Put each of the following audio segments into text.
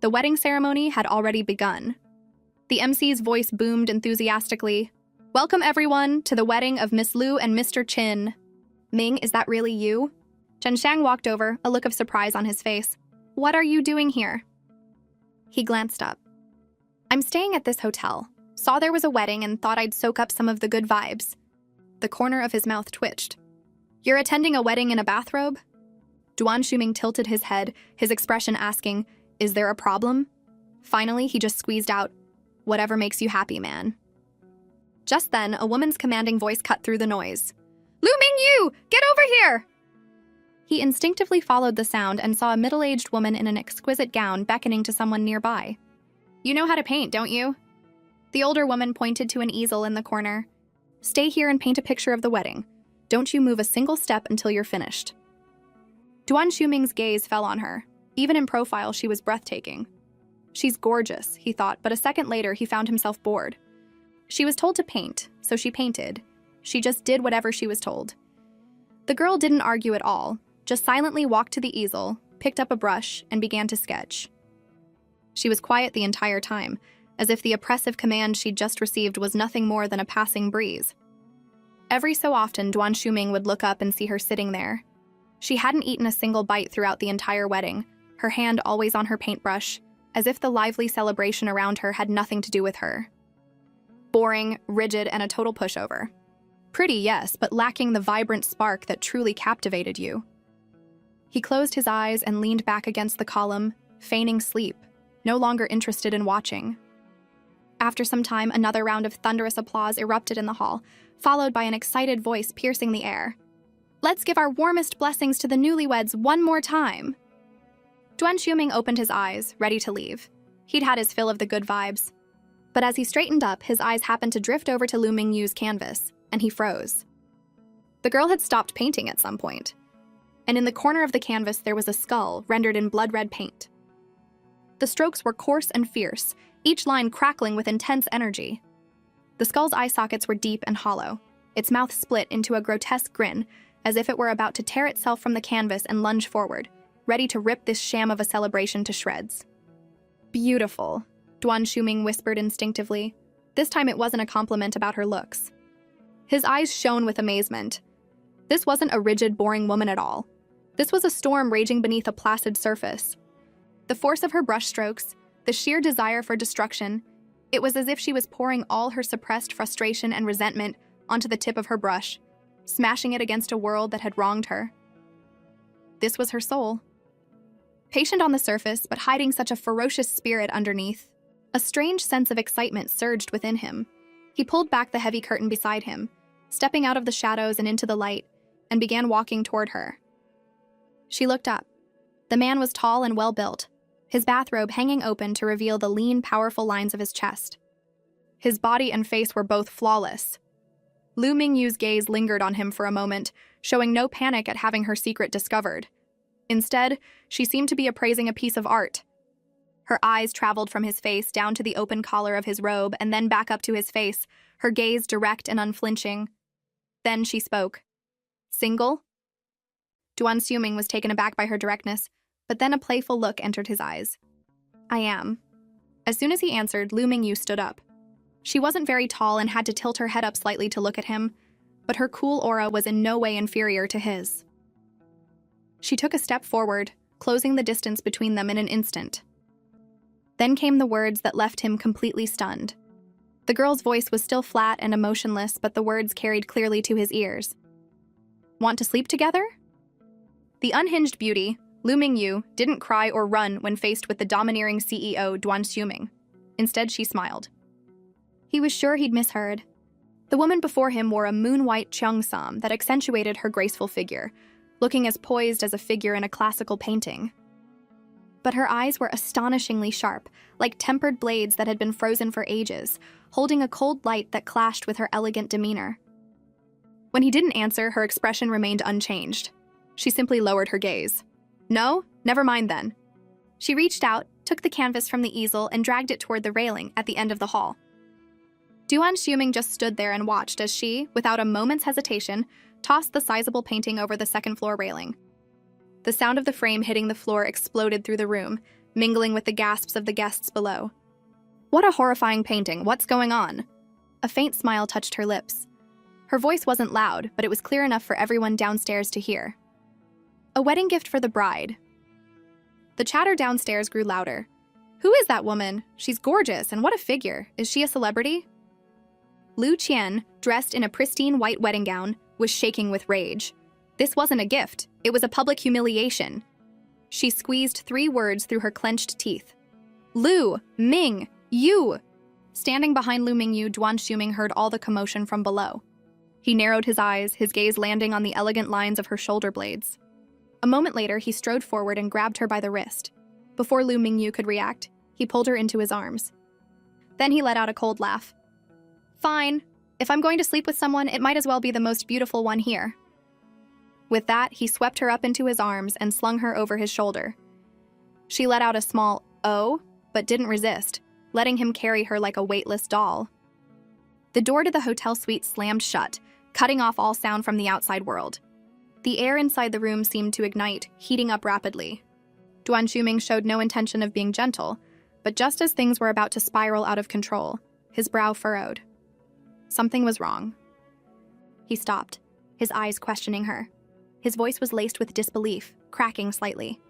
The wedding ceremony had already begun. The MC's voice boomed enthusiastically. "Welcome everyone to the wedding of Miss Lu and Mr. Chin." "Ming, is that really you?" Chen Shang walked over, a look of surprise on his face. "What are you doing here?" He glanced up. "I'm staying at this hotel. Saw there was a wedding and thought I'd soak up some of the good vibes." The corner of his mouth twitched. "You're attending a wedding in a bathrobe?" Duan Shuming tilted his head, his expression asking, "Is there a problem?" Finally, he just squeezed out, "Whatever makes you happy, man." Just then, a woman's commanding voice cut through the noise. "Lu Mingyu, get over here!" He instinctively followed the sound and saw a middle-aged woman in an exquisite gown beckoning to someone nearby. "You know how to paint, don't you?" The older woman pointed to an easel in the corner. "Stay here and paint a picture of the wedding. Don't you move a single step until you're finished." Duan Shuming's gaze fell on her. Even in profile, she was breathtaking. "She's gorgeous," he thought, but a second later he found himself bored. She was told to paint, so she painted. She just did whatever she was told. The girl didn't argue at all, just silently walked to the easel, picked up a brush, and began to sketch. She was quiet the entire time, as if the oppressive command she'd just received was nothing more than a passing breeze. Every so often, Duan Shuming would look up and see her sitting there. She hadn't eaten a single bite throughout the entire wedding, her hand always on her paintbrush, as if the lively celebration around her had nothing to do with her. Boring, rigid, and a total pushover. Pretty, yes, but lacking the vibrant spark that truly captivated you. He closed his eyes and leaned back against the column, feigning sleep, no longer interested in watching. After some time, another round of thunderous applause erupted in the hall, followed by an excited voice piercing the air. "Let's give our warmest blessings to the newlyweds one more time." Duan Shuming opened his eyes, ready to leave. He'd had his fill of the good vibes. But as he straightened up, his eyes happened to drift over to Lu Mingyu's canvas, and he froze. The girl had stopped painting at some point, and in the corner of the canvas there was a skull rendered in blood-red paint. The strokes were coarse and fierce, each line crackling with intense energy. The skull's eye sockets were deep and hollow, its mouth split into a grotesque grin, as if it were about to tear itself from the canvas and lunge forward, ready to rip this sham of a celebration to shreds. "Beautiful," Duan Shuming whispered instinctively. This time it wasn't a compliment about her looks. His eyes shone with amazement. This wasn't a rigid, boring woman at all. This was a storm raging beneath a placid surface. The force of her brushstrokes, the sheer desire for destruction, it was as if she was pouring all her suppressed frustration and resentment onto the tip of her brush, smashing it against a world that had wronged her. This was her soul. Patient on the surface, but hiding such a ferocious spirit underneath. A strange sense of excitement surged within him. He pulled back the heavy curtain beside him, stepping out of the shadows and into the light, and began walking toward her. She looked up. The man was tall and well-built, his bathrobe hanging open to reveal the lean, powerful lines of his chest. His body and face were both flawless. Lu Mingyu's gaze lingered on him for a moment, showing no panic at having her secret discovered. Instead, she seemed to be appraising a piece of art. Her eyes traveled from his face down to the open collar of his robe and then back up to his face, her gaze direct and unflinching. Then she spoke. "Single?" Duan Shuming was taken aback by her directness, but then a playful look entered his eyes. "I am." As soon as he answered, Lu Mingyu stood up. She wasn't very tall and had to tilt her head up slightly to look at him, but her cool aura was in no way inferior to his. She took a step forward, closing the distance between them in an instant. Then came the words that left him completely stunned. The girl's voice was still flat and emotionless, but the words carried clearly to his ears. "Want to sleep together?" The unhinged beauty, Lu Mingyu, didn't cry or run when faced with the domineering CEO Duan Shuming. Instead, she smiled. He was sure he'd misheard. The woman before him wore a moon-white cheongsam that accentuated her graceful figure, looking as poised as a figure in a classical painting. But her eyes were astonishingly sharp, like tempered blades that had been frozen for ages, holding a cold light that clashed with her elegant demeanor. When he didn't answer, her expression remained unchanged. She simply lowered her gaze. "No? Never mind then." She reached out, took the canvas from the easel, and dragged it toward the railing at the end of the hall. Duan Shuming just stood there and watched as she, without a moment's hesitation, tossed the sizable painting over the second-floor railing. The sound of the frame hitting the floor exploded through the room, mingling with the gasps of the guests below. What a horrifying painting, what's going on? A faint smile touched her lips. Her voice wasn't loud, but it was clear enough for everyone downstairs to hear. A wedding gift for the bride. The chatter downstairs grew louder. Who is that woman? She's gorgeous, and what a figure. Is she a celebrity? Lu Qian, dressed in a pristine white wedding gown, was shaking with rage. This wasn't a gift, it was a public humiliation. She squeezed 3 words through her clenched teeth. Lu, Ming, you! Standing behind Lu Mingyu, Duan Xuming heard all the commotion from below. He narrowed his eyes, his gaze landing on the elegant lines of her shoulder blades. A moment later, he strode forward and grabbed her by the wrist. Before Lu Mingyu could react, he pulled her into his arms. Then he let out a cold laugh. Fine. If I'm going to sleep with someone, it might as well be the most beautiful one here. With that, he swept her up into his arms and slung her over his shoulder. She let out a small "oh," but didn't resist, letting him carry her like a weightless doll. The door to the hotel suite slammed shut, cutting off all sound from the outside world. The air inside the room seemed to ignite, heating up rapidly. Duan Xuming showed no intention of being gentle, but just as things were about to spiral out of control, his brow furrowed. Something was wrong. He stopped, his eyes questioning her. His voice was laced with disbelief, cracking slightly.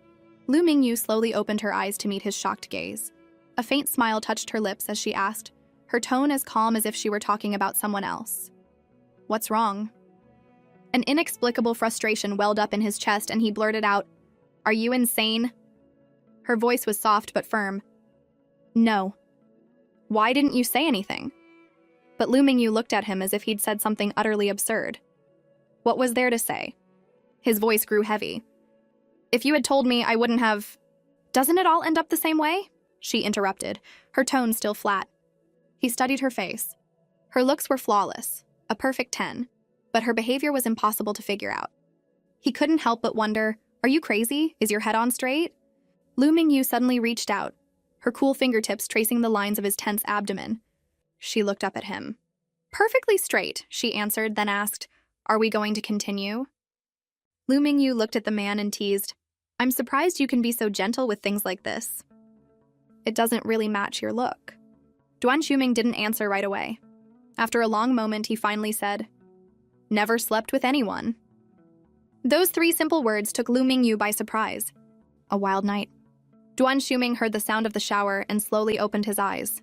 Lu Mingyu slowly opened her eyes to meet his shocked gaze. A faint smile touched her lips as she asked, her tone as calm as if she were talking about someone else. What's wrong? An inexplicable frustration welled up in his chest and he blurted out, Are you insane? Her voice was soft but firm. No. Why didn't you say anything? But Lu Mingyu looked at him as if he'd said something utterly absurd. What was there to say? His voice grew heavy. If you had told me, I wouldn't have... Doesn't it all end up the same way? She interrupted, her tone still flat. He studied her face. Her looks were flawless, a perfect 10, but her behavior was impossible to figure out. He couldn't help but wonder, are you crazy? Is your head on straight? Lu Mingyu suddenly reached out, her cool fingertips tracing the lines of his tense abdomen. She looked up at him. Perfectly straight, she answered, then asked, Are we going to continue? Lu Mingyu looked at the man and teased, I'm surprised you can be so gentle with things like this. It doesn't really match your look. Duan Xuming didn't answer right away. After a long moment, he finally said, Never slept with anyone. Those 3 simple words took Lu Mingyu by surprise. A wild night. Duan Xuming heard the sound of the shower and slowly opened his eyes.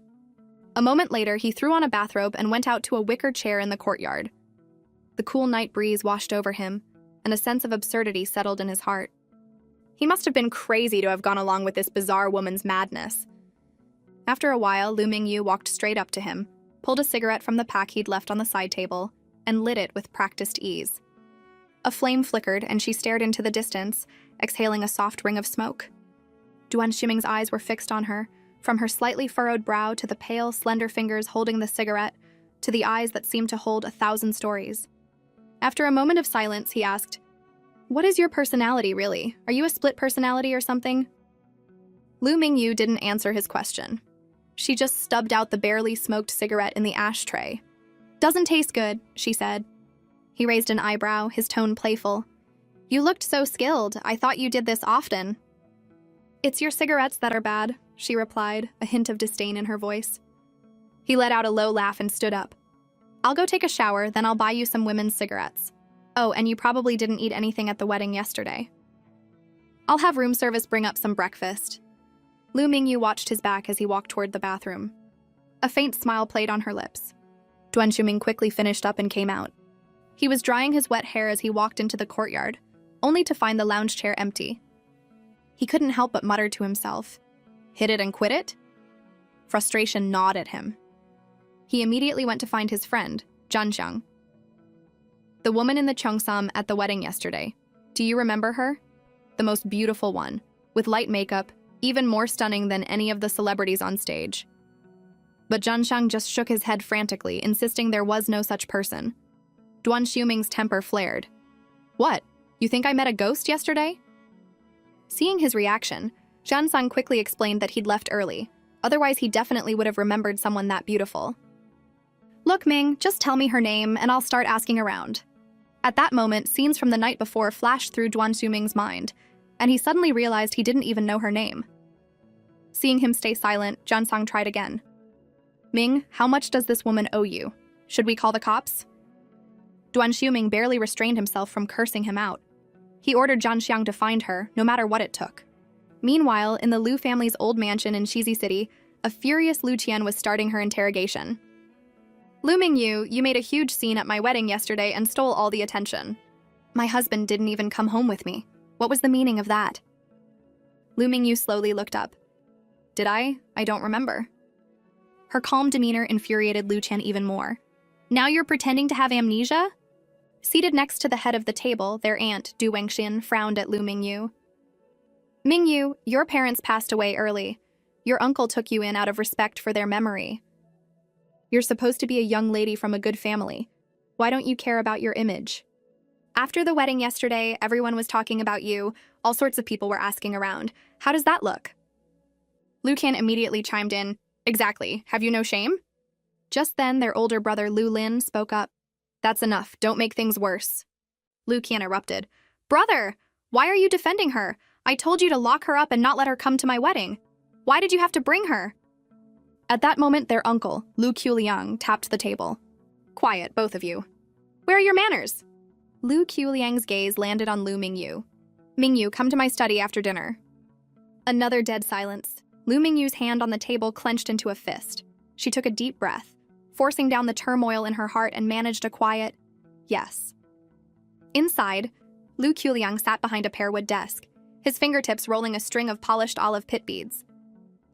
A moment later, he threw on a bathrobe and went out to a wicker chair in the courtyard. The cool night breeze washed over him, and a sense of absurdity settled in his heart. He must have been crazy to have gone along with this bizarre woman's madness. After a while, Lu Mingyu walked straight up to him, pulled a cigarette from the pack he'd left on the side table, and lit it with practiced ease. A flame flickered, and she stared into the distance, exhaling a soft ring of smoke. Duan Xuming's eyes were fixed on her, from her slightly furrowed brow to the pale, slender fingers holding the cigarette, to the eyes that seemed to hold 1,000 stories. After a moment of silence, he asked, What is your personality, really? Are you a split personality or something? Lu Mingyu didn't answer his question. She just stubbed out the barely smoked cigarette in the ashtray. Doesn't taste good, she said. He raised an eyebrow, his tone playful. You looked so skilled. I thought you did this often. It's your cigarettes that are bad, she replied, a hint of disdain in her voice. He let out a low laugh and stood up. I'll go take a shower, then I'll buy you some women's cigarettes. Oh, and you probably didn't eat anything at the wedding yesterday. I'll have room service bring up some breakfast. Lu Mingyu watched his back as he walked toward the bathroom. A faint smile played on her lips. Duan Xuming quickly finished up and came out. He was drying his wet hair as he walked into the courtyard, only to find the lounge chair empty. He couldn't help but mutter to himself, Hit it and quit it? Frustration gnawed at him. He immediately went to find his friend, Zhanxiang. The woman in the cheongsam at the wedding yesterday. Do you remember her? The most beautiful one, with light makeup, even more stunning than any of the celebrities on stage. But Zhanxiang just shook his head frantically, insisting there was no such person. Duan Xuming's temper flared. What? You think I met a ghost yesterday? Seeing his reaction, Zhanxiang quickly explained that he'd left early. Otherwise, he definitely would have remembered someone that beautiful. Look, Ming, just tell me her name, and I'll start asking around. At that moment, scenes from the night before flashed through Duan Xuming's mind, and he suddenly realized he didn't even know her name. Seeing him stay silent, Jansang tried again. Ming, how much does this woman owe you? Should we call the cops? Duan Xiuming barely restrained himself from cursing him out. He ordered Zhan Xiang to find her, no matter what it took. Meanwhile, in the Liu family's old mansion in Shizi City, a furious Lu Qian was starting her interrogation. Lu Mingyu, you made a huge scene at my wedding yesterday and stole all the attention. My husband didn't even come home with me. What was the meaning of that? Lu Mingyu slowly looked up. Did I? I don't remember. Her calm demeanor infuriated Lu Qian even more. Now you're pretending to have amnesia? Seated next to the head of the table, their aunt, Du Wengxin, frowned at Lu Mingyu. Mingyu, your parents passed away early. Your uncle took you in out of respect for their memory. You're supposed to be a young lady from a good family. Why don't you care about your image? After the wedding yesterday, everyone was talking about you. All sorts of people were asking around. How does that look? Lu Qian immediately chimed in. Exactly. Have you no shame? Just then, their older brother Lu Lin spoke up. That's enough. Don't make things worse. Lu Qian erupted. Brother, why are you defending her? I told you to lock her up and not let her come to my wedding. Why did you have to bring her? At that moment, their uncle, Lu Qiuliang, tapped the table. Quiet, both of you. Where are your manners? Lu Qiuliang's gaze landed on Lu Mingyu. Mingyu, come to my study after dinner. Another dead silence. Lu Mingyu's hand on the table clenched into a fist. She took a deep breath, forcing down the turmoil in her heart and managed a quiet, yes. Inside, Lu Qiuliang sat behind a pearwood desk, his fingertips rolling a string of polished olive pit beads.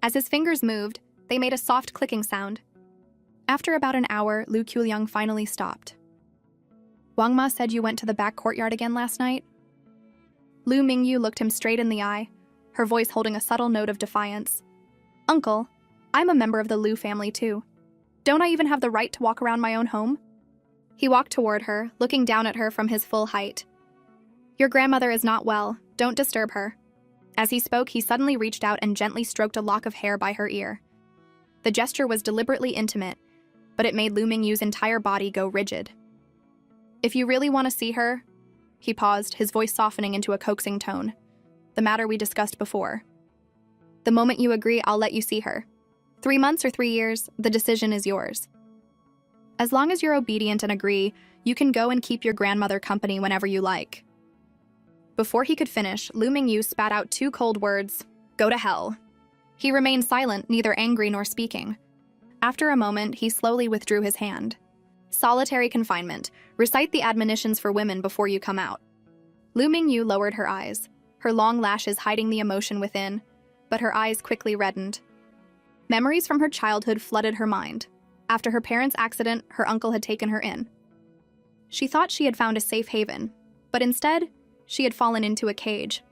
As his fingers moved, they made a soft clicking sound. After about an hour, Lu Qiuliang finally stopped. Wang Ma said you went to the back courtyard again last night? Lu Mingyu looked him straight in the eye, her voice holding a subtle note of defiance. Uncle, I'm a member of the Lu family too. Don't I even have the right to walk around my own home? He walked toward her, looking down at her from his full height. Your grandmother is not well. Don't disturb her. As he spoke, he suddenly reached out and gently stroked a lock of hair by her ear. The gesture was deliberately intimate, but it made Lu Mingyu's entire body go rigid. If you really want to see her, he paused, his voice softening into a coaxing tone. The matter we discussed before. The moment you agree, I'll let you see her. 3 months or 3 years, the decision is yours. As long as you're obedient and agree, you can go and keep your grandmother company whenever you like. Before he could finish, Lu Mingyu spat out 2 cold words, go to hell. He remained silent, neither angry nor speaking. After a moment, he slowly withdrew his hand. Solitary confinement. Recite the admonitions for women before you come out. Lu Mingyu lowered her eyes, her long lashes hiding the emotion within, but her eyes quickly reddened. Memories from her childhood flooded her mind. After her parents' accident, her uncle had taken her in. She thought she had found a safe haven, but instead, she had fallen into a cage.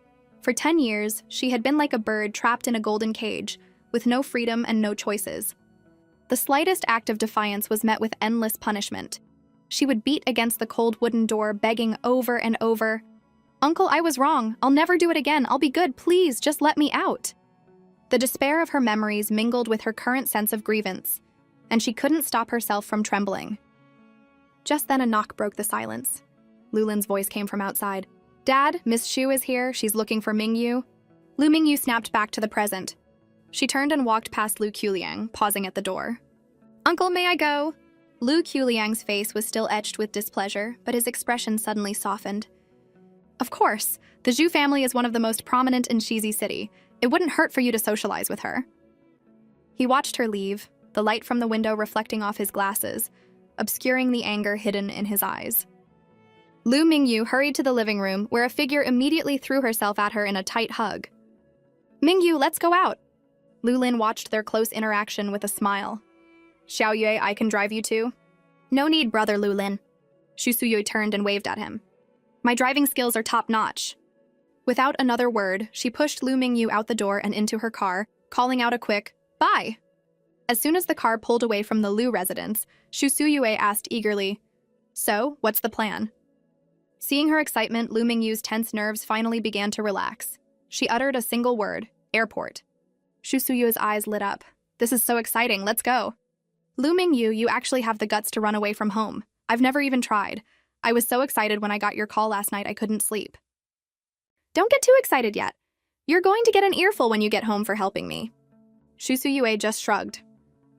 For 10 years, she had been like a bird trapped in a golden cage, with no freedom and no choices. The slightest act of defiance was met with endless punishment. She would beat against the cold wooden door, begging over and over, Uncle, I was wrong. I'll never do it again. I'll be good. Please, just let me out. The despair of her memories mingled with her current sense of grievance, and she couldn't stop herself from trembling. Just then a knock broke the silence. Lulin's voice came from outside. Dad, Miss Xu is here. She's looking for Mingyu. Lu Mingyu snapped back to the present. She turned and walked past Lu Qiuliang, pausing at the door. Uncle, may I go? Lu Qiuliang's face was still etched with displeasure, but his expression suddenly softened. Of course, the Zhu family is one of the most prominent in Shizi City. It wouldn't hurt for you to socialize with her. He watched her leave, the light from the window reflecting off his glasses, obscuring the anger hidden in his eyes. Lu Mingyu hurried to the living room, where a figure immediately threw herself at her in a tight hug. Mingyu, let's go out. Lu Lin watched their close interaction with a smile. Xiao Yue, I can drive you too? No need, brother Lu Lin. Xu Suyue turned and waved at him. My driving skills are top-notch. Without another word, she pushed Lu Mingyu out the door and into her car, calling out a quick, bye. As soon as the car pulled away from the Lu residence, Xu Suyue asked eagerly, So, what's the plan? Seeing her excitement, Lu Mingyu's tense nerves finally began to relax. She uttered a single word, airport. Xu Suyue's eyes lit up. This is so exciting, let's go. Lu Mingyu, you actually have the guts to run away from home. I've never even tried. I was so excited when I got your call last night I couldn't sleep. Don't get too excited yet. You're going to get an earful when you get home for helping me. Shu Suyue just shrugged.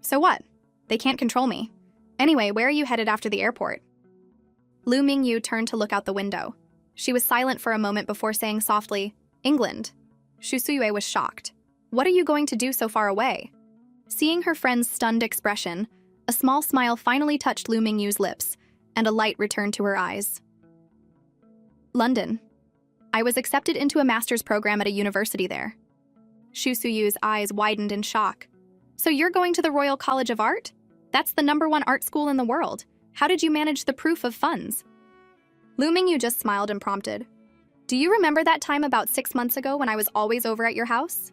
So what? They can't control me. Anyway, where are you headed after the airport? Lu Mingyu turned to look out the window. She was silent for a moment before saying softly, England. Shu Suyue was shocked. What are you going to do so far away? Seeing her friend's stunned expression, a small smile finally touched Lu Mingyu's lips, and a light returned to her eyes. London. I was accepted into a master's program at a university there. Shu Suyue's eyes widened in shock. So you're going to the Royal College of Art? That's the #1 art school in the world. How did you manage the proof of funds? Lu Mingyu just smiled and prompted. Do you remember that time about 6 months ago when I was always over at your house?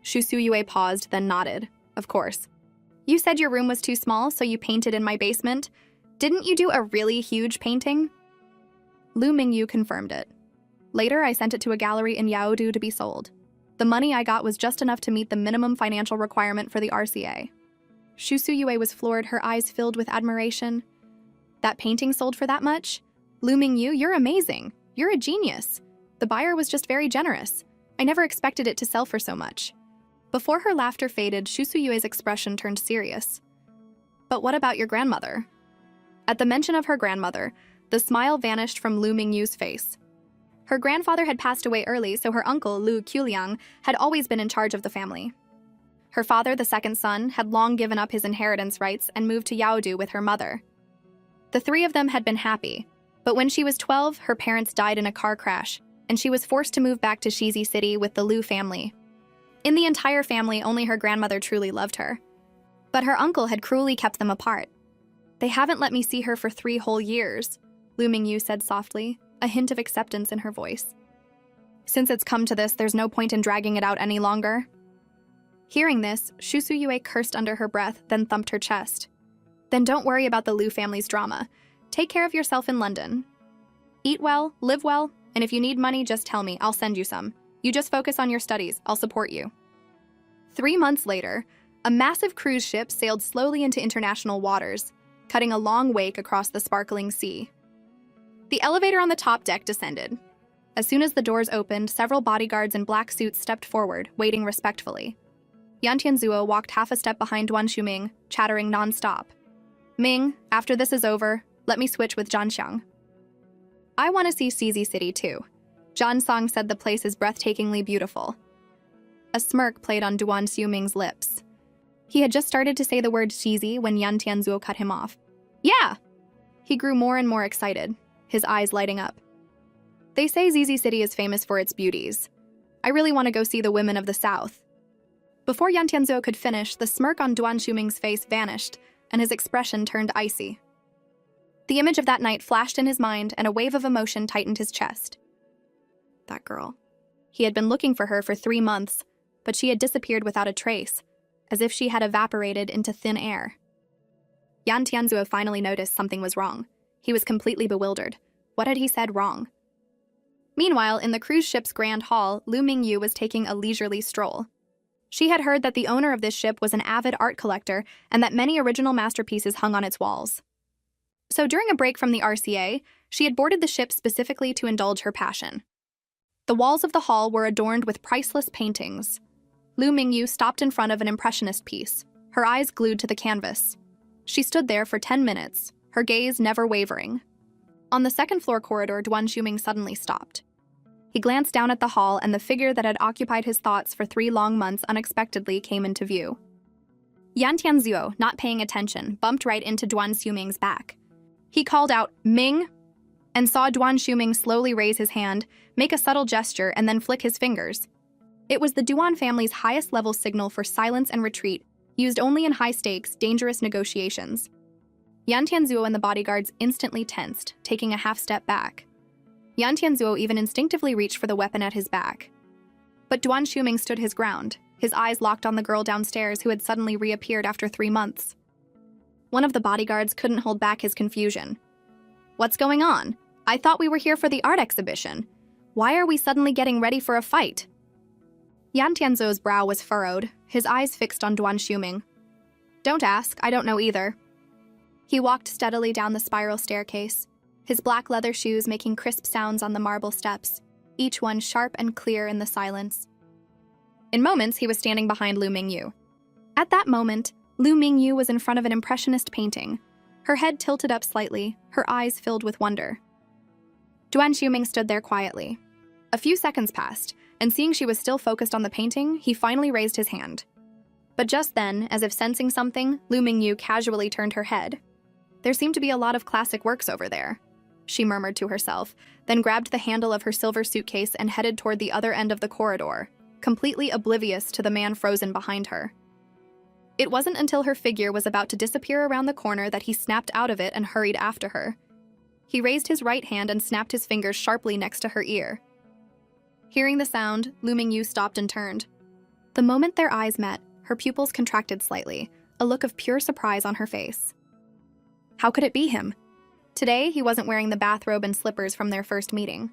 Shu Suyue paused, then nodded. Of course. You said your room was too small, so you painted in my basement. Didn't you do a really huge painting? Lu Mingyu confirmed it. Later, I sent it to a gallery in Yaodu to be sold. The money I got was just enough to meet the minimum financial requirement for the RCA. Shu Suyue was floored, her eyes filled with admiration. That painting sold for that much? Lu Mingyu, you're amazing. You're a genius. The buyer was just very generous. I never expected it to sell for so much. Before her laughter faded, Shu Suyue's expression turned serious. But what about your grandmother? At the mention of her grandmother, the smile vanished from Lu Mingyu's face. Her grandfather had passed away early, so her uncle, Lu Quliang, had always been in charge of the family. Her father, the second son, had long given up his inheritance rights and moved to Yaodu with her mother. The three of them had been happy, but when she was 12, her parents died in a car crash, and she was forced to move back to Shizi City with the Lu family. In the entire family, only her grandmother truly loved her. But her uncle had cruelly kept them apart. They haven't let me see her for 3 whole years, Lu Mingyu said softly, a hint of acceptance in her voice. Since it's come to this, there's no point in dragging it out any longer. Hearing this, Shu Suyue cursed under her breath, then thumped her chest. Then don't worry about the Lu family's drama. Take care of yourself in London. Eat well, live well, and if you need money, just tell me, I'll send you some. You just focus on your studies, I'll support you. 3 months later, a massive cruise ship sailed slowly into international waters, cutting a long wake across the sparkling sea. The elevator on the top deck descended. As soon as the doors opened, several bodyguards in black suits stepped forward, waiting respectfully. Yan Tianzuo walked half a step behind Duan Shuming, chattering non-stop. Ming, after this is over, let me switch with Zhanxiang. I want to see Shizi City too. Zhan Song said the place is breathtakingly beautiful. A smirk played on Duan Shuming's lips. He had just started to say the word Shizi when Yan Tianzuo cut him off. Yeah! He grew more and more excited, his eyes lighting up. They say Shizi City is famous for its beauties. I really want to go see the women of the south. Before Yan Tianzuo could finish, the smirk on Duan Shuming's face vanished, and his expression turned icy. The image of that night flashed in his mind, and a wave of emotion tightened his chest. That girl. He had been looking for her for 3 months, but she had disappeared without a trace, as if she had evaporated into thin air. Yan Tianzuo finally noticed something was wrong. He was completely bewildered. What had he said wrong? Meanwhile, in the cruise ship's grand hall, Lu Mingyu was taking a leisurely stroll. She had heard that the owner of this ship was an avid art collector and that many original masterpieces hung on its walls. So during a break from the RCA, she had boarded the ship specifically to indulge her passion. The walls of the hall were adorned with priceless paintings. Lu Mingyu stopped in front of an impressionist piece, her eyes glued to the canvas. She stood there for 10 minutes, her gaze never wavering. On the second-floor corridor, Duan Shuming suddenly stopped. He glanced down at the hall, and the figure that had occupied his thoughts for 3 long months unexpectedly came into view. Yan Tianzuo, not paying attention, bumped right into Duan Shuming's back. He called out, "Ming!" and saw Duan Shuming slowly raise his hand, make a subtle gesture, and then flick his fingers. It was the Duan family's highest-level signal for silence and retreat, used only in high-stakes, dangerous negotiations. Yan Tianzuo and the bodyguards instantly tensed, taking a half-step back. Yan Tianzuo even instinctively reached for the weapon at his back. But Duan Shuming stood his ground, his eyes locked on the girl downstairs who had suddenly reappeared after 3 months. One of the bodyguards couldn't hold back his confusion. What's going on? I thought we were here for the art exhibition. Why are we suddenly getting ready for a fight? Yan Tianzuo's brow was furrowed, his eyes fixed on Duan Shuming. Don't ask, I don't know either. He walked steadily down the spiral staircase, his black leather shoes making crisp sounds on the marble steps, each one sharp and clear in the silence. In moments, he was standing behind Lu Mingyu. At that moment, Lu Mingyu was in front of an impressionist painting, her head tilted up slightly, her eyes filled with wonder. Duan Xiuming stood there quietly. A few seconds passed, and seeing she was still focused on the painting, he finally raised his hand. But just then, as if sensing something, Lu Mingyu casually turned her head. There seemed to be a lot of classic works over there, she murmured to herself, then grabbed the handle of her silver suitcase and headed toward the other end of the corridor, completely oblivious to the man frozen behind her. It wasn't until her figure was about to disappear around the corner that he snapped out of it and hurried after her. He raised his right hand and snapped his fingers sharply next to her ear. Hearing the sound, Lu Mingyu stopped and turned. The moment their eyes met, her pupils contracted slightly, a look of pure surprise on her face. How could it be him? Today, he wasn't wearing the bathrobe and slippers from their first meeting.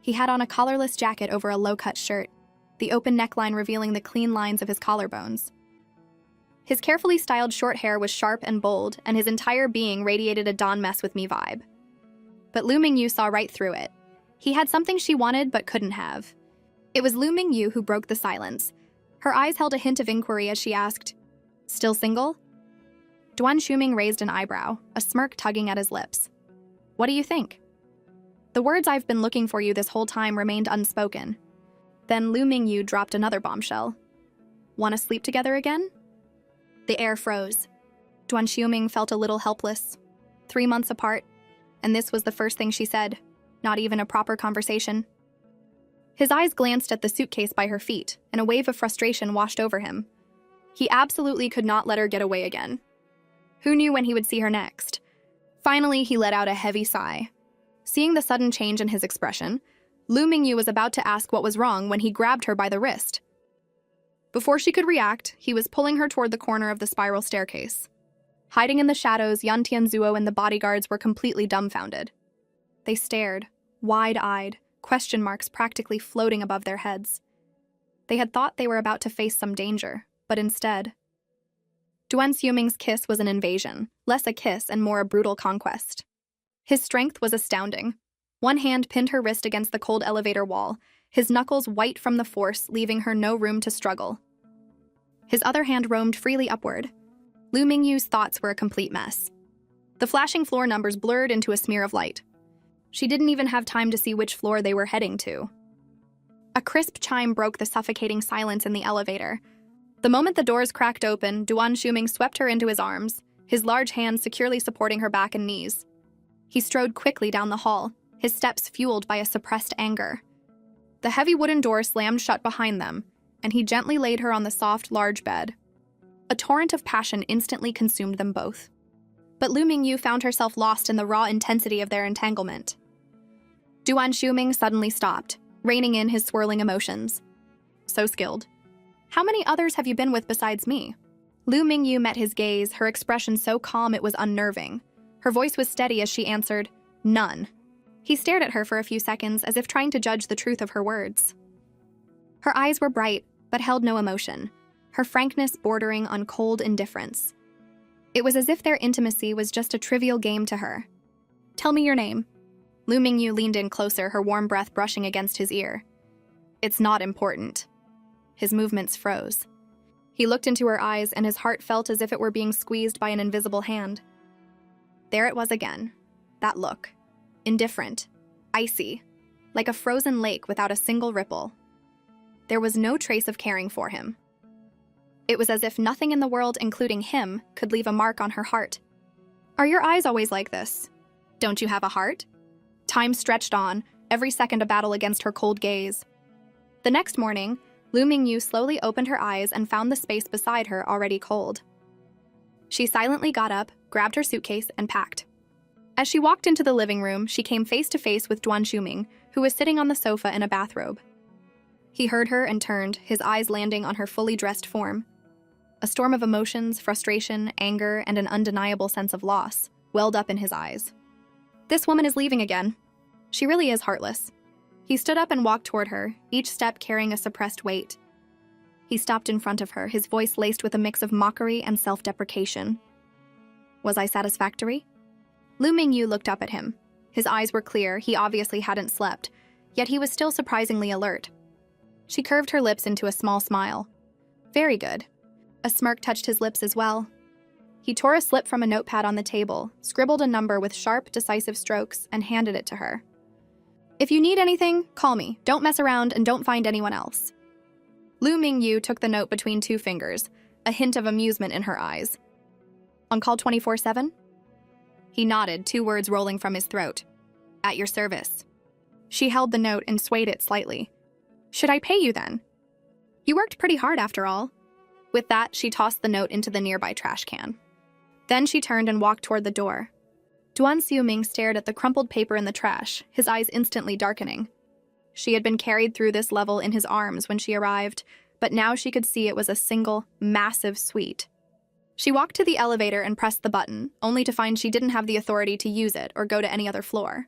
He had on a collarless jacket over a low-cut shirt, the open neckline revealing the clean lines of his collarbones. His carefully styled short hair was sharp and bold, and his entire being radiated a "Don't mess with me" vibe. But Lu Mingyu saw right through it. He had something she wanted but couldn't have. It was Lu Mingyu who broke the silence. Her eyes held a hint of inquiry as she asked, "Still single?" Duan Xiuming raised an eyebrow, a smirk tugging at his lips. "What do you think?" The words "I've been looking for you this whole time" remained unspoken. Then Lu Mingyu dropped another bombshell. "Want to sleep together again?" The air froze. Duan Xiuming felt a little helpless. 3 months apart, and this was the first thing she said, not even a proper conversation. His eyes glanced at the suitcase by her feet, and a wave of frustration washed over him. He absolutely could not let her get away again. Who knew when he would see her next? Finally, he let out a heavy sigh. Seeing the sudden change in his expression, Lu Mingyu was about to ask what was wrong when he grabbed her by the wrist. Before she could react, he was pulling her toward the corner of the spiral staircase. Hiding in the shadows, Yan Tianzuo and the bodyguards were completely dumbfounded. They stared, wide-eyed, question marks practically floating above their heads. They had thought they were about to face some danger, but instead... Duan Xiuming's kiss was an invasion, less a kiss and more a brutal conquest. His strength was astounding. One hand pinned her wrist against the cold elevator wall, his knuckles white from the force, leaving her no room to struggle. His other hand roamed freely upward. Lu Mingyu's thoughts were a complete mess. The flashing floor numbers blurred into a smear of light. She didn't even have time to see which floor they were heading to. A crisp chime broke the suffocating silence in the elevator. The moment the doors cracked open, Duan Xiuming swept her into his arms, his large hands securely supporting her back and knees. He strode quickly down the hall, his steps fueled by a suppressed anger. The heavy wooden door slammed shut behind them, and he gently laid her on the soft, large bed. A torrent of passion instantly consumed them both. But Lu Mingyu found herself lost in the raw intensity of their entanglement. Duan Xiuming suddenly stopped, reining in his swirling emotions. So skilled. "How many others have you been with besides me?" Lu Mingyu met his gaze, her expression so calm it was unnerving. Her voice was steady as she answered, "None." He stared at her for a few seconds as if trying to judge the truth of her words. Her eyes were bright, but held no emotion, her frankness bordering on cold indifference. It was as if their intimacy was just a trivial game to her. "Tell me your name." Lu Mingyu leaned in closer, her warm breath brushing against his ear. "It's not important." His movements froze. He looked into her eyes, and his heart felt as if it were being squeezed by an invisible hand. There it was again, that look. Indifferent, icy, like a frozen lake without a single ripple. There was no trace of caring for him. It was as if nothing in the world, including him, could leave a mark on her heart. "Are your eyes always like this? Don't you have a heart?" Time stretched on, every second a battle against her cold gaze. The next morning, Lu Mingyu slowly opened her eyes and found the space beside her already cold. She silently got up, grabbed her suitcase, and packed. As she walked into the living room, she came face to face with Duan Xiuming, who was sitting on the sofa in a bathrobe. He heard her and turned, his eyes landing on her fully dressed form. A storm of emotions, frustration, anger, and an undeniable sense of loss welled up in his eyes. "This woman is leaving again. She really is heartless." He stood up and walked toward her, each step carrying a suppressed weight. He stopped in front of her, his voice laced with a mix of mockery and self-deprecation. "Was I satisfactory?" Lu Mingyu looked up at him. His eyes were clear, he obviously hadn't slept, yet he was still surprisingly alert. She curved her lips into a small smile. Very good. A smirk touched his lips as well. He tore a slip from a notepad on the table, scribbled a number with sharp, decisive strokes, and handed it to her. If you need anything, call me. Don't mess around and don't find anyone else. Lu Mingyu took the note between two fingers, a hint of amusement in her eyes. On call 24/7? He nodded, two words rolling from his throat. At your service. She held the note and swayed it slightly. Should I pay you then? You worked pretty hard after all. With that, she tossed the note into the nearby trash can. Then she turned and walked toward the door. Duan Xiuming stared at the crumpled paper in the trash, his eyes instantly darkening. She had been carried through this level in his arms when she arrived, but now she could see it was a single, massive suite. She walked to the elevator and pressed the button, only to find she didn't have the authority to use it or go to any other floor.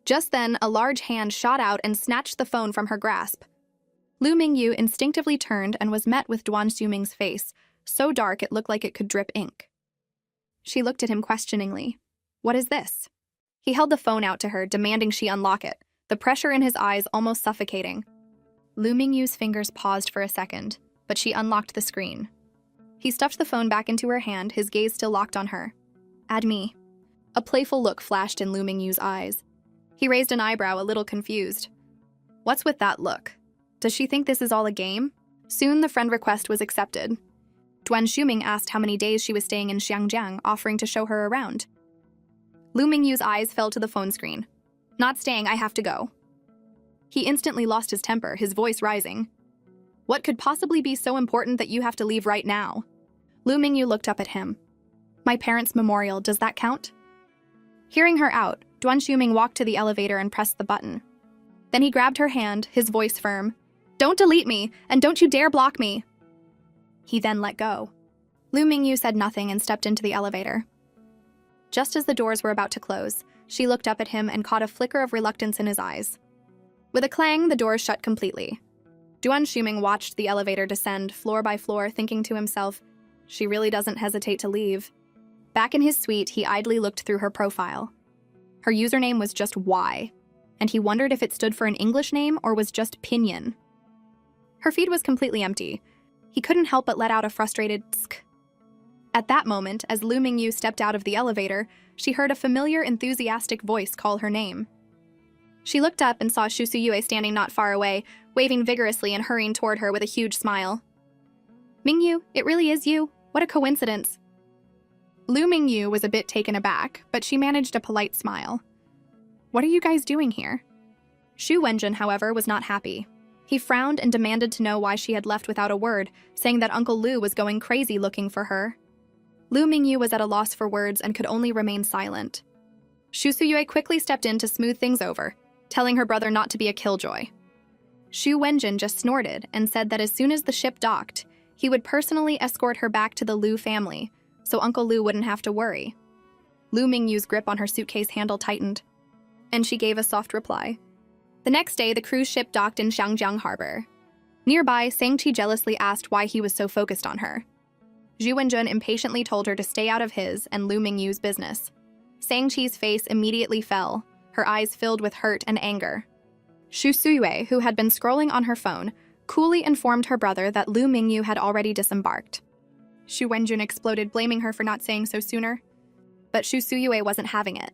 Just then, a large hand shot out and snatched the phone from her grasp. Lu Mingyu instinctively turned and was met with Duan Xiuming's face, so dark it looked like it could drip ink. She looked at him questioningly. What is this? He held the phone out to her, demanding she unlock it, the pressure in his eyes almost suffocating. Lu Mingyu's fingers paused for a second, but she unlocked the screen. He stuffed the phone back into her hand, his gaze still locked on her. Add me. A playful look flashed in Lu Mingyu's eyes. He raised an eyebrow, a little confused. What's with that look? Does she think this is all a game? Soon the friend request was accepted. Duan Xiuming asked how many days she was staying in Xiangjiang, offering to show her around. Lu Mingyu's eyes fell to the phone screen. Not staying, I have to go. He instantly lost his temper, his voice rising. What could possibly be so important that you have to leave right now? Lu Mingyu looked up at him. My parents' memorial, does that count? Hearing her out, Duan Xiuming walked to the elevator and pressed the button. Then he grabbed her hand, his voice firm. Don't delete me, and don't you dare block me. He then let go. Lu Mingyu said nothing and stepped into the elevator. Just as the doors were about to close, she looked up at him and caught a flicker of reluctance in his eyes. With a clang, the doors shut completely. Duan Xiuming watched the elevator descend floor by floor, thinking to himself, she really doesn't hesitate to leave. Back in his suite, he idly looked through her profile. Her username was just Y, and he wondered if it stood for an English name or was just Pinyin. Her feed was completely empty. He couldn't help but let out a frustrated tsk. At that moment, as Lu Mingyu stepped out of the elevator, she heard a familiar, enthusiastic voice call her name. She looked up and saw Shu Suyue standing not far away, waving vigorously and hurrying toward her with a huge smile. Mingyu, it really is you. What a coincidence. Lu Mingyu was a bit taken aback, but she managed a polite smile. What are you guys doing here? Shu Wenjun, however, was not happy. He frowned and demanded to know why she had left without a word, saying that Uncle Lu was going crazy looking for her. Lu Mingyu was at a loss for words and could only remain silent. Shu Suyue quickly stepped in to smooth things over, telling her brother not to be a killjoy. Shu Wenjun just snorted and said that as soon as the ship docked, he would personally escort her back to the Lu family, so Uncle Lu wouldn't have to worry. Lu Mingyu's grip on her suitcase handle tightened, and she gave a soft reply. The next day, the cruise ship docked in Xiangjiang harbor. Nearby, Sang-Chi jealously asked why he was so focused on her. Zhu Wenjun impatiently told her to stay out of his and Lu Mingyu's business. Sang-Chi's face immediately fell, her eyes filled with hurt and anger. Shu Suyue, who had been scrolling on her phone, coolly informed her brother that Lu Mingyu had already disembarked. Shu Wenjun exploded, blaming her for not saying so sooner. But Shu Suyue wasn't having it.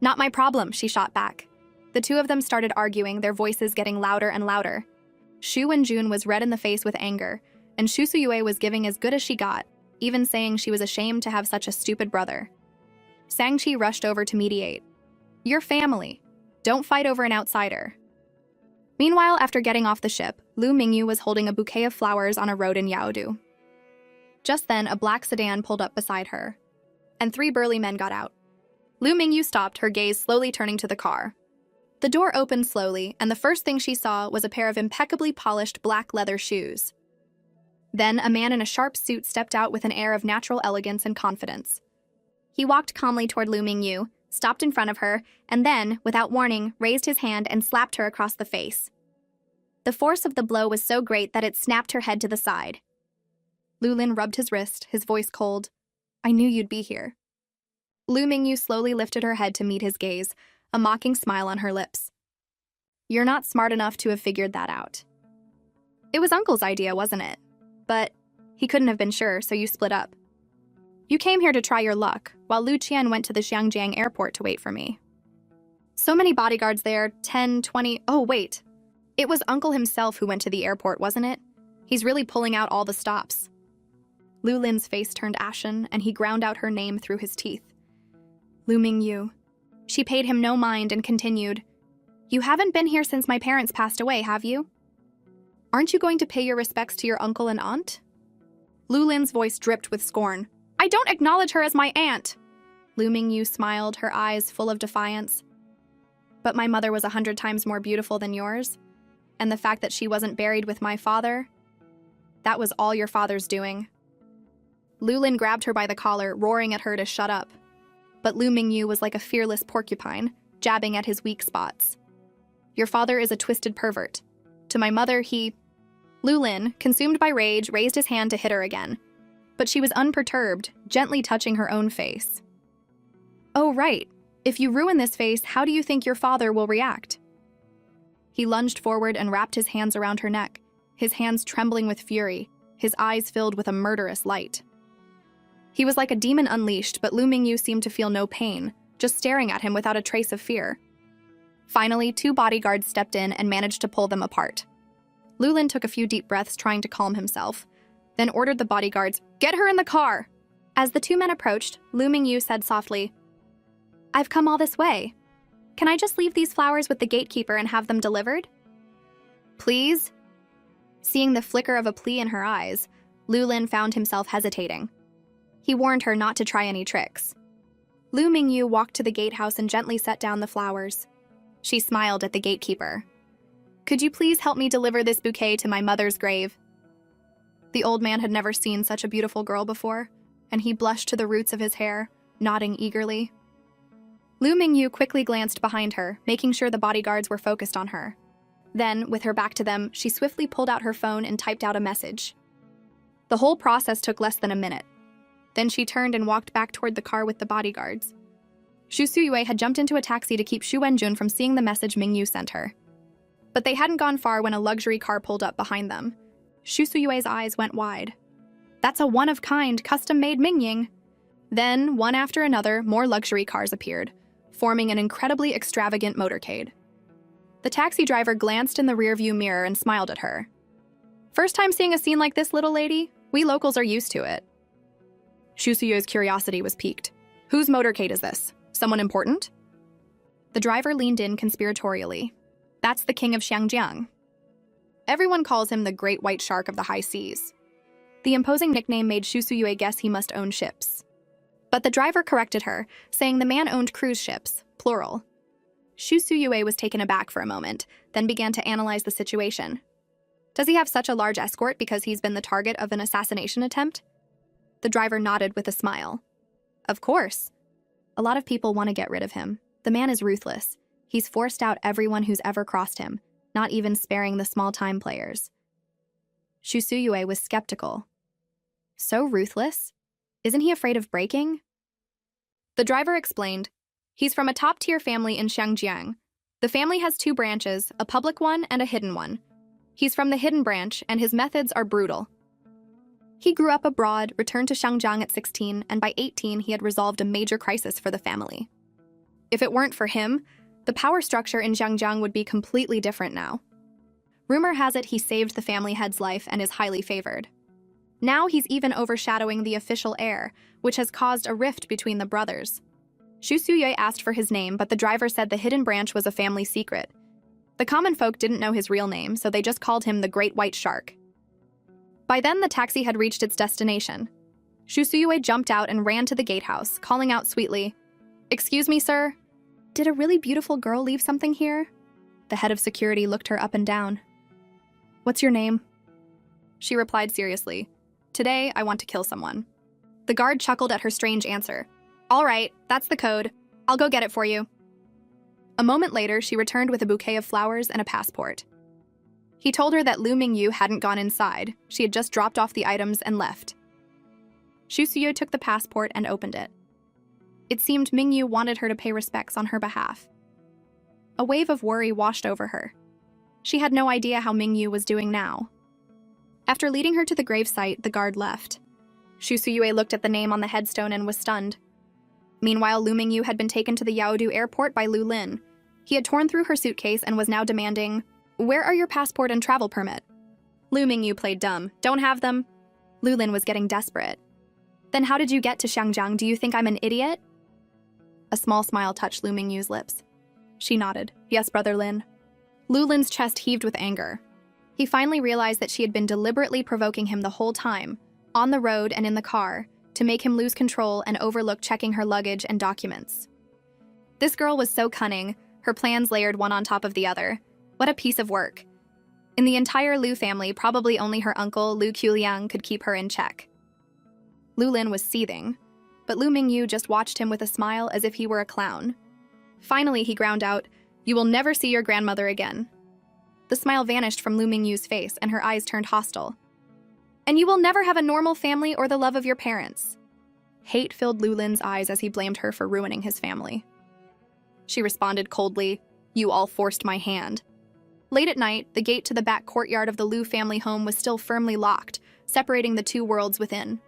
Not my problem, she shot back. The two of them started arguing, their voices getting louder and louder. Shu Wenjun was red in the face with anger, and Shu Suyue was giving as good as she got, even saying she was ashamed to have such a stupid brother. Sang-Chi rushed over to mediate. You're family. Don't fight over an outsider. Meanwhile, after getting off the ship, Lu Mingyu was holding a bouquet of flowers on a road in Yaodu. Just then, a black sedan pulled up beside her, and 3 burly men got out. Lu Mingyu stopped, her gaze slowly turning to the car. The door opened slowly, and the first thing she saw was a pair of impeccably polished black leather shoes. Then, a man in a sharp suit stepped out with an air of natural elegance and confidence. He walked calmly toward Lu Mingyu, stopped in front of her, and then, without warning, raised his hand and slapped her across the face. The force of the blow was so great that it snapped her head to the side. Lu Lin rubbed his wrist, his voice cold. I knew you'd be here. Lu Mingyu slowly lifted her head to meet his gaze, a mocking smile on her lips. You're not smart enough to have figured that out. It was Uncle's idea, wasn't it? But he couldn't have been sure, so you split up. You came here to try your luck, while Lu Qian went to the Xiangjiang airport to wait for me. So many bodyguards there, 10, 20… Oh, wait. It was Uncle himself who went to the airport, wasn't it? He's really pulling out all the stops. Lu Lin's face turned ashen, and he ground out her name through his teeth. Lu Mingyu. She paid him no mind and continued, You haven't been here since my parents passed away, have you? Aren't you going to pay your respects to your uncle and aunt? Lu Lin's voice dripped with scorn. I don't acknowledge her as my aunt. Lu Mingyu smiled, her eyes full of defiance. But my mother was 100 times more beautiful than yours, and the fact that she wasn't buried with my father, that was all your father's doing. Lu Lin grabbed her by the collar, roaring at her to shut up. But Lu Mingyu was like a fearless porcupine, jabbing at his weak spots. Your father is a twisted pervert. To my mother, he… Lu Lin, consumed by rage, raised his hand to hit her again. But she was unperturbed, gently touching her own face. Oh, right. If you ruin this face, how do you think your father will react? He lunged forward and wrapped his hands around her neck, his hands trembling with fury, his eyes filled with a murderous light. He was like a demon unleashed, but Lu Mingyu seemed to feel no pain, just staring at him without a trace of fear. Finally, 2 bodyguards stepped in and managed to pull them apart. Lu Lin took a few deep breaths trying to calm himself, then ordered the bodyguards, Get her in the car! As the 2 men approached, Lu Mingyu said softly, I've come all this way. Can I just leave these flowers with the gatekeeper and have them delivered? Please? Seeing the flicker of a plea in her eyes, Lu Lin found himself hesitating. He warned her not to try any tricks. Lu Mingyu walked to the gatehouse and gently set down the flowers. She smiled at the gatekeeper. Could you please help me deliver this bouquet to my mother's grave? The old man had never seen such a beautiful girl before, and he blushed to the roots of his hair, nodding eagerly. Lu Mingyu quickly glanced behind her, making sure the bodyguards were focused on her. Then, with her back to them, she swiftly pulled out her phone and typed out a message. The whole process took less than a minute. Then she turned and walked back toward the car with the bodyguards. Xu Suyue had jumped into a taxi to keep Xu Wenjun from seeing the message Mingyu sent her. But they hadn't gone far when a luxury car pulled up behind them. Xu Suyue's eyes went wide. That's a one-of-kind, custom-made Mingying. Then, one after another, more luxury cars appeared, forming an incredibly extravagant motorcade. The taxi driver glanced in the rearview mirror and smiled at her. First time seeing a scene like this, little lady? We locals are used to it. Xu Suyue's curiosity was piqued. Whose motorcade is this? Someone important? The driver leaned in conspiratorially. That's the king of Xiangjiang. Everyone calls him the Great White Shark of the High Seas. The imposing nickname made Xu Suyue guess he must own ships. But the driver corrected her, saying the man owned cruise ships, plural. Xu Suyue was taken aback for a moment, then began to analyze the situation. Does he have such a large escort because he's been the target of an assassination attempt? The driver nodded with a smile. Of course. A lot of people want to get rid of him. The man is ruthless. He's forced out everyone who's ever crossed him, not even sparing the small-time players. Xu Suyue was skeptical. So ruthless? Isn't he afraid of breaking? The driver explained, he's from a top-tier family in Xiangjiang. The family has 2 branches, a public one and a hidden one. He's from the hidden branch, and his methods are brutal. He grew up abroad, returned to Xiangjiang at 16, and by 18 he had resolved a major crisis for the family. If it weren't for him, the power structure in Xiangjiang would be completely different now. Rumor has it he saved the family head's life and is highly favored. Now he's even overshadowing the official heir, which has caused a rift between the brothers. Xu Suyue asked for his name, but the driver said the hidden branch was a family secret. The common folk didn't know his real name, so they just called him the Great White Shark. By then, the taxi had reached its destination. Xu Suyue jumped out and ran to the gatehouse, calling out sweetly, "Excuse me, sir? Did a really beautiful girl leave something here?" The head of security looked her up and down. "What's your name?" She replied seriously, "Today, I want to kill someone." The guard chuckled at her strange answer. "All right, that's the code. I'll go get it for you." A moment later, she returned with a bouquet of flowers and a passport. He told her that Lu Mingyu hadn't gone inside. She had just dropped off the items and left. Xu Suyue took the passport and opened it. It seemed Mingyu wanted her to pay respects on her behalf. A wave of worry washed over her. She had no idea how Mingyu was doing now. After leading her to the gravesite, the guard left. Shu Suyue looked at the name on the headstone and was stunned. Meanwhile, Lu Mingyu had been taken to the Yaodu airport by Lu Lin. He had torn through her suitcase and was now demanding, "Where are your passport and travel permit?" Lu Mingyu played dumb. "Don't have them." Lu Lin was getting desperate. "Then how did you get to Xiangjiang? Do you think I'm an idiot?" A small smile touched Lu Mingyu's lips. She nodded. "Yes, Brother Lin." Lu Lin's chest heaved with anger. He finally realized that she had been deliberately provoking him the whole time, on the road and in the car, to make him lose control and overlook checking her luggage and documents. This girl was so cunning, her plans layered one on top of the other. What a piece of work. In the entire Lu family, probably only her uncle, Lu Quliang, could keep her in check. Lu Lin was seething, but Lu Mingyu just watched him with a smile as if he were a clown. Finally, he ground out, "You will never see your grandmother again." The smile vanished from Lu Mingyu's face and her eyes turned hostile. "And you will never have a normal family or the love of your parents." Hate filled Lu Lin's eyes as he blamed her for ruining his family. She responded coldly, "You all forced my hand." Late at night, the gate to the back courtyard of the Lu family home was still firmly locked, separating the two worlds within.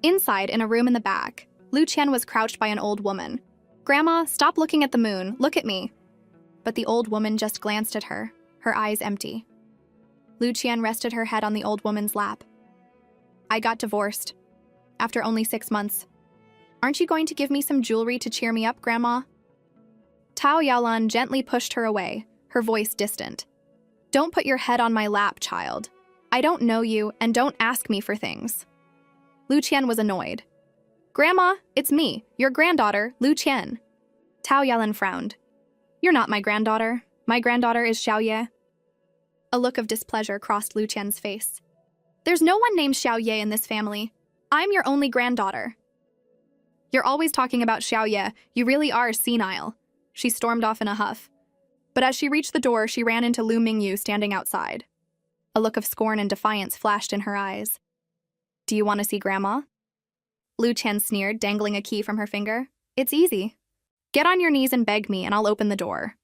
Inside, in a room in the back, Lu Qian was crouched by an old woman. "Grandma, stop looking at the moon, look at me." But the old woman just glanced at her, her eyes empty. Lu Qian rested her head on the old woman's lap. "I got divorced. After only 6 months. Aren't you going to give me some jewelry to cheer me up, Grandma?" Tao Yalan gently pushed her away, her voice distant. "Don't put your head on my lap, child. I don't know you, and don't ask me for things." Lu Qian was annoyed. "Grandma, it's me, your granddaughter, Lu Qian." Tao Yalan frowned. "You're not my granddaughter. My granddaughter is Xiaoye." A look of displeasure crossed Lu Qian's face. "There's no one named Xiaoye in this family. I'm your only granddaughter." "You're always talking about Xiaoye. You really are senile." She stormed off in a huff. But as she reached the door, she ran into Lu Mingyu standing outside. A look of scorn and defiance flashed in her eyes. "Do you want to see Grandma?" Lu Qian sneered, dangling a key from her finger. "It's easy. Get on your knees and beg me, and I'll open the door."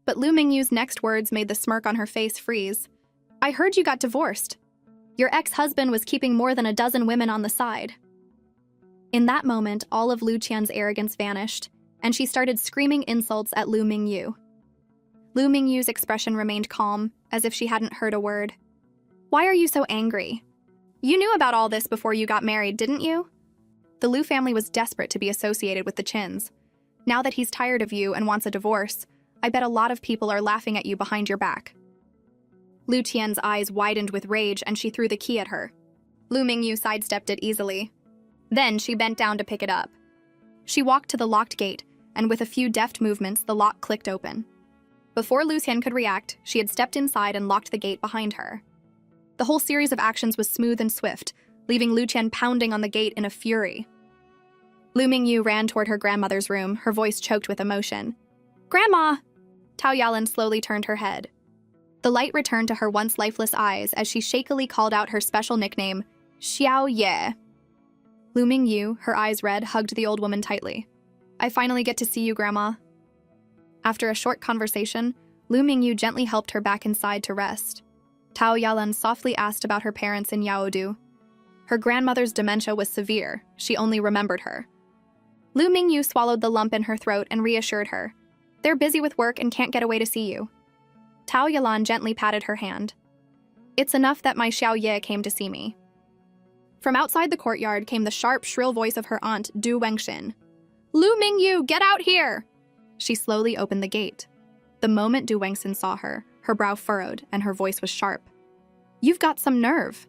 But Lu Mingyu's next words made the smirk on her face freeze. "I heard you got divorced. Your ex-husband was keeping more than a dozen women on the side." In that moment, all of Lu Qian's arrogance vanished, and she started screaming insults at Lu Mingyu. Lu Mingyu's expression remained calm, as if she hadn't heard a word. "Why are you so angry? You knew about all this before you got married, didn't you?" The Lu family was desperate to be associated with the Qins. Now that he's tired of you and wants a divorce, I bet a lot of people are laughing at you behind your back. Lu Qian's eyes widened with rage and she threw the key at her. Lu Mingyu sidestepped it easily. Then she bent down to pick it up. She walked to the locked gate, and with a few deft movements, the lock clicked open. Before Lu Qian could react, she had stepped inside and locked the gate behind her. The whole series of actions was smooth and swift, leaving Lu Qian pounding on the gate in a fury. Lu Mingyu ran toward her grandmother's room, her voice choked with emotion. "Grandma!" Tao Yalan slowly turned her head. The light returned to her once lifeless eyes as she shakily called out her special nickname, Xiao Ye. Lu Mingyu, her eyes red, hugged the old woman tightly. "I finally get to see you, Grandma." After a short conversation, Lu Mingyu gently helped her back inside to rest. Tao Yalan softly asked about her parents in Yaodu. Her grandmother's dementia was severe, she only remembered her. Lu Mingyu swallowed the lump in her throat and reassured her. "They're busy with work and can't get away to see you." Tao Yalan gently patted her hand. "It's enough that my Xiao Ye came to see me." From outside the courtyard came the sharp, shrill voice of her aunt, Du Wengxin. "Lu Mingyu, get out here!" She slowly opened the gate. The moment Du Wengxin saw her, her brow furrowed and her voice was sharp. "You've got some nerve."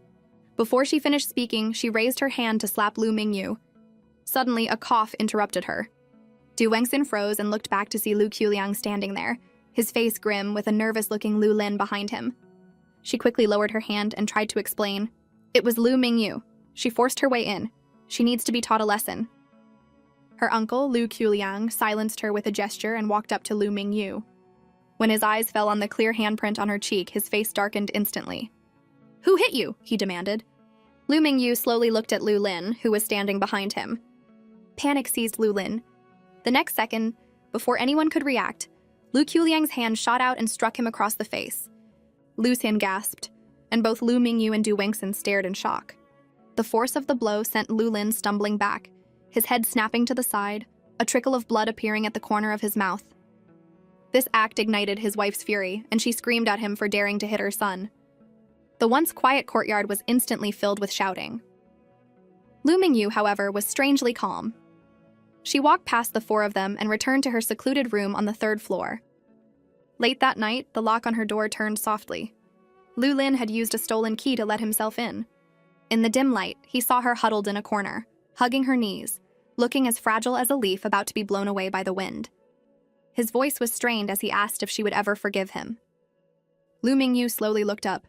Before she finished speaking, she raised her hand to slap Lu Mingyu. Suddenly, a cough interrupted her. Du Wengxin froze and looked back to see Lu Quliang standing there, his face grim with a nervous-looking Lu Lin behind him. She quickly lowered her hand and tried to explain. It was Lu Mingyu. She forced her way in. She needs to be taught a lesson. Her uncle, Lu Quliang, silenced her with a gesture and walked up to Lu Mingyu. When his eyes fell on the clear handprint on her cheek, his face darkened instantly. "Who hit you?" he demanded. Lu Mingyu slowly looked at Lu Lin, who was standing behind him. Panic seized Lu Lin. The next second, before anyone could react, Lu Qiuliang's hand shot out and struck him across the face. Lu Xian gasped, and both Lu Mingyu and Du Wengxin stared in shock. The force of the blow sent Lu Lin stumbling back, his head snapping to the side, a trickle of blood appearing at the corner of his mouth. This act ignited his wife's fury, and she screamed at him for daring to hit her son. The once quiet courtyard was instantly filled with shouting. Lu Mingyu, however, was strangely calm. She walked past the four of them and returned to her secluded room on the 3rd floor. Late that night, the lock on her door turned softly. Lu Lin had used a stolen key to let himself in. In the dim light, he saw her huddled in a corner, hugging her knees, looking as fragile as a leaf about to be blown away by the wind. His voice was strained as he asked if she would ever forgive him. Lu Mingyu slowly looked up.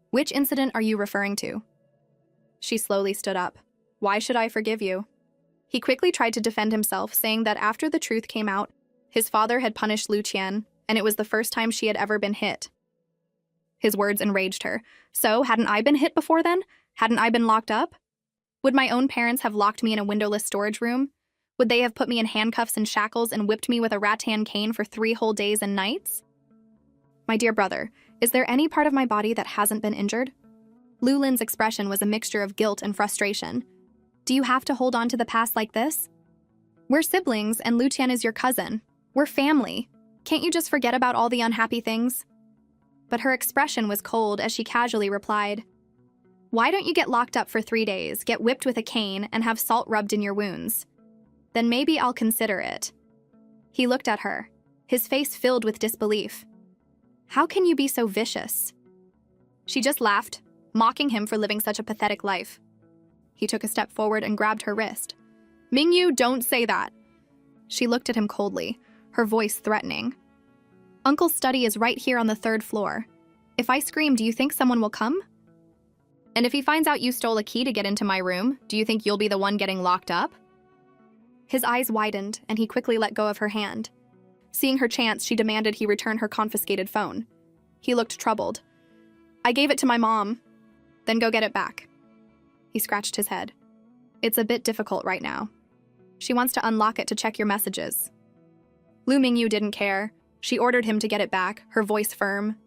"Which incident are you referring to?" She slowly stood up. "Why should I forgive you?" He quickly tried to defend himself, saying that after the truth came out, his father had punished Lu Qian, and it was the first time she had ever been hit. His words enraged her. So, hadn't I been hit before then? Hadn't I been locked up? Would my own parents have locked me in a windowless storage room? Would they have put me in handcuffs and shackles and whipped me with a rattan cane for 3 whole days and nights? My dear brother, is there any part of my body that hasn't been injured? Lu Lin's expression was a mixture of guilt and frustration. Do you have to hold on to the past like this? We're siblings, and Lu Qian is your cousin. We're family. Can't you just forget about all the unhappy things? But her expression was cold as she casually replied, "Why don't you get locked up for 3 days, get whipped with a cane, and have salt rubbed in your wounds? Then maybe I'll consider it." He looked at her, his face filled with disbelief. "How can you be so vicious?" She just laughed, mocking him for living such a pathetic life. He took a step forward and grabbed her wrist. "Mingyu, don't say that." She looked at him coldly, her voice threatening. "Uncle's study is right here on the 3rd floor. If I scream, do you think someone will come? And if he finds out you stole a key to get into my room, do you think you'll be the one getting locked up?" His eyes widened, and he quickly let go of her hand. Seeing her chance, she demanded he return her confiscated phone. He looked troubled. "I gave it to my mom." "Then go get it back." He scratched his head. "It's a bit difficult right now. She wants to unlock it to check your messages." Lu Mingyu didn't care. She ordered him to get it back, her voice firm.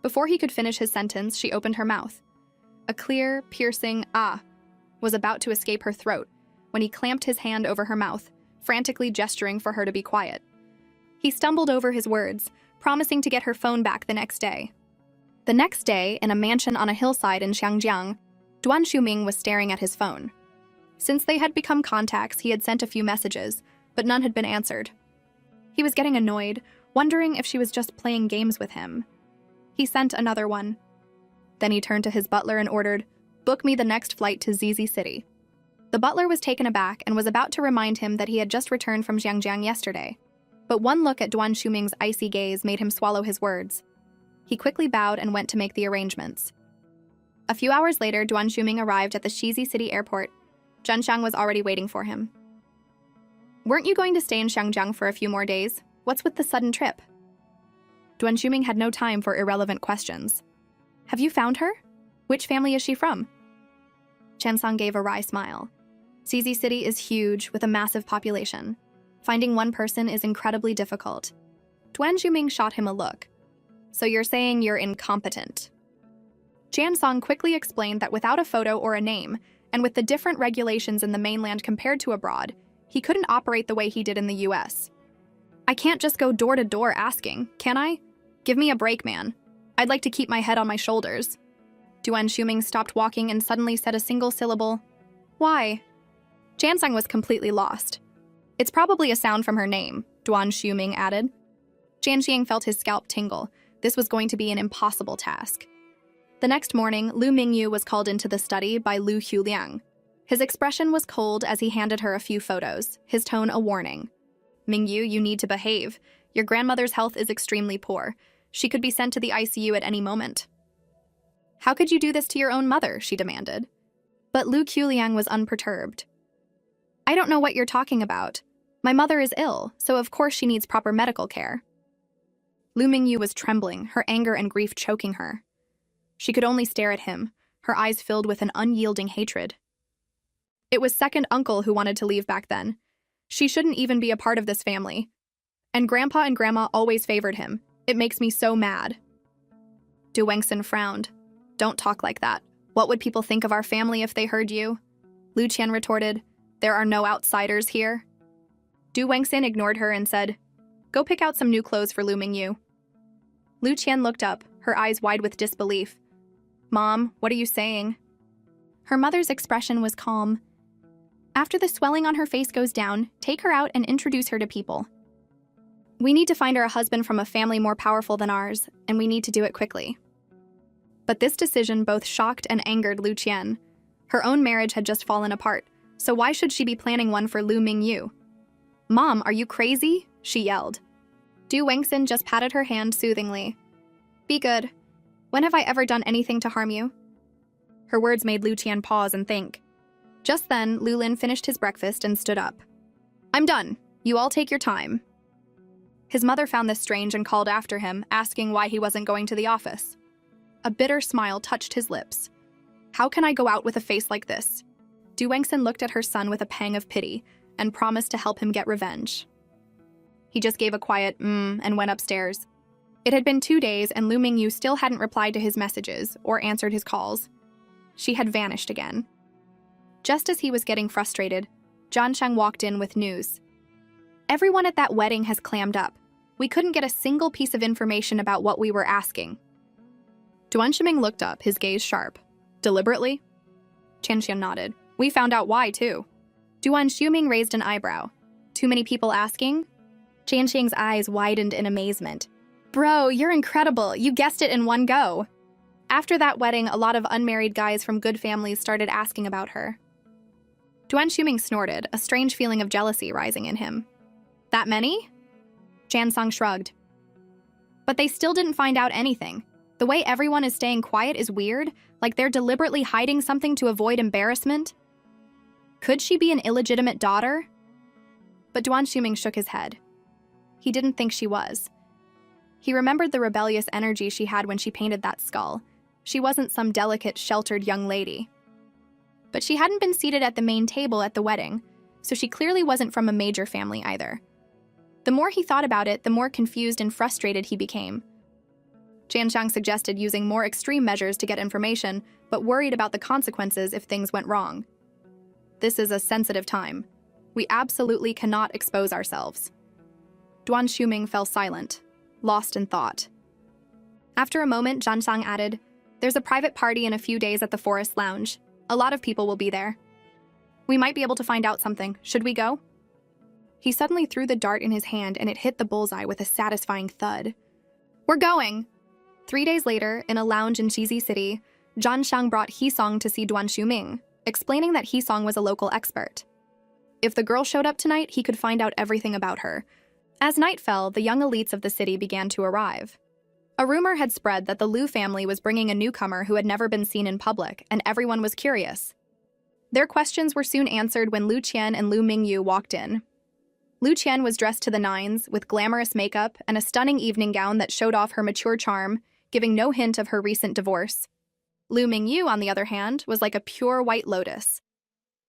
Before he could finish his sentence, she opened her mouth. A clear, piercing "ah" was about to escape her throat when he clamped his hand over her mouth, frantically gesturing for her to be quiet. He stumbled over his words, promising to get her phone back the next day. The next day, in a mansion on a hillside in Xiangjiang, Duan Shuming was staring at his phone. Since they had become contacts, he had sent a few messages, but none had been answered. He was getting annoyed, wondering if she was just playing games with him. He sent another one. Then he turned to his butler and ordered, "Book me the next flight to Zizi City." The butler was taken aback and was about to remind him that he had just returned from Xiangjiang yesterday. But one look at Duan Shuming's icy gaze made him swallow his words. He quickly bowed and went to make the arrangements. A few hours later, Duan Shuming arrived at the Zizi City airport. Zhenxiang was already waiting for him. "Weren't you going to stay in Xiangjiang for a few more days? What's with the sudden trip?" Duan Shuming had no time for irrelevant questions. "Have you found her? Which family is she from?" Chansong gave a wry smile. Zizi City is huge, with a massive population. Finding one person is incredibly difficult. Duan Shuming shot him a look. "So you're saying you're incompetent?" Chansong quickly explained that without a photo or a name, and with the different regulations in the mainland compared to abroad, he couldn't operate the way he did in the US. "I can't just go door to door asking, can I? Give me a break, man. I'd like to keep my head on my shoulders." Duan Shuming stopped walking and suddenly said a single syllable. "Why?" Chansung was completely lost. "It's probably a sound from her name," Duan Shuming added. Jianxiang felt his scalp tingle. This was going to be an impossible task. The next morning, Lu Mingyu was called into the study by Lu Qiuliang. His expression was cold as he handed her a few photos, his tone a warning. "Mingyu, you need to behave. Your grandmother's health is extremely poor. She could be sent to the ICU at any moment." "How could you do this to your own mother?" she demanded. But Lu Qiuliang was unperturbed. "I don't know what you're talking about. My mother is ill, so of course she needs proper medical care." Lu Mingyu was trembling, her anger and grief choking her. She could only stare at him, her eyes filled with an unyielding hatred. It was second uncle who wanted to leave back then. She shouldn't even be a part of this family. And Grandpa and Grandma always favored him. It makes me so mad. Du Wengsin frowned. Don't talk like that. What would people think of our family if they heard you? Lu Qian retorted, there are no outsiders here. Du Wengsin ignored her and said, go pick out some new clothes for Lu Mingyu. Lu Qian looked up, her eyes wide with disbelief. Mom, what are you saying? Her mother's expression was calm. After the swelling on her face goes down, take her out and introduce her to people. We need to find her a husband from a family more powerful than ours, and we need to do it quickly. But this decision both shocked and angered Lu Qian. Her own marriage had just fallen apart, so why should she be planning one for Lu Mingyu? Mom, are you crazy? She yelled. Du Wengsin just patted her hand soothingly. Be good. When have I ever done anything to harm you? Her words made Lu Qian pause and think. Just then, Lu Lin finished his breakfast and stood up. I'm done. You all take your time. His mother found this strange and called after him, asking why he wasn't going to the office. A bitter smile touched his lips. How can I go out with a face like this? Du Wengsin looked at her son with a pang of pity and promised to help him get revenge. He just gave a quiet and went upstairs. It had been 2 days and Lu Mingyu still hadn't replied to his messages or answered his calls. She had vanished again. Just as he was getting frustrated, Zhan Shang walked in with news. Everyone at that wedding has clammed up. We couldn't get a single piece of information about what we were asking. Duan Shiming looked up, his gaze sharp. Deliberately? Qianxian nodded. We found out why, too. Duan Shiming raised an eyebrow. Too many people asking? Qianxiang's eyes widened in amazement. Bro, you're incredible. You guessed it in one go. After that wedding, a lot of unmarried guys from good families started asking about her. Duan Shiming snorted, a strange feeling of jealousy rising in him. That many? Jansong shrugged. But they still didn't find out anything. The way everyone is staying quiet is weird, like they're deliberately hiding something to avoid embarrassment. Could she be an illegitimate daughter? But Duan Shiming shook his head. He didn't think she was. He remembered the rebellious energy she had when she painted that skull. She wasn't some delicate, sheltered young lady. But she hadn't been seated at the main table at the wedding, so she clearly wasn't from a major family either. The more he thought about it, the more confused and frustrated he became. Jianshang suggested using more extreme measures to get information, but worried about the consequences if things went wrong. This is a sensitive time. We absolutely cannot expose ourselves. Duan Shiming fell silent, lost in thought. After a moment, Jianshang added, There's a private party in a few days at the Forest Lounge. A lot of people will be there. We might be able to find out something. Should we go? He suddenly threw the dart in his hand and it hit the bullseye with a satisfying thud. We're going! 3 days later, in a lounge in Shizi City, Zhan Shang brought Hisong to see Duan Shuming, explaining that Hisong was a local expert. If the girl showed up tonight, he could find out everything about her. As night fell, the young elites of the city began to arrive. A rumor had spread that the Liu family was bringing a newcomer who had never been seen in public, and everyone was curious. Their questions were soon answered when Lu Qian and Lu Mingyu walked in. Lu Qian was dressed to the nines, with glamorous makeup and a stunning evening gown that showed off her mature charm, giving no hint of her recent divorce. Lu Mingyu, on the other hand, was like a pure white lotus.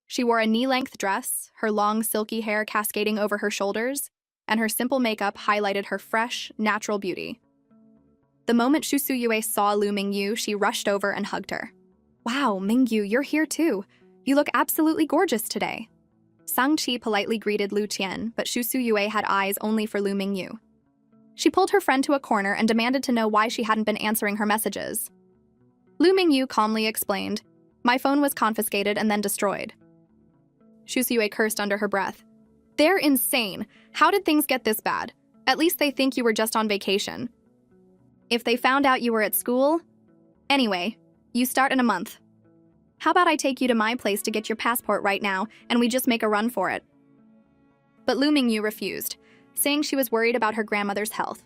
She wore a knee-length dress, her long silky hair cascading over her shoulders, and her simple makeup highlighted her fresh, natural beauty. The moment Shu Suyue saw Lu Mingyu, she rushed over and hugged her. Wow, Mingyu, you're here too. You look absolutely gorgeous today. Sang Chi politely greeted Lu Qian, but Shu Suyue had eyes only for Lu Mingyu. She pulled her friend to a corner and demanded to know why she hadn't been answering her messages. Lu Mingyu calmly explained, My phone was confiscated and then destroyed. Shu Suyue cursed under her breath. They're insane. How did things get this bad? At least they think you were just on vacation. If they found out you were at school? Anyway, you start in a month. How about I take you to my place to get your passport right now, and we just make a run for it? But Lu Mingyu refused, saying she was worried about her grandmother's health.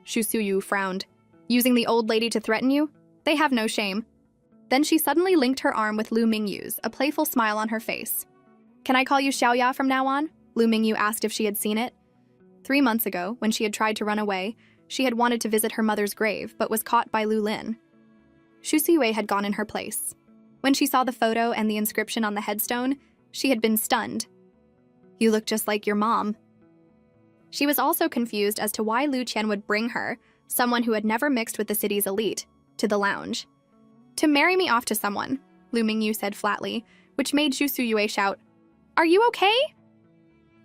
Shu Suyu frowned. Using the old lady to threaten you? They have no shame. Then she suddenly linked her arm with Lu Mingyu's, a playful smile on her face. Can I call you Xiaoya from now on? Lu Mingyu asked if she had seen it. 3 months ago, when she had tried to run away, she had wanted to visit her mother's grave, but was caught by Lu Lin. Shu Siyue had gone in her place. When she saw the photo and the inscription on the headstone, she had been stunned. You look just like your mom. She was also confused as to why Lu Qian would bring her, someone who had never mixed with the city's elite, to the lounge. "To marry me off to someone," Lu Mingyu said flatly, which made Zhu Suyue shout, "Are you okay?"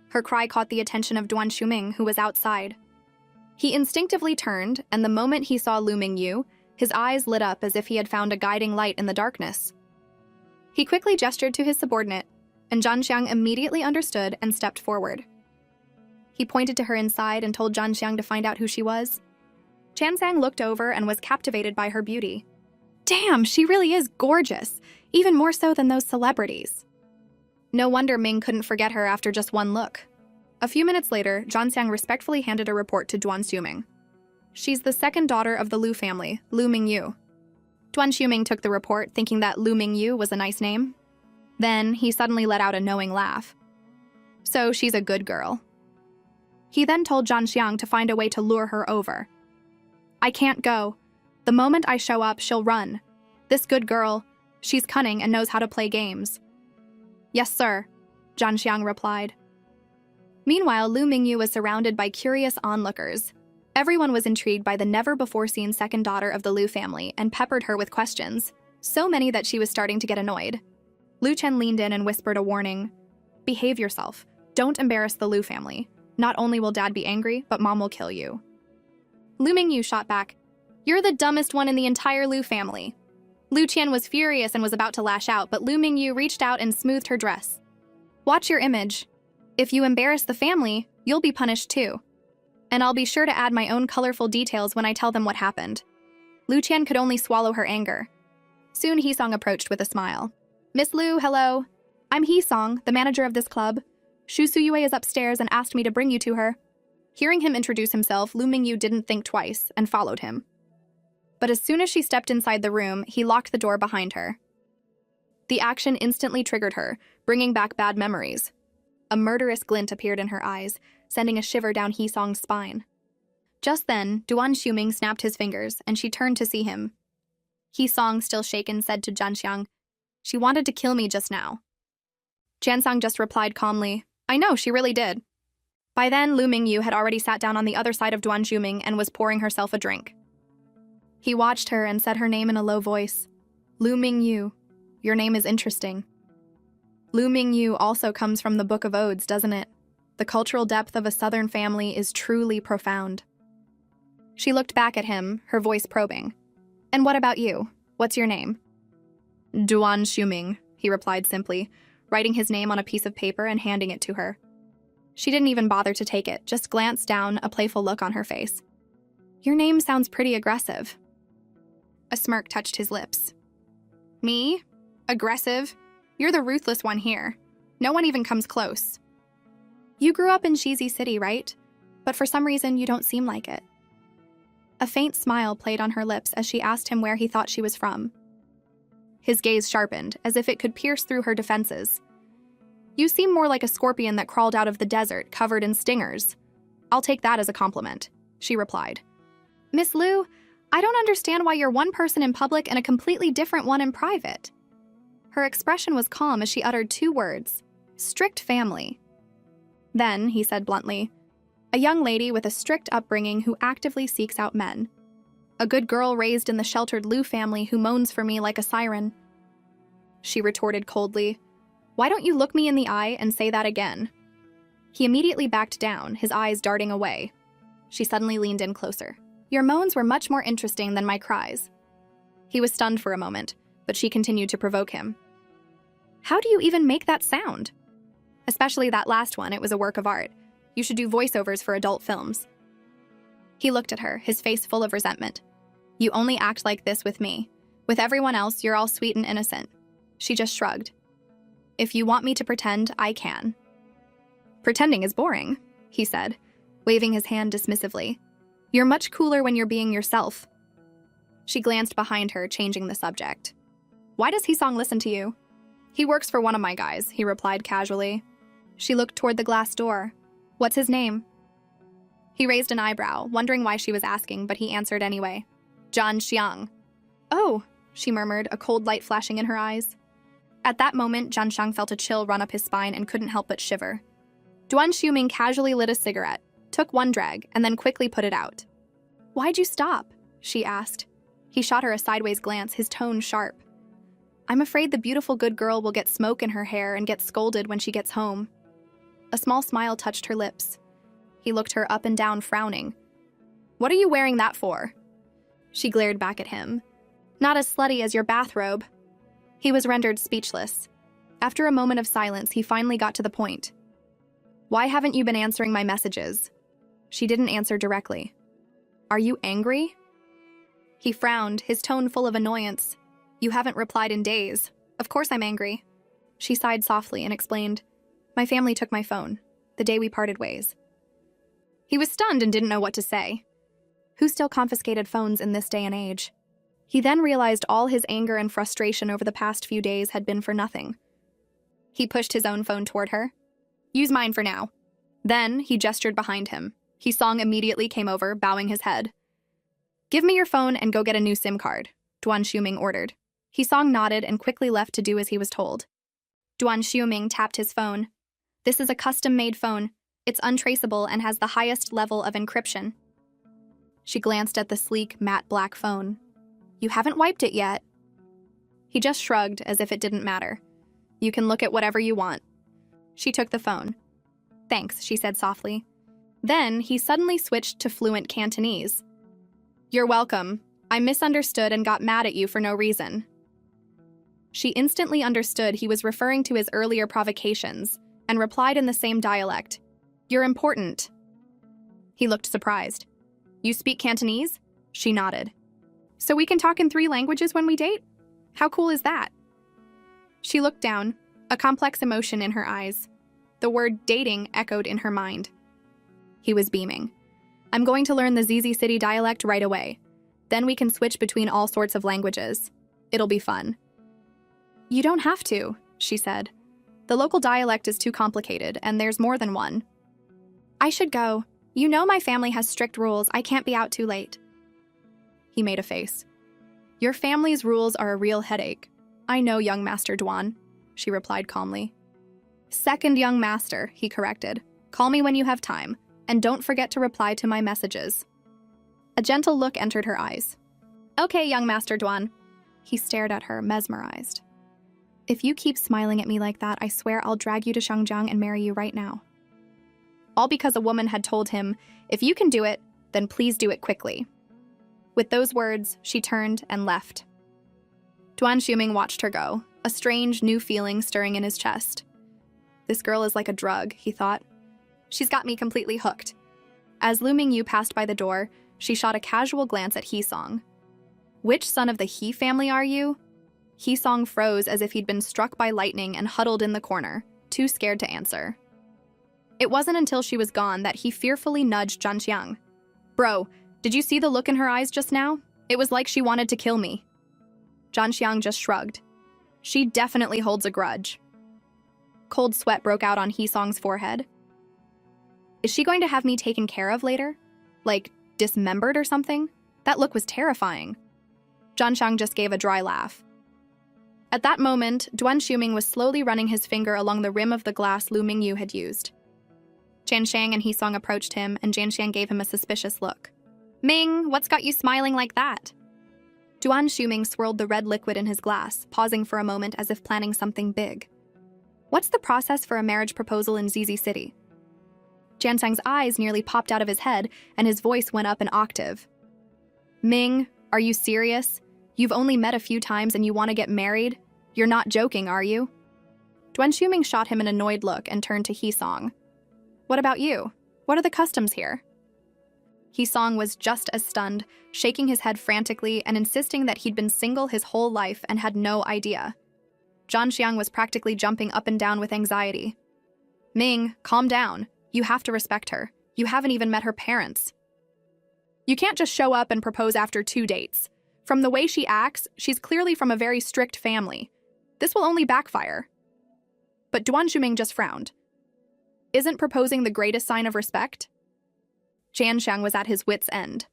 Her cry caught the attention of Duan Shuming, who was outside. He instinctively turned, and the moment he saw Lu Mingyu, his eyes lit up as if he had found a guiding light in the darkness. He quickly gestured to his subordinate, and Zhanxiang immediately understood and stepped forward. He pointed to her inside and told Zhanxiang to find out who she was. Chansang looked over and was captivated by her beauty. Damn, she really is gorgeous, even more so than those celebrities. No wonder Ming couldn't forget her after just one look. A few minutes later, Zhanxiang respectfully handed a report to Duan Xuming. "She's the second daughter of the Lu family, Lu Mingyu." Duan Xuming took the report, thinking that Lu Mingyu was a nice name. Then, he suddenly let out a knowing laugh. "So she's a good girl." He then told Zhanxiang to find a way to lure her over. "I can't go. The moment I show up, she'll run. This good girl, she's cunning and knows how to play games." "Yes, sir," Zhanxiang replied. Meanwhile, Lu Mingyu was surrounded by curious onlookers. Everyone was intrigued by the never-before-seen second daughter of the Lu family and peppered her with questions, so many that she was starting to get annoyed. Lu Chen leaned in and whispered a warning. "Behave yourself. Don't embarrass the Lu family. Not only will Dad be angry, but Mom will kill you." Lu Mingyu shot back, "You're the dumbest one in the entire Lu family." Lu Qian was furious and was about to lash out, but Lu Mingyu reached out and smoothed her dress. "Watch your image. If you embarrass the family, you'll be punished too. And I'll be sure to add my own colorful details when I tell them what happened." Lu Qian could only swallow her anger. Soon Heesong approached with a smile. "Miss Lu, hello. I'm Heesong, the manager of this club. Zhu Suyue is upstairs and asked me to bring you to her." Hearing him introduce himself, Lu Mingyu didn't think twice and followed him. But as soon as she stepped inside the room, he locked the door behind her. The action instantly triggered her, bringing back bad memories. A murderous glint appeared in her eyes, sending a shiver down Heesong's spine. Just then, Duan Shuming snapped his fingers, and she turned to see him. Heesong, still shaken, said to Zhanxiang, "She wanted to kill me just now." Chansang just replied calmly, "I know, she really did." By then, Lu Mingyu had already sat down on the other side of Duan Shuming and was pouring herself a drink. He watched her and said her name in a low voice. "Lu Mingyu, your name is interesting." Lu Mingyu also comes from the Book of Odes, doesn't it? The cultural depth of a southern family is truly profound. She looked back at him, her voice probing. "And what about you? What's your name?" "Duan Shuming," he replied simply, writing his name on a piece of paper and handing it to her. She didn't even bother to take it, just glanced down, a playful look on her face. "Your name sounds pretty aggressive." A smirk touched his lips. "Me? Aggressive? You're the ruthless one here. No one even comes close." "You grew up in Shizi City, right? But for some reason, you don't seem like it." A faint smile played on her lips as she asked him where he thought she was from. His gaze sharpened, as if it could pierce through her defenses. "You seem more like a scorpion that crawled out of the desert, covered in stingers." "I'll take that as a compliment," she replied. "Miss Lu, I don't understand why you're one person in public and a completely different one in private." Her expression was calm as she uttered two words, "Strict family." Then, he said bluntly, "A young lady with a strict upbringing who actively seeks out men. A good girl raised in the sheltered Lu family who moans for me like a siren." She retorted coldly, "Why don't you look me in the eye and say that again?" He immediately backed down, his eyes darting away. She suddenly leaned in closer. "Your moans were much more interesting than my cries." He was stunned for a moment, but she continued to provoke him. "How do you even make that sound? Especially that last one, it was a work of art. You should do voiceovers for adult films." He looked at her, his face full of resentment. "You only act like this with me. With everyone else, you're all sweet and innocent." She just shrugged. "If you want me to pretend, I can." "Pretending is boring," he said, waving his hand dismissively. "You're much cooler when you're being yourself." She glanced behind her, changing the subject. "Why does Heesong listen to you?" "He works for one of my guys," he replied casually. She looked toward the glass door. "What's his name?" He raised an eyebrow, wondering why she was asking, but he answered anyway. "Zhan Xiang." "Oh," she murmured, a cold light flashing in her eyes. At that moment, Zhan Xiang felt a chill run up his spine and couldn't help but shiver. Duan Shuming casually lit a cigarette. took one drag, and then quickly put it out. "Why'd you stop?" she asked. He shot her a sideways glance, his tone sharp. "I'm afraid the beautiful good girl will get smoke in her hair and get scolded when she gets home." A small smile touched her lips. He looked her up and down, frowning. "What are you wearing that for?" She glared back at him. "Not as slutty as your bathrobe." He was rendered speechless. After a moment of silence, he finally got to the point. "Why haven't you been answering my messages?" She didn't answer directly. "Are you angry?" He frowned, his tone full of annoyance. "You haven't replied in days. Of course I'm angry." She sighed softly and explained, "My family took my phone, the day we parted ways." He was stunned and didn't know what to say. Who still confiscated phones in this day and age? He then realized all his anger and frustration over the past few days had been for nothing. He pushed his own phone toward her. "Use mine for now." Then he gestured behind him. He-song immediately came over, bowing his head. "Give me your phone and go get a new SIM card," Duan Xiuming ordered. He-song nodded and quickly left to do as he was told. Duan Xiuming tapped his phone. "This is a custom-made phone. It's untraceable and has the highest level of encryption." She glanced at the sleek, matte black phone. "You haven't wiped it yet." He just shrugged as if it didn't matter. "You can look at whatever you want." She took the phone. "Thanks," she said softly. Then he suddenly switched to fluent Cantonese. "You're welcome. I misunderstood and got mad at you for no reason." She instantly understood he was referring to his earlier provocations and replied in the same dialect. "You're important." He looked surprised. "You speak Cantonese?" She nodded. "So we can talk in 3 languages when we date? How cool is that?" She looked down, a complex emotion in her eyes. The word dating echoed in her mind. He was beaming. "I'm going to learn the ZZ City dialect right away. Then we can switch between all sorts of languages. It'll be fun." "You don't have to," she said. "The local dialect is too complicated, and there's more than one." "I should go. You know my family has strict rules. I can't be out too late." He made a face. "Your family's rules are a real headache. I know, young Master Duan," she replied calmly. "Second young master," he corrected. "Call me when you have time, and don't forget to reply to my messages." A gentle look entered her eyes. "Okay, young Master Duan." He stared at her, mesmerized. "If you keep smiling at me like that, I swear I'll drag you to Shangjiang and marry you right now." All because a woman had told him, "If you can do it, then please do it quickly." With those words, she turned and left. Duan Xiuming watched her go, a strange, new feeling stirring in his chest. "This girl is like a drug," he thought. "She's got me completely hooked." As Lu Mingyu passed by the door, she shot a casual glance at He-song. "Which son of the He family are you?" He-song froze as if he'd been struck by lightning and huddled in the corner, too scared to answer. It wasn't until she was gone that he fearfully nudged Zhanxiang. "Bro, did you see the look in her eyes just now? It was like she wanted to kill me." Zhanxiang just shrugged. "She definitely holds a grudge." Cold sweat broke out on He-song's forehead. "Is she going to have me taken care of later? Like, dismembered or something?" That look was terrifying. Zhanxiang just gave a dry laugh. At that moment, Duan Xiuming was slowly running his finger along the rim of the glass Lu Mingyu had used. Zhanxiang and He-song approached him, and Zhanxiang gave him a suspicious look. "Ming, what's got you smiling like that?" Duan Xiuming swirled the red liquid in his glass, pausing for a moment as if planning something big. "What's the process for a marriage proposal in ZZ City?" Zhanxiang's eyes nearly popped out of his head, and his voice went up an octave. "Ming, are you serious? You've only met a few times and you want to get married? You're not joking, are you?" Duan Xiuming shot him an annoyed look and turned to He-song. "What about you? What are the customs here?" He-song was just as stunned, shaking his head frantically and insisting that he'd been single his whole life and had no idea. Zhanxiang was practically jumping up and down with anxiety. "Ming, calm down. You have to respect her. You haven't even met her parents. You can't just show up and propose after 2 dates. From the way she acts, she's clearly from a very strict family. This will only backfire." But Duan Xiuming just frowned. "Isn't proposing the greatest sign of respect?" Zhanxiang was at his wit's end.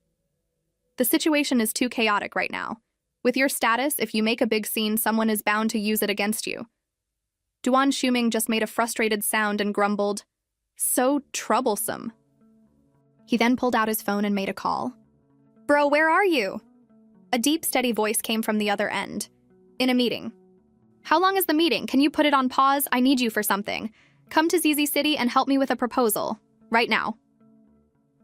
"The situation is too chaotic right now. With your status, if you make a big scene, someone is bound to use it against you." Duan Xiuming just made a frustrated sound and grumbled, "So troublesome." He then pulled out his phone and made a call. "Bro, where are you?" A deep, steady voice came from the other end. "In a meeting." "How long is the meeting? Can you put it on pause? I need you for something. Come to ZZ City and help me with a proposal. Right now."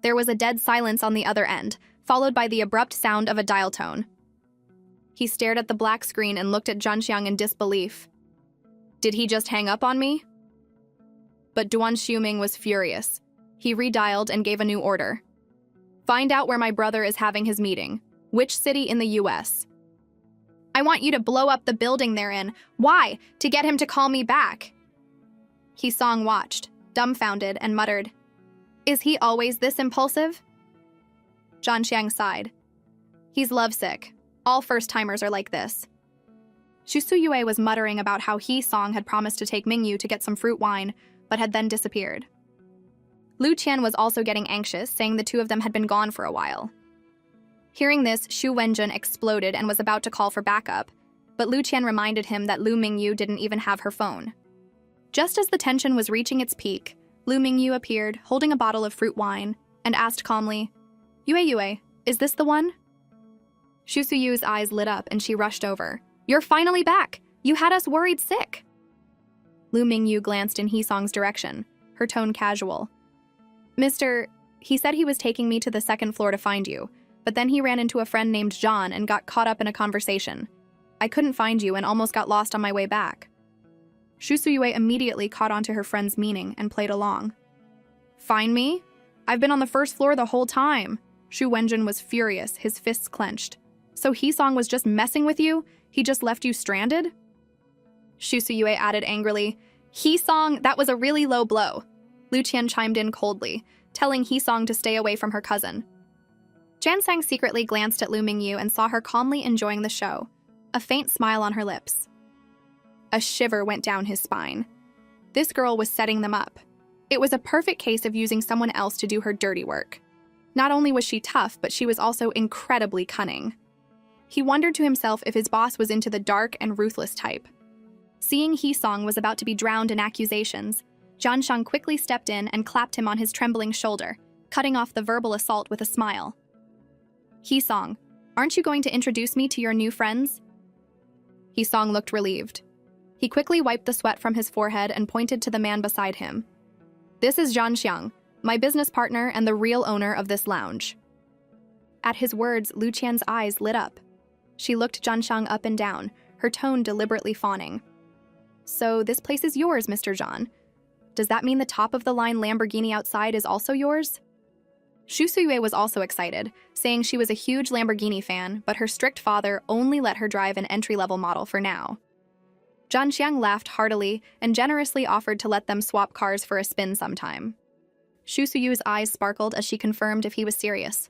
There was a dead silence on the other end, followed by the abrupt sound of a dial tone. He stared at the black screen and looked at Zhanxiang in disbelief. Did he just hang up on me? But Duan Xiuming was furious. He redialed and gave a new order. "Find out where my brother is having his meeting. Which city in the US? I want you to blow up the building they're in. Why? To get him to call me back." He-song watched, dumbfounded, and muttered, "Is he always this impulsive?" Zhanxiang sighed. "He's lovesick. All first-timers are like this." Xu Suyue was muttering about how He-song had promised to take Mingyu to get some fruit wine, but had then disappeared. Lu Qian was also getting anxious, saying the two of them had been gone for a while. Hearing this, Xu Wenjun exploded and was about to call for backup, but Lu Qian reminded him that Lu Mingyu didn't even have her phone. Just as the tension was reaching its peak, Lu Mingyu appeared, holding a bottle of fruit wine, and asked calmly, Yue, is this the one?" Xu Suyu's eyes lit up and she rushed over. "You're finally back! You had us worried sick!" Lu Mingyu glanced in He-song's direction, her tone casual. "Mr. He said he was taking me to the second floor to find you, but then he ran into a friend named John and got caught up in a conversation. I couldn't find you and almost got lost on my way back." Xu Suyue immediately caught on to her friend's meaning and played along. "Find me? I've been on the first floor the whole time." Xu Wenjun was furious, his fists clenched. "So He-song was just messing with you? He just left you stranded?" Xu Suyue added angrily, "He-song, that was a really low blow." Lu Qian chimed in coldly, telling He-song to stay away from her cousin. Jansang secretly glanced at Lu Mingyu and saw her calmly enjoying the show, a faint smile on her lips. A shiver went down his spine. This girl was setting them up. It was a perfect case of using someone else to do her dirty work. Not only was she tough, but she was also incredibly cunning. He wondered to himself if his boss was into the dark and ruthless type. Seeing He-song was about to be drowned in accusations, Zhanxiang quickly stepped in and clapped him on his trembling shoulder, cutting off the verbal assault with a smile. "He-song, aren't you going to introduce me to your new friends?" He-song looked relieved. He quickly wiped the sweat from his forehead and pointed to the man beside him. "This is Zhanxiang, my business partner and the real owner of this lounge." At his words, Lu Qian's eyes lit up. She looked Zhanxiang up and down, her tone deliberately fawning. "So this place is yours, Mr. Zhan. Does that mean the top-of-the-line Lamborghini outside is also yours?" Xu Suyue was also excited, saying she was a huge Lamborghini fan, but her strict father only let her drive an entry-level model for now. Zhanxiang laughed heartily and generously offered to let them swap cars for a spin sometime. Xu Suyu's eyes sparkled as she confirmed if he was serious.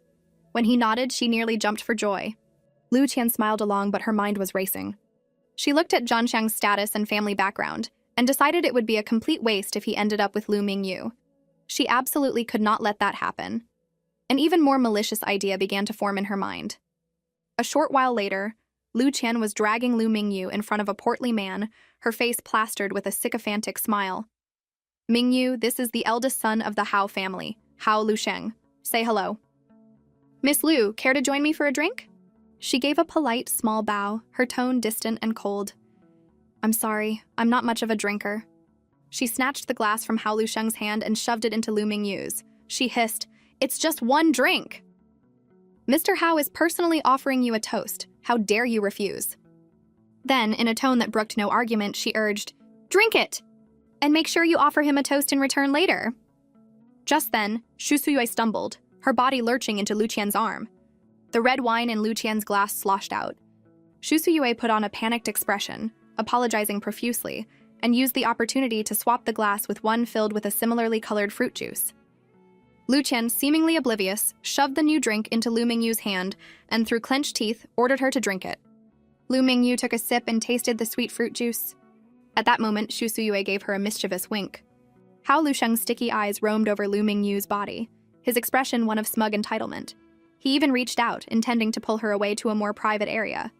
When he nodded, she nearly jumped for joy. Lu Qian smiled along, but her mind was racing. She looked at Zhanxiang's status and family background, and decided it would be a complete waste if he ended up with Lu Mingyu. She absolutely could not let that happen. An even more malicious idea began to form in her mind. A short while later, Lu Qian was dragging Lu Mingyu in front of a portly man, her face plastered with a sycophantic smile. "Mingyu, this is the eldest son of the Hao family, Hao Lusheng. Say hello." "Miss Lu, care to join me for a drink?" She gave a polite, small bow, her tone distant and cold. "I'm sorry, I'm not much of a drinker." She snatched the glass from Hao Lusheng's hand and shoved it into Lu Mingyu's. She hissed, "It's just one drink!" "Mr. Hao is personally offering you a toast. How dare you refuse?" Then, in a tone that brooked no argument, she urged, "Drink it! And make sure you offer him a toast in return later." Just then, Xu Suyue stumbled, her body lurching into Lu Qian's arm. The red wine in Lu Qian's glass sloshed out. Xu Suyue put on a panicked expression, apologizing profusely, and used the opportunity to swap the glass with one filled with a similarly colored fruit juice. Lu Qian, seemingly oblivious, shoved the new drink into Lu Mingyu's hand and, through clenched teeth, ordered her to drink it. Lu Mingyu took a sip and tasted the sweet fruit juice. At that moment, Xu Suyue gave her a mischievous wink. Hao Lusheng's sticky eyes roamed over Lu Mingyu's body, his expression one of smug entitlement. He even reached out, intending to pull her away to a more private area.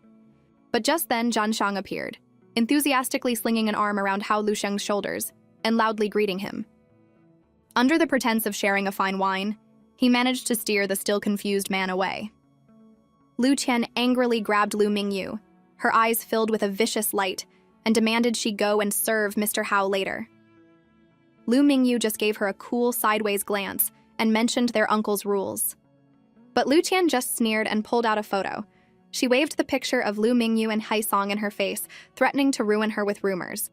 But just then, Zhanxiang appeared, enthusiastically slinging an arm around Hao Lusheng's shoulders and loudly greeting him. Under the pretense of sharing a fine wine, He managed to steer the still confused man away. Lu Qian angrily grabbed Lu Mingyu, her eyes filled with a vicious light, and demanded she go and serve Mr. Hao later. Lu Mingyu just gave her a cool sideways glance and mentioned their uncle's rules. But Lu Qian just sneered and pulled out a photo. She waved the picture of Lu Mingyu and Haisong in her face, threatening to ruin her with rumors.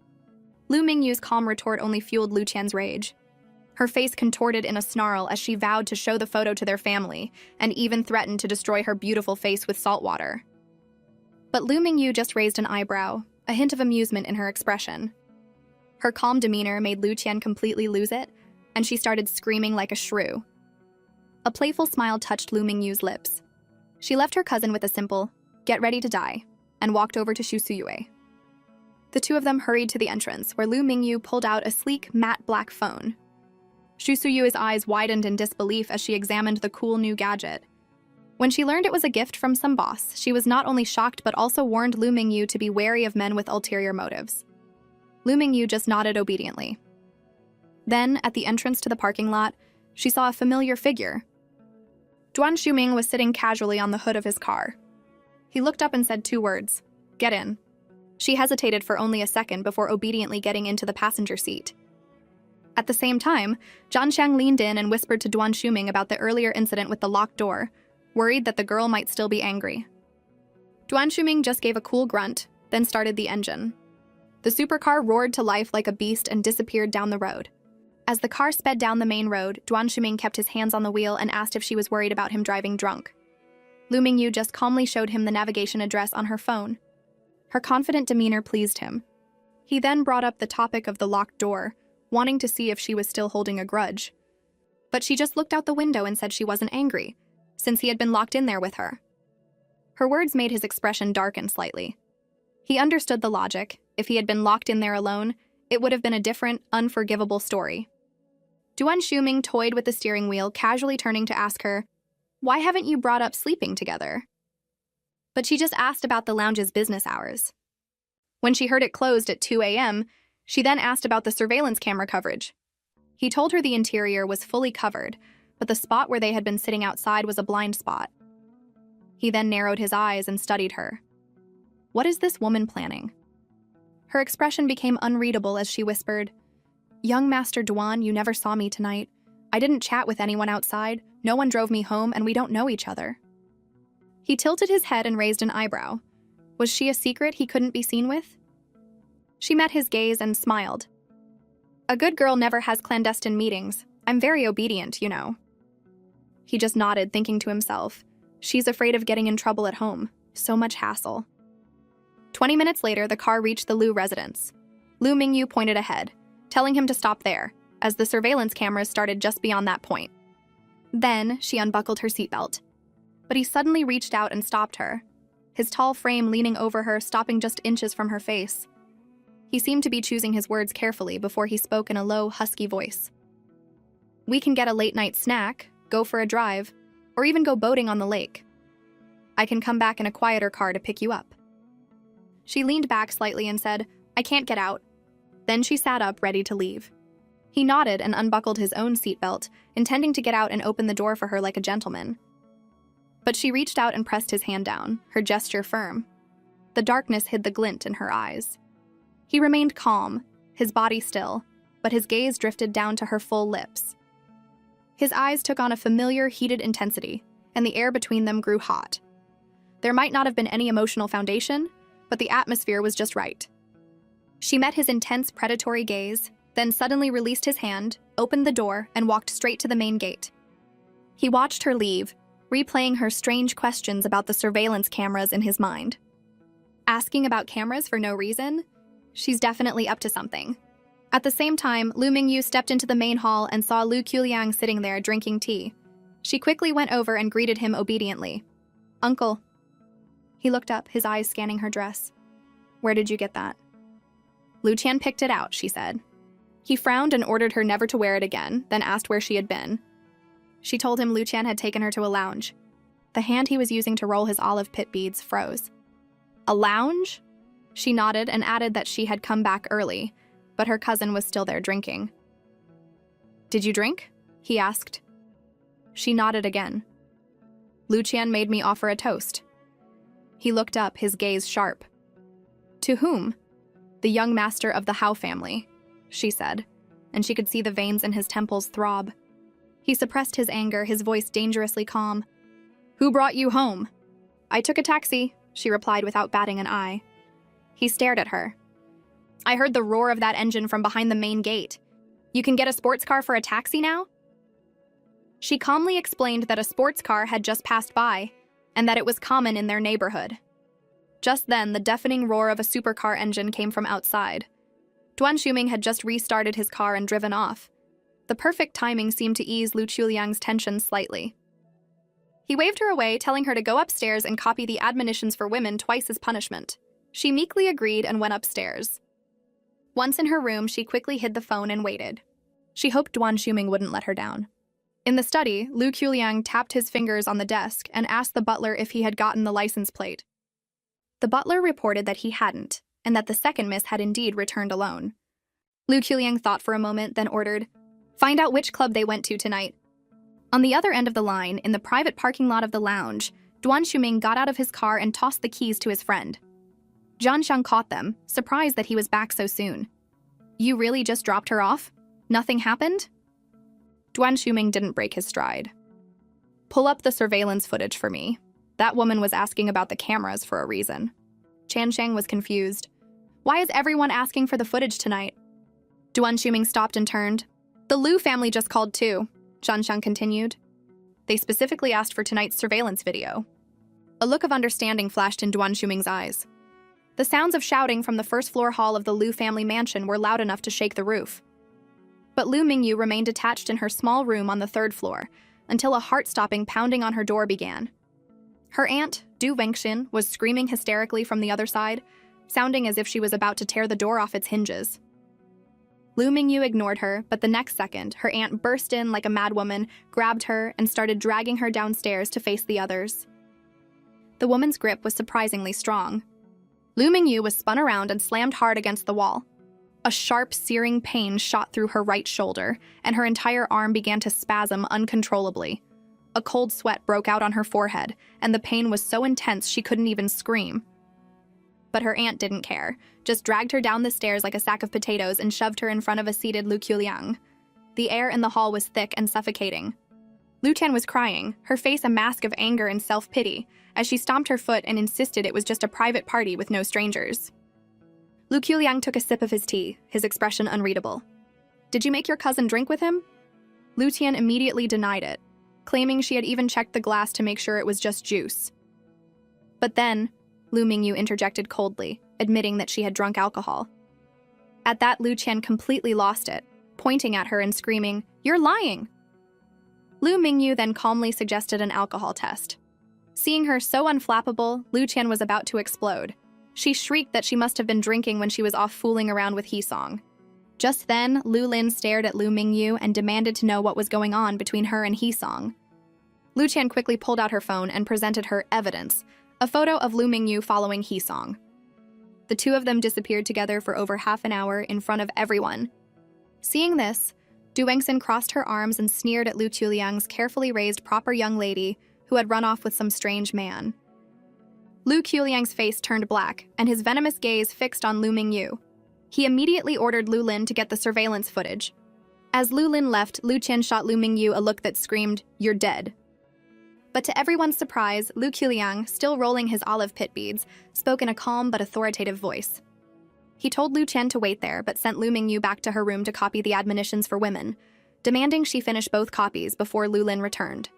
Lu Mingyu's calm retort only fueled Lu Qian's rage. Her face contorted in a snarl as she vowed to show the photo to their family, and even threatened to destroy her beautiful face with salt water. But Lu Mingyu just raised an eyebrow, a hint of amusement in her expression. Her calm demeanor made Lu Qian completely lose it, and she started screaming like a shrew. A playful smile touched Lu Mingyu's lips. She left her cousin with a simple, "Get ready to die," and walked over to Shu Suyue. The two of them hurried to the entrance, where Lu Mingyu pulled out a sleek, matte black phone. Shu Suyue's eyes widened in disbelief as she examined the cool new gadget. When she learned it was a gift from some boss, she was not only shocked but also warned Lu Mingyu to be wary of men with ulterior motives. Lu Mingyu just nodded obediently. Then, at the entrance to the parking lot, she saw a familiar figure. Duan Shuming was sitting casually on the hood of his car. He looked up and said 2 words, "Get in." She hesitated for only a second before obediently getting into the passenger seat. At the same time, Zhan Xiang leaned in and whispered to Duan Shuming about the earlier incident with the locked door, worried that the girl might still be angry. Duan Shuming just gave a cool grunt, then started the engine. The supercar roared to life like a beast and disappeared down the road. As the car sped down the main road, Duan Shuming kept his hands on the wheel and asked if she was worried about him driving drunk. Lu Mingyu just calmly showed him the navigation address on her phone. Her confident demeanor pleased him. He then brought up the topic of the locked door, wanting to see if she was still holding a grudge. But she just looked out the window and said she wasn't angry, since he had been locked in there with her. Her words made his expression darken slightly. He understood the logic. If he had been locked in there alone, it would have been a different, unforgivable story. Duan Shuming toyed with the steering wheel, casually turning to ask her, "Why haven't you brought up sleeping together?" But she just asked about the lounge's business hours. When she heard it closed at 2 a.m., she then asked about the surveillance camera coverage. He told her the interior was fully covered, but the spot where they had been sitting outside was a blind spot. He then narrowed his eyes and studied her. What is this woman planning? Her expression became unreadable as she whispered, "Young Master Duan, you never saw me tonight. I didn't chat with anyone outside, no one drove me home, and we don't know each other." He tilted his head and raised an eyebrow. Was she a secret he couldn't be seen with? She met his gaze and smiled. "A good girl never has clandestine meetings. I'm very obedient, you know." He just nodded, thinking to himself, she's afraid of getting in trouble at home. So much hassle. 20 minutes later, the car reached the Lu residence. Lu Mingyu pointed ahead, telling him to stop there, as the surveillance cameras started just beyond that point. Then, she unbuckled her seatbelt. But he suddenly reached out and stopped her, his tall frame leaning over her, stopping just inches from her face. He seemed to be choosing his words carefully before he spoke in a low, husky voice. "We can get a late-night snack, go for a drive, or even go boating on the lake. I can come back in a quieter car to pick you up." She leaned back slightly and said, "I can't get out." Then she sat up, ready to leave. He nodded and unbuckled his own seatbelt, intending to get out and open the door for her like a gentleman. But she reached out and pressed his hand down, her gesture firm. The darkness hid the glint in her eyes. He remained calm, his body still, but his gaze drifted down to her full lips. His eyes took on a familiar, heated intensity, and the air between them grew hot. There might not have been any emotional foundation, but the atmosphere was just right. She met his intense, predatory gaze, then suddenly released his hand, opened the door, and walked straight to the main gate. He watched her leave, replaying her strange questions about the surveillance cameras in his mind. Asking about cameras for no reason? She's definitely up to something. At the same time, Lu Mingyu stepped into the main hall and saw Lu Qiuliang sitting there drinking tea. She quickly went over and greeted him obediently. "Uncle." He looked up, his eyes scanning her dress. "Where did you get that?" "Lu Qian picked it out," she said. He frowned and ordered her never to wear it again, then asked where she had been. She told him Lu Qian had taken her to a lounge. The hand he was using to roll his olive pit beads froze. "A lounge?" She nodded and added that she had come back early, but her cousin was still there drinking. "Did you drink?" he asked. She nodded again. Lu Qian made me offer a toast. He looked up, his gaze sharp. To whom? The young master of the Hao family, she said, and she could see the veins in his temples throb. He suppressed his anger, his voice dangerously calm. Who brought you home? I took a taxi, she replied without batting an eye. He stared at her. I heard the roar of that engine from behind the main gate. You can get a sports car for a taxi now? She calmly explained that a sports car had just passed by, and that it was common in their neighborhood. Just then, the deafening roar of a supercar engine came from outside. Duan Shuming had just restarted his car and driven off. The perfect timing seemed to ease Lu Qiuliang's tension slightly. He waved her away, telling her to go upstairs and copy the admonitions for women twice as punishment. She meekly agreed and went upstairs. Once in her room, she quickly hid the phone and waited. She hoped Duan Shuming wouldn't let her down. In the study, Lu Qiuliang tapped his fingers on the desk and asked the butler if he had gotten the license plate. The butler reported that he hadn't, and that the second miss had indeed returned alone. Lu Qiuliang thought for a moment, then ordered, "Find out which club they went to tonight." On the other end of the line, in the private parking lot of the lounge, Duan Shuming got out of his car and tossed the keys to his friend. Zhan Xiang caught them, surprised that he was back so soon. You really just dropped her off? Nothing happened? Duan Shuming didn't break his stride. Pull up the surveillance footage for me. That woman was asking about the cameras for a reason. Chan Shang was confused. Why is everyone asking for the footage tonight? Duan Shuming stopped and turned. The Lu family just called too, Zhan Xiang continued. They specifically asked for tonight's surveillance video. A look of understanding flashed in Duan Shuming's eyes. The sounds of shouting from the first-floor hall of the Lu family mansion were loud enough to shake the roof. But Lu Mingyu remained attached in her small room on the third floor, until a heart-stopping pounding on her door began. Her aunt, Du Wengxin, was screaming hysterically from the other side, sounding as if she was about to tear the door off its hinges. Lu Mingyu ignored her, but the next second, her aunt burst in like a madwoman, grabbed her, and started dragging her downstairs to face the others. The woman's grip was surprisingly strong. Lu Mingyu was spun around and slammed hard against the wall. A sharp, searing pain shot through her right shoulder, and her entire arm began to spasm uncontrollably. A cold sweat broke out on her forehead, and the pain was so intense she couldn't even scream. But her aunt didn't care, just dragged her down the stairs like a sack of potatoes and shoved her in front of a seated Lu Qiuliang. The air in the hall was thick and suffocating. Lu Tian was crying, her face a mask of anger and self-pity, as she stomped her foot and insisted it was just a private party with no strangers. Lu Qiuliang took a sip of his tea, his expression unreadable. Did you make your cousin drink with him? Lu Tian immediately denied it, claiming she had even checked the glass to make sure it was just juice. But then, Lu Mingyu interjected coldly, admitting that she had drunk alcohol. At that, Lu Qian completely lost it, pointing at her and screaming, "You're lying!" Lu Mingyu then calmly suggested an alcohol test. Seeing her so unflappable, Lu Qian was about to explode. She shrieked that she must have been drinking when she was off fooling around with He-Song. Just then, Lu Lin stared at Lu Mingyu and demanded to know what was going on between her and He-Song. Lu Qian quickly pulled out her phone and presented her evidence, a photo of Lu Mingyu following He-Song. The two of them disappeared together for over half an hour in front of everyone. Seeing this, Du Wengxin crossed her arms and sneered at Lu Qiuliang's carefully raised proper young lady who had run off with some strange man. Lu Qiuliang's face turned black, and his venomous gaze fixed on Lu Mingyu. He immediately ordered Lu Lin to get the surveillance footage. As Lu Lin left, Lu Qian shot Lu Mingyu a look that screamed, "You're dead." But to everyone's surprise, Lu Qiuliang, still rolling his olive pit beads, spoke in a calm but authoritative voice. He told Lu Qian to wait there, but sent Lu Mingyu back to her room to copy the admonitions for women, demanding she finish both copies before Lu Lin returned.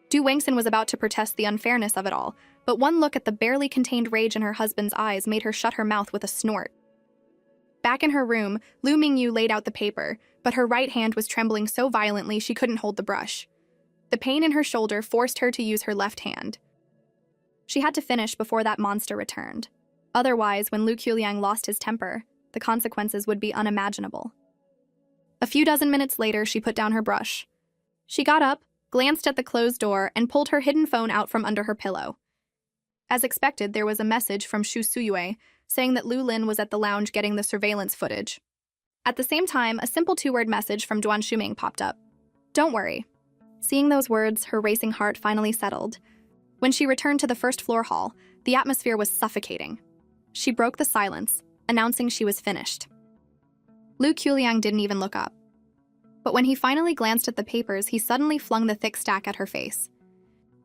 Du Wengxin was about to protest the unfairness of it all, but one look at the barely contained rage in her husband's eyes made her shut her mouth with a snort. Back in her room, Lu Mingyu laid out the paper, but her right hand was trembling so violently she couldn't hold the brush. The pain in her shoulder forced her to use her left hand. She had to finish before that monster returned. Otherwise, when Lu Qiuliang lost his temper, the consequences would be unimaginable. A few dozen minutes later, she put down her brush. She got up, glanced at the closed door, and pulled her hidden phone out from under her pillow. As expected, there was a message from Shu Suyue saying that Lu Lin was at the lounge getting the surveillance footage. At the same time, a simple two-word message from Duan Shuming popped up. "Don't worry. Seeing those words, her racing heart finally settled. When she returned to the first-floor hall, the atmosphere was suffocating. She broke the silence, announcing she was finished. Lu Qiuliang didn't even look up. But when he finally glanced at the papers, he suddenly flung the thick stack at her face.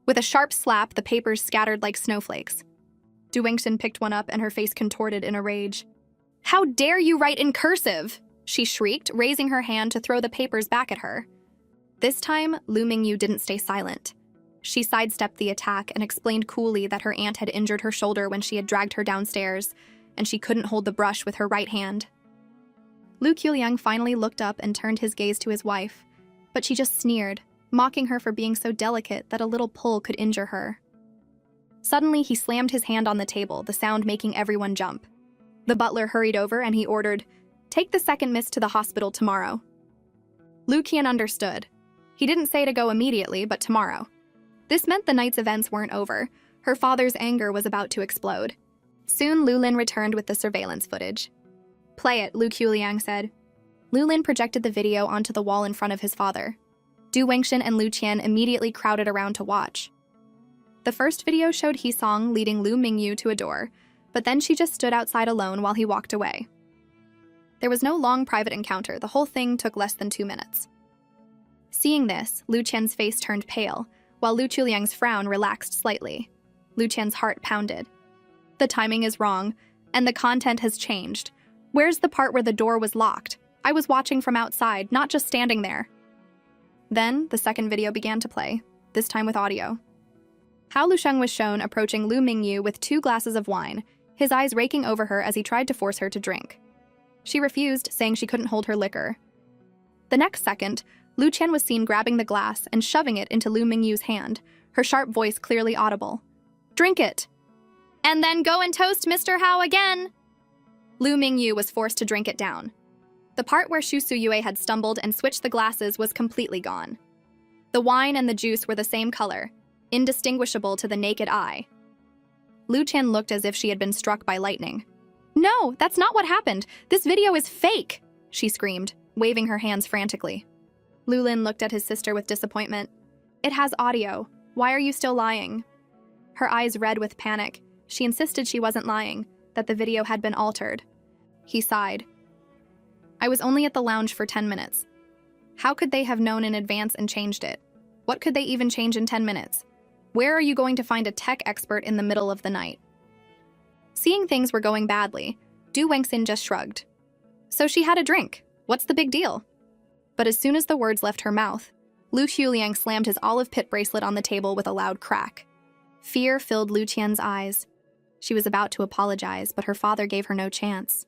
With a sharp slap, the papers scattered like snowflakes. Du Wengxin picked one up and her face contorted in a rage. "How dare you write in cursive?" she shrieked, raising her hand to throw the papers back at her. This time, Lu Mingyu didn't stay silent. She sidestepped the attack and explained coolly that her aunt had injured her shoulder when she had dragged her downstairs, and she couldn't hold the brush with her right hand. Lu Qiuliang finally looked up and turned his gaze to his wife, but she just sneered, mocking her for being so delicate that a little pull could injure her. Suddenly, he slammed his hand on the table, the sound making everyone jump. The butler hurried over and he ordered, "Take the second miss to the hospital tomorrow." Lu Qian understood. He didn't say to go immediately, but tomorrow. This meant the night's events weren't over. Her father's anger was about to explode. Soon, Lu Lin returned with the surveillance footage. "Play it," Lu Qiuliang said. Lu Lin projected the video onto the wall in front of his father. Du Wengxin and Lu Qian immediately crowded around to watch. The first video showed Hisong leading Lu Mingyu to a door, but then she just stood outside alone while he walked away. There was no long private encounter. The whole thing took less than 2 minutes. Seeing this, Lu Qian's face turned pale, while Lu Qiuliang's frown relaxed slightly. Lu Qian's heart pounded. The timing is wrong, and the content has changed. Where's the part where the door was locked? I was watching from outside, not just standing there. Then, the second video began to play, this time with audio. Hao Lusheng was shown approaching Lu Mingyu with 2 glasses of wine, his eyes raking over her as he tried to force her to drink. She refused, saying she couldn't hold her liquor. The next second, Lu Qian was seen grabbing the glass and shoving it into Lu Mingyu's hand, her sharp voice clearly audible. "Drink it! And then go and toast Mr. Hao again!" Lu Mingyu was forced to drink it down. The part where Shu Suyue had stumbled and switched the glasses was completely gone. The wine and the juice were the same color, indistinguishable to the naked eye. Lu Qian looked as if she had been struck by lightning. "No, that's not what happened! This video is fake!" she screamed, waving her hands frantically. Lu Lin looked at his sister with disappointment. "It has audio. Why are you still lying?" Her eyes red with panic, she insisted she wasn't lying, that the video had been altered. He sighed. "I was only at the lounge for 10 minutes. How could they have known in advance and changed it? What could they even change in 10 minutes? Where are you going to find a tech expert in the middle of the night?" Seeing things were going badly, Du Wengxin just shrugged. "So she had a drink. What's the big deal?" But as soon as the words left her mouth, Lu Qiuliang slammed his olive pit bracelet on the table with a loud crack. Fear filled Lu Qian's eyes. She was about to apologize, but her father gave her no chance.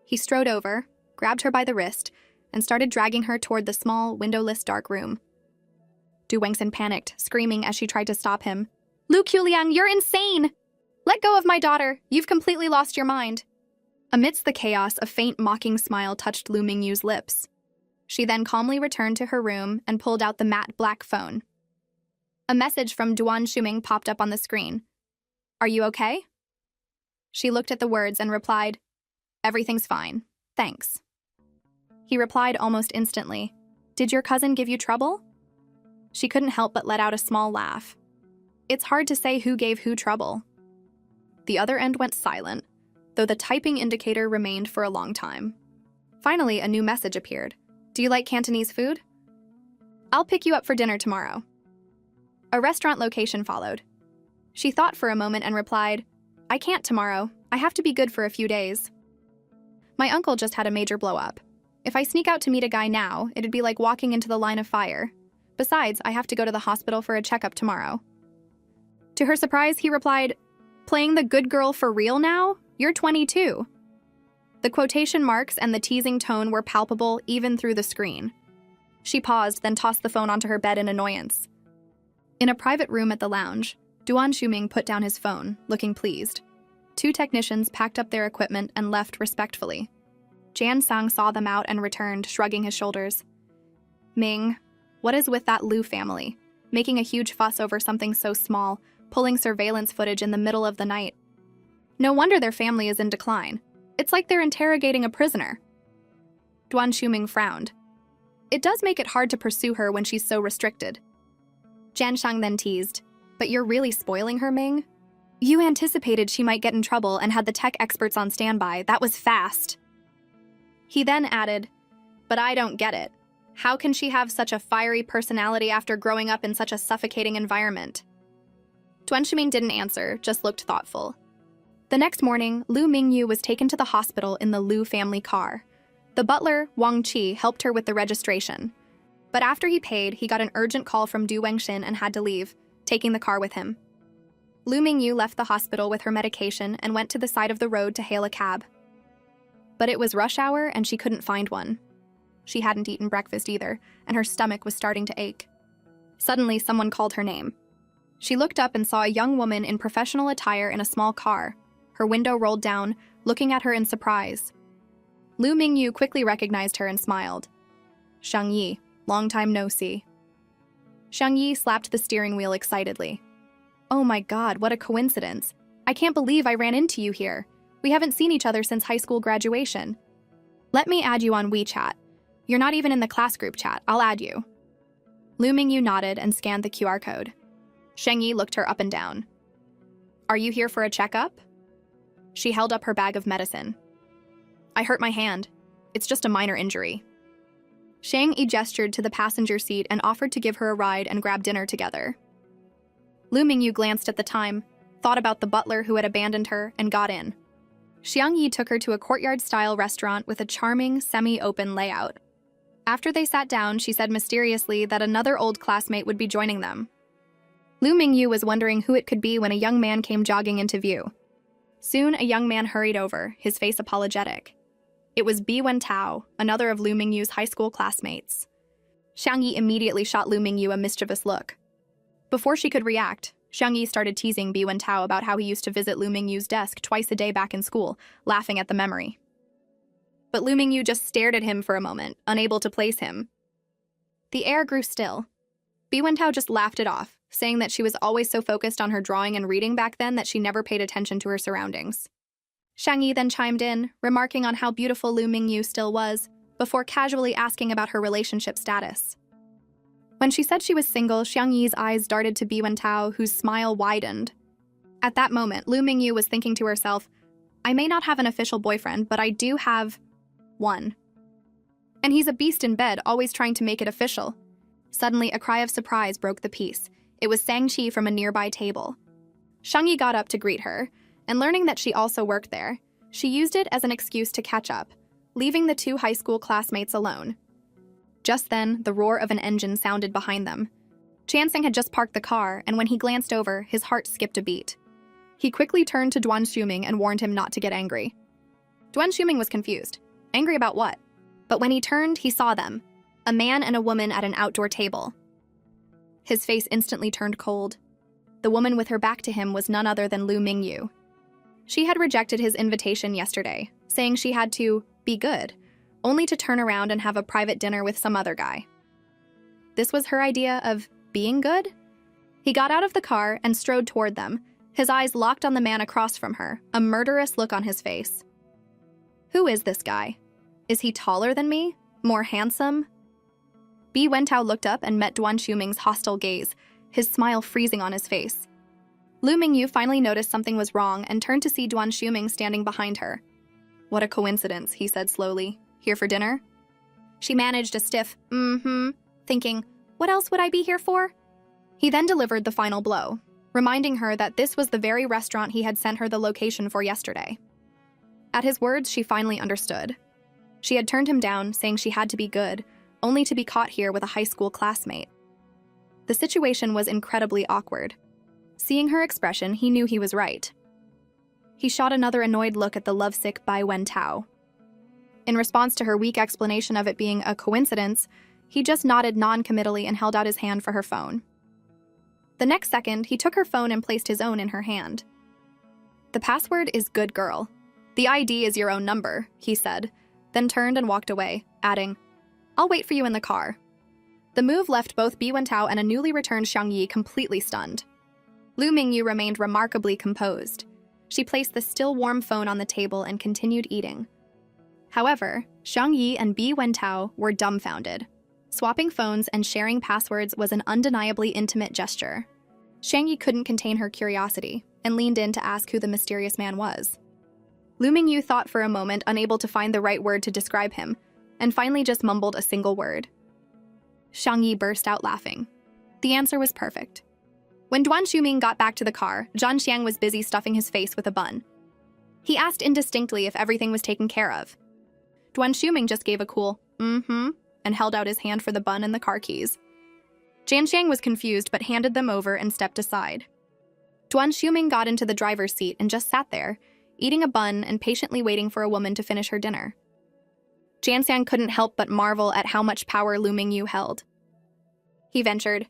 He strode over, grabbed her by the wrist, and started dragging her toward the small, windowless dark room. Du Wengxin panicked, screaming as she tried to stop him. "Lu Qiuliang, you're insane! Let go of my daughter! You've completely lost your mind!" Amidst the chaos, a faint, mocking smile touched Lu Mingyu's lips. She then calmly returned to her room and pulled out the matte black phone. A message from Duan Shuming popped up on the screen. "Are you okay?" She looked at the words and replied, "Everything's fine. Thanks." He replied almost instantly, "Did your cousin give you trouble?" She couldn't help but let out a small laugh. It's hard to say who gave who trouble. The other end went silent, though the typing indicator remained for a long time. Finally, a new message appeared. "Do you like Cantonese food? I'll pick you up for dinner tomorrow." A restaurant location followed. She thought for a moment and replied, "I can't tomorrow. I have to be good for a few days. My uncle just had a major blow-up. If I sneak out to meet a guy now, it'd be like walking into the line of fire. Besides, I have to go to the hospital for a checkup tomorrow." To her surprise, he replied, "Playing the good girl for real now? You're 22. The quotation marks and the teasing tone were palpable even through the screen. She paused, then tossed the phone onto her bed in annoyance. In a private room at the lounge, Duan Shuming put down his phone, looking pleased. 2 technicians packed up their equipment and left respectfully. Jan Sang saw them out and returned, shrugging his shoulders. "Ming, what is with that Lu family? Making a huge fuss over something so small, pulling surveillance footage in the middle of the night. No wonder their family is in decline. It's like they're interrogating a prisoner." Duan Shuming frowned. It does make it hard to pursue her when she's so restricted. Jianshang then teased, "But you're really spoiling her, Ming? You anticipated she might get in trouble and had the tech experts on standby. That was fast." He then added, "But I don't get it. How can she have such a fiery personality after growing up in such a suffocating environment?" Duan Shuming didn't answer, just looked thoughtful. The next morning, Lu Mingyu was taken to the hospital in the Lu family car. The butler, Wang Qi, helped her with the registration. But after he paid, he got an urgent call from Du Wengxin and had to leave, taking the car with him. Lu Mingyu left the hospital with her medication and went to the side of the road to hail a cab. But it was rush hour and she couldn't find one. She hadn't eaten breakfast either, and her stomach was starting to ache. Suddenly, someone called her name. She looked up and saw a young woman in professional attire in a small car, her window rolled down, looking at her in surprise. Lu Mingyu quickly recognized her and smiled. "Shang Yi, long time no see." Shang Yi slapped the steering wheel excitedly. "Oh my god, what a coincidence. I can't believe I ran into you here. We haven't seen each other since high school graduation. Let me add you on WeChat. You're not even in the class group chat. I'll add you." Lu Mingyu nodded and scanned the QR code. Shang Yi looked her up and down. "Are you here for a checkup?" She held up her bag of medicine. "I hurt my hand. It's just a minor injury." Shang Yi gestured to the passenger seat and offered to give her a ride and grab dinner together. Lu Mingyu glanced at the time, thought about the butler who had abandoned her, and got in. Xiang Yi took her to a courtyard-style restaurant with a charming, semi-open layout. After they sat down, she said mysteriously that another old classmate would be joining them. Lu Mingyu was wondering who it could be when a young man came jogging into view. Soon, a young man hurried over, his face apologetic. It was Bi Wentao, another of Lu Mingyu's high school classmates. Xiang Yi immediately shot Lu Mingyu a mischievous look. Before she could react, Xiang Yi started teasing Bi Wentao about how he used to visit Lu Mingyu's desk twice a day back in school, laughing at the memory. But Lu Mingyu just stared at him for a moment, unable to place him. The air grew still. Bi Wentao just laughed it off, saying that she was always so focused on her drawing and reading back then that she never paid attention to her surroundings. Shang Yi then chimed in, remarking on how beautiful Lu Mingyu still was, before casually asking about her relationship status. When she said she was single, Xiang Yi's eyes darted to Bi Wentao, whose smile widened. At that moment, Lu Mingyu was thinking to herself, "I may not have an official boyfriend, but I do have one. And he's a beast in bed, always trying to make it official." Suddenly, a cry of surprise broke the peace. It was Sang-Chi from a nearby table. Shang Yi got up to greet her, and learning that she also worked there, she used it as an excuse to catch up, leaving the two high school classmates alone. Just then, the roar of an engine sounded behind them. Chansing had just parked the car, and when he glanced over, his heart skipped a beat. He quickly turned to Duan Shuming and warned him not to get angry. Duan Shuming was confused. Angry about what? But when he turned, he saw them, a man and a woman at an outdoor table. His face instantly turned cold. The woman with her back to him was none other than Lu Mingyu. She had rejected his invitation yesterday, saying she had to be good, only to turn around and have a private dinner with some other guy. This was her idea of being good? He got out of the car and strode toward them, his eyes locked on the man across from her, a murderous look on his face. Who is this guy? Is he taller than me? More handsome? Bi Wentao looked up and met Duan Shuming's hostile gaze, his smile freezing on his face. Lu Mingyu finally noticed something was wrong and turned to see Duan Shuming standing behind her. "What a coincidence," he said slowly. "Here for dinner?" She managed a stiff, thinking, what else would I be here for? He then delivered the final blow, reminding her that this was the very restaurant he had sent her the location for yesterday. At his words, she finally understood. She had turned him down, saying she had to be good, only to be caught here with a high school classmate. The situation was incredibly awkward. Seeing her expression, he knew he was right. He shot another annoyed look at the lovesick Bi Wentao. In response to her weak explanation of it being a coincidence, he just nodded non-committally and held out his hand for her phone. The next second, he took her phone and placed his own in her hand. "The password is good girl. The ID is your own number," he said, then turned and walked away, adding, "I'll wait for you in the car." The move left both Bi Wentao and a newly returned Xiang Yi completely stunned. Lu Mingyu remained remarkably composed. She placed the still warm phone on the table and continued eating. However, Xiang Yi and Bi Wentao were dumbfounded. Swapping phones and sharing passwords was an undeniably intimate gesture. Shang-Yi couldn't contain her curiosity and leaned in to ask who the mysterious man was. Lu Mingyu thought for a moment, unable to find the right word to describe him, and finally just mumbled a single word. Shang-Yi burst out laughing. The answer was perfect. When Duan Shuming got back to the car, Zhan Xiang was busy stuffing his face with a bun. He asked indistinctly if everything was taken care of. Duan Shuming just gave a cool, mm-hmm, and held out his hand for the bun and the car keys. Zhan Xiang was confused but handed them over and stepped aside. Duan Shuming got into the driver's seat and just sat there, eating a bun and patiently waiting for a woman to finish her dinner. Zhan Xiang couldn't help but marvel at how much power Lu Mingyu held. He ventured,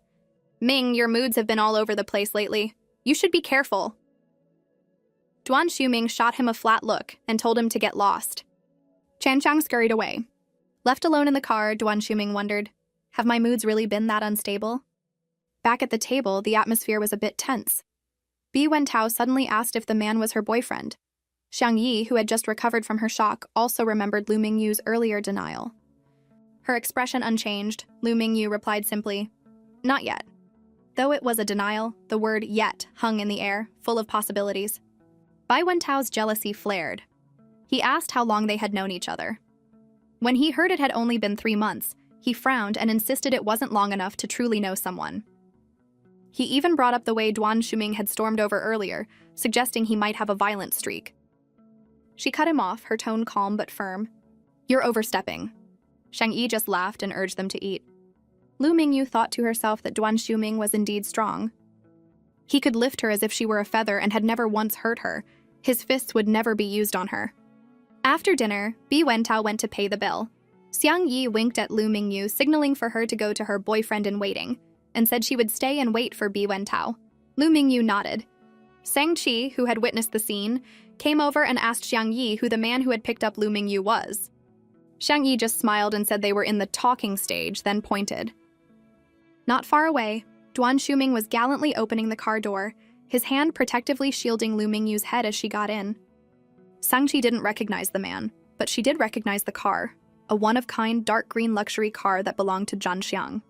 "Ming, your moods have been all over the place lately. You should be careful." Duan Shuming shot him a flat look and told him to get lost. Chan Chang scurried away. Left alone in the car, Duan Shuming wondered, have my moods really been that unstable? Back at the table, the atmosphere was a bit tense. Bi Wentao suddenly asked if the man was her boyfriend. Xiang Yi, who had just recovered from her shock, also remembered Lu Mingyu's earlier denial. Her expression unchanged, Lu Mingyu replied simply, "Not yet." Though it was a denial, the word yet hung in the air, full of possibilities. Bai Wentao's jealousy flared. He asked how long they had known each other. When he heard it had only been 3 months, he frowned and insisted it wasn't long enough to truly know someone. He even brought up the way Duan Shuming had stormed over earlier, suggesting he might have a violent streak. She cut him off, her tone calm but firm. "You're overstepping." Shang Yi just laughed and urged them to eat. Lu Mingyu thought to herself that Duan Shuming was indeed strong. He could lift her as if she were a feather and had never once hurt her. His fists would never be used on her. After dinner, Bi Wentao went to pay the bill. Xiang Yi winked at Lu Mingyu, signaling for her to go to her boyfriend-in-waiting, and said she would stay and wait for Bi Wentao. Lu Mingyu nodded. Sang Chi, who had witnessed the scene, came over and asked Xiang Yi who the man who had picked up Lu Mingyu was. Xiang Yi just smiled and said they were in the talking stage, then pointed. Not far away, Duan Shuming was gallantly opening the car door, his hand protectively shielding Lu Mingyu's head as she got in. Sang-chi didn't recognize the man, but she did recognize the car, a one-of-kind dark green luxury car that belonged to Zhan Xiang.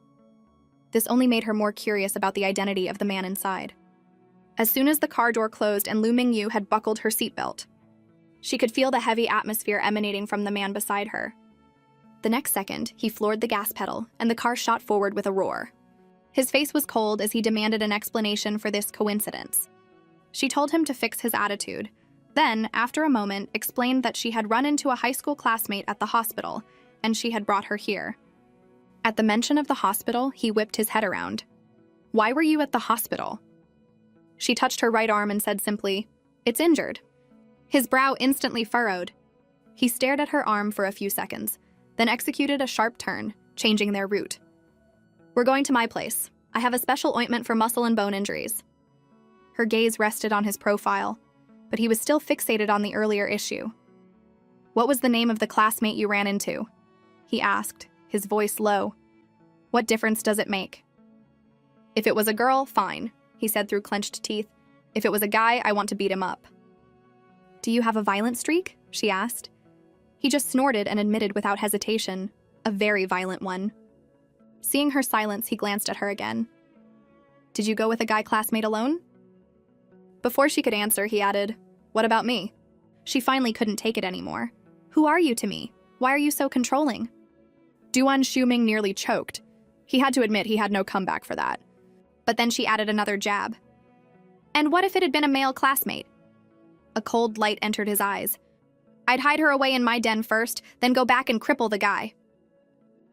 This only made her more curious about the identity of the man inside. As soon as the car door closed and Lu Mingyu had buckled her seatbelt, she could feel the heavy atmosphere emanating from the man beside her. The next second, he floored the gas pedal, and the car shot forward with a roar. His face was cold as he demanded an explanation for this coincidence. She told him to fix his attitude, then, after a moment, explained that she had run into a high school classmate at the hospital, and she had brought her here. At the mention of the hospital, he whipped his head around. "Why were you at the hospital?" She touched her right arm and said simply, "It's injured." His brow instantly furrowed. He stared at her arm for a few seconds, then executed a sharp turn, changing their route. "We're going to my place. I have a special ointment for muscle and bone injuries." Her gaze rested on his profile, but he was still fixated on the earlier issue. "What was the name of the classmate you ran into?" he asked, his voice low. "What difference does it make?" "If it was a girl, fine," he said through clenched teeth. "If it was a guy, I want to beat him up." "Do you have a violent streak?" she asked. He just snorted and admitted without hesitation, a very violent one. Seeing her silence, he glanced at her again. "Did you go with a guy classmate alone?" Before she could answer, he added, "What about me?" She finally couldn't take it anymore. "Who are you to me? Why are you so controlling?" Duan Shuming nearly choked. He had to admit he had no comeback for that. But then she added another jab. "And what if it had been a male classmate?" A cold light entered his eyes. "I'd hide her away in my den first, then go back and cripple the guy."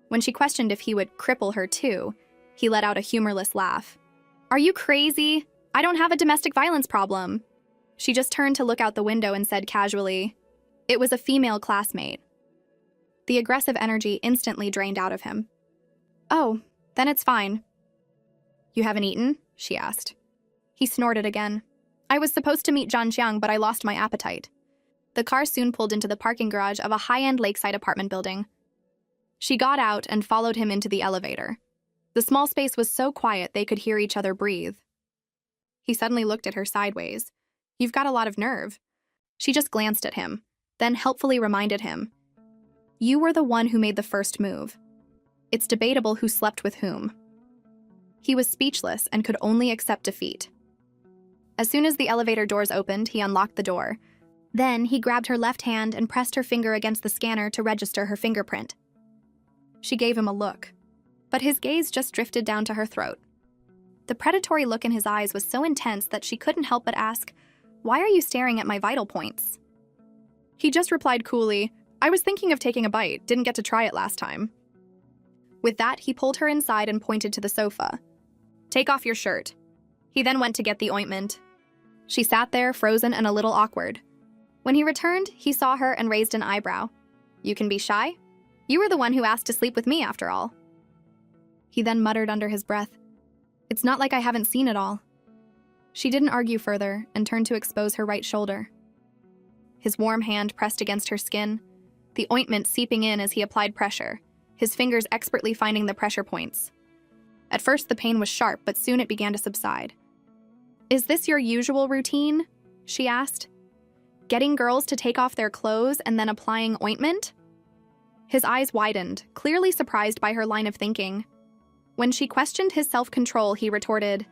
When she questioned if he would cripple her too, he let out a humorless laugh. "Are you crazy? I don't have a domestic violence problem." She just turned to look out the window and said casually, "It was a female classmate." The aggressive energy instantly drained out of him. "Oh, then it's fine." "You haven't eaten?" she asked. He snorted again. "I was supposed to meet Zhan Xiang, but I lost my appetite." The car soon pulled into the parking garage of a high-end lakeside apartment building. She got out and followed him into the elevator. The small space was so quiet they could hear each other breathe. He suddenly looked at her sideways. "You've got a lot of nerve." She just glanced at him, then helpfully reminded him, "You were the one who made the first move." It's debatable who slept with whom. He was speechless and could only accept defeat. As soon as the elevator doors opened, he unlocked the door. Then he grabbed her left hand and pressed her finger against the scanner to register her fingerprint. She gave him a look, but his gaze just drifted down to her throat. The predatory look in his eyes was so intense that she couldn't help but ask, "Why are you staring at my vital points?" He just replied coolly, "I was thinking of taking a bite, didn't get to try it last time." With that, he pulled her inside and pointed to the sofa. "Take off your shirt." He then went to get the ointment. She sat there, frozen and a little awkward. When he returned, he saw her and raised an eyebrow. "You can be shy? You were the one who asked to sleep with me, after all." He then muttered under his breath, "It's not like I haven't seen it all." She didn't argue further and turned to expose her right shoulder. His warm hand pressed against her skin, the ointment seeping in as he applied pressure, his fingers expertly finding the pressure points. At first, the pain was sharp, but soon it began to subside. "Is this your usual routine?" she asked. "Getting girls to take off their clothes and then applying ointment?" His eyes widened, clearly surprised by her line of thinking. When she questioned his self-control, he retorted,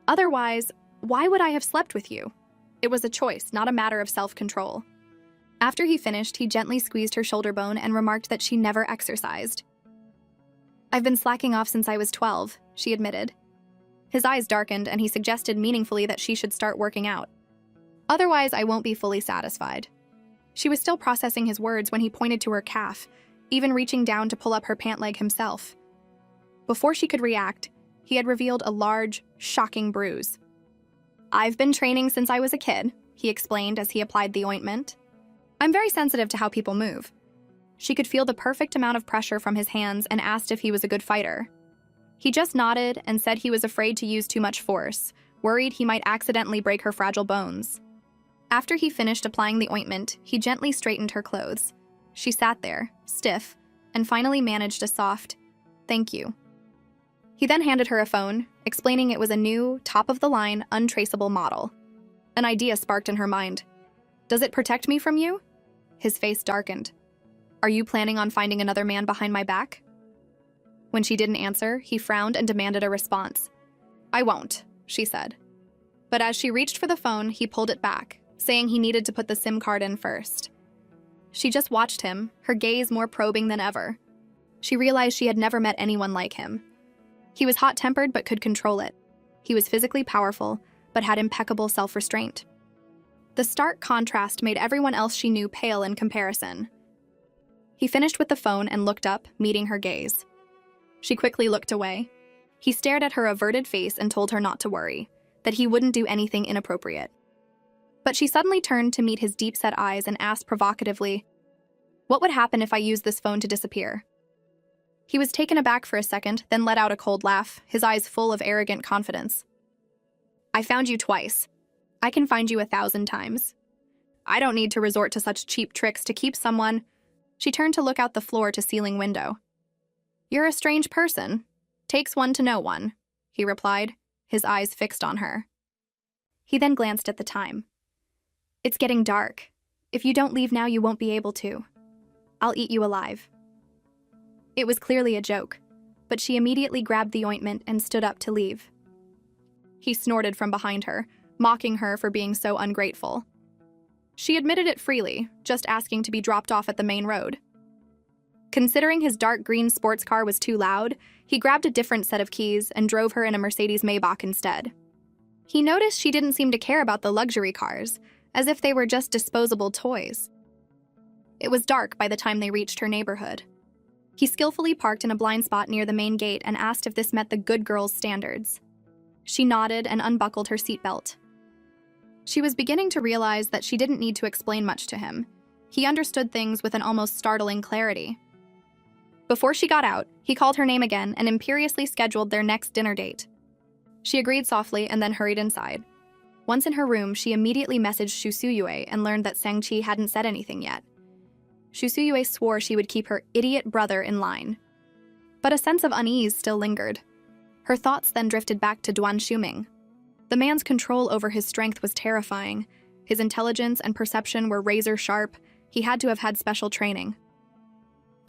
"Otherwise, why would I have slept with you? It was a choice, not a matter of self-control." After he finished, he gently squeezed her shoulder bone and remarked that she never exercised. "I've been slacking off since I was 12, she admitted. His eyes darkened and he suggested meaningfully that she should start working out. "Otherwise, I won't be fully satisfied." She was still processing his words when he pointed to her calf, even reaching down to pull up her pant leg himself. Before she could react, he had revealed a large, shocking bruise. "I've been training since I was a kid," he explained as he applied the ointment. "I'm very sensitive to how people move." She could feel the perfect amount of pressure from his hands and asked if he was a good fighter. He just nodded and said he was afraid to use too much force, worried he might accidentally break her fragile bones. After he finished applying the ointment, he gently straightened her clothes. She sat there, stiff, and finally managed a soft, "Thank you." He then handed her a phone, explaining it was a new, top-of-the-line, untraceable model. An idea sparked in her mind. "Does it protect me from you?" His face darkened. "Are you planning on finding another man behind my back?" When she didn't answer, he frowned and demanded a response. "I won't," she said. But as she reached for the phone, he pulled it back, saying he needed to put the SIM card in first. She just watched him, her gaze more probing than ever. She realized she had never met anyone like him. He was hot-tempered but could control it. He was physically powerful, but had impeccable self-restraint. The stark contrast made everyone else she knew pale in comparison. He finished with the phone and looked up, meeting her gaze. She quickly looked away. He stared at her averted face and told her not to worry, that he wouldn't do anything inappropriate. But she suddenly turned to meet his deep-set eyes and asked provocatively, "What would happen if I used this phone to disappear?" He was taken aback for a second, then let out a cold laugh, his eyes full of arrogant confidence. "I found you twice. I can find you 1,000 times. I don't need to resort to such cheap tricks to keep someone." She turned to look out the floor-to-ceiling window. "You're a strange person. Takes one to know one," he replied, his eyes fixed on her. He then glanced at the time. "It's getting dark. If you don't leave now, you won't be able to. I'll eat you alive." It was clearly a joke, but she immediately grabbed the ointment and stood up to leave. He snorted from behind her, mocking her for being so ungrateful. She admitted it freely, just asking to be dropped off at the main road. Considering his dark green sports car was too loud, he grabbed a different set of keys and drove her in a Mercedes Maybach instead. He noticed she didn't seem to care about the luxury cars, as if they were just disposable toys. It was dark by the time they reached her neighborhood. He skillfully parked in a blind spot near the main gate and asked if this met the good girl's standards. She nodded and unbuckled her seatbelt. She was beginning to realize that she didn't need to explain much to him. He understood things with an almost startling clarity. Before she got out, he called her name again and imperiously scheduled their next dinner date. She agreed softly and then hurried inside. Once in her room, she immediately messaged Shusuyue and learned that Sang-chi hadn't said anything yet. Shusuyue swore she would keep her idiot brother in line. But a sense of unease still lingered. Her thoughts then drifted back to Duan Shuming. The man's control over his strength was terrifying. His intelligence and perception were razor sharp. He had to have had special training.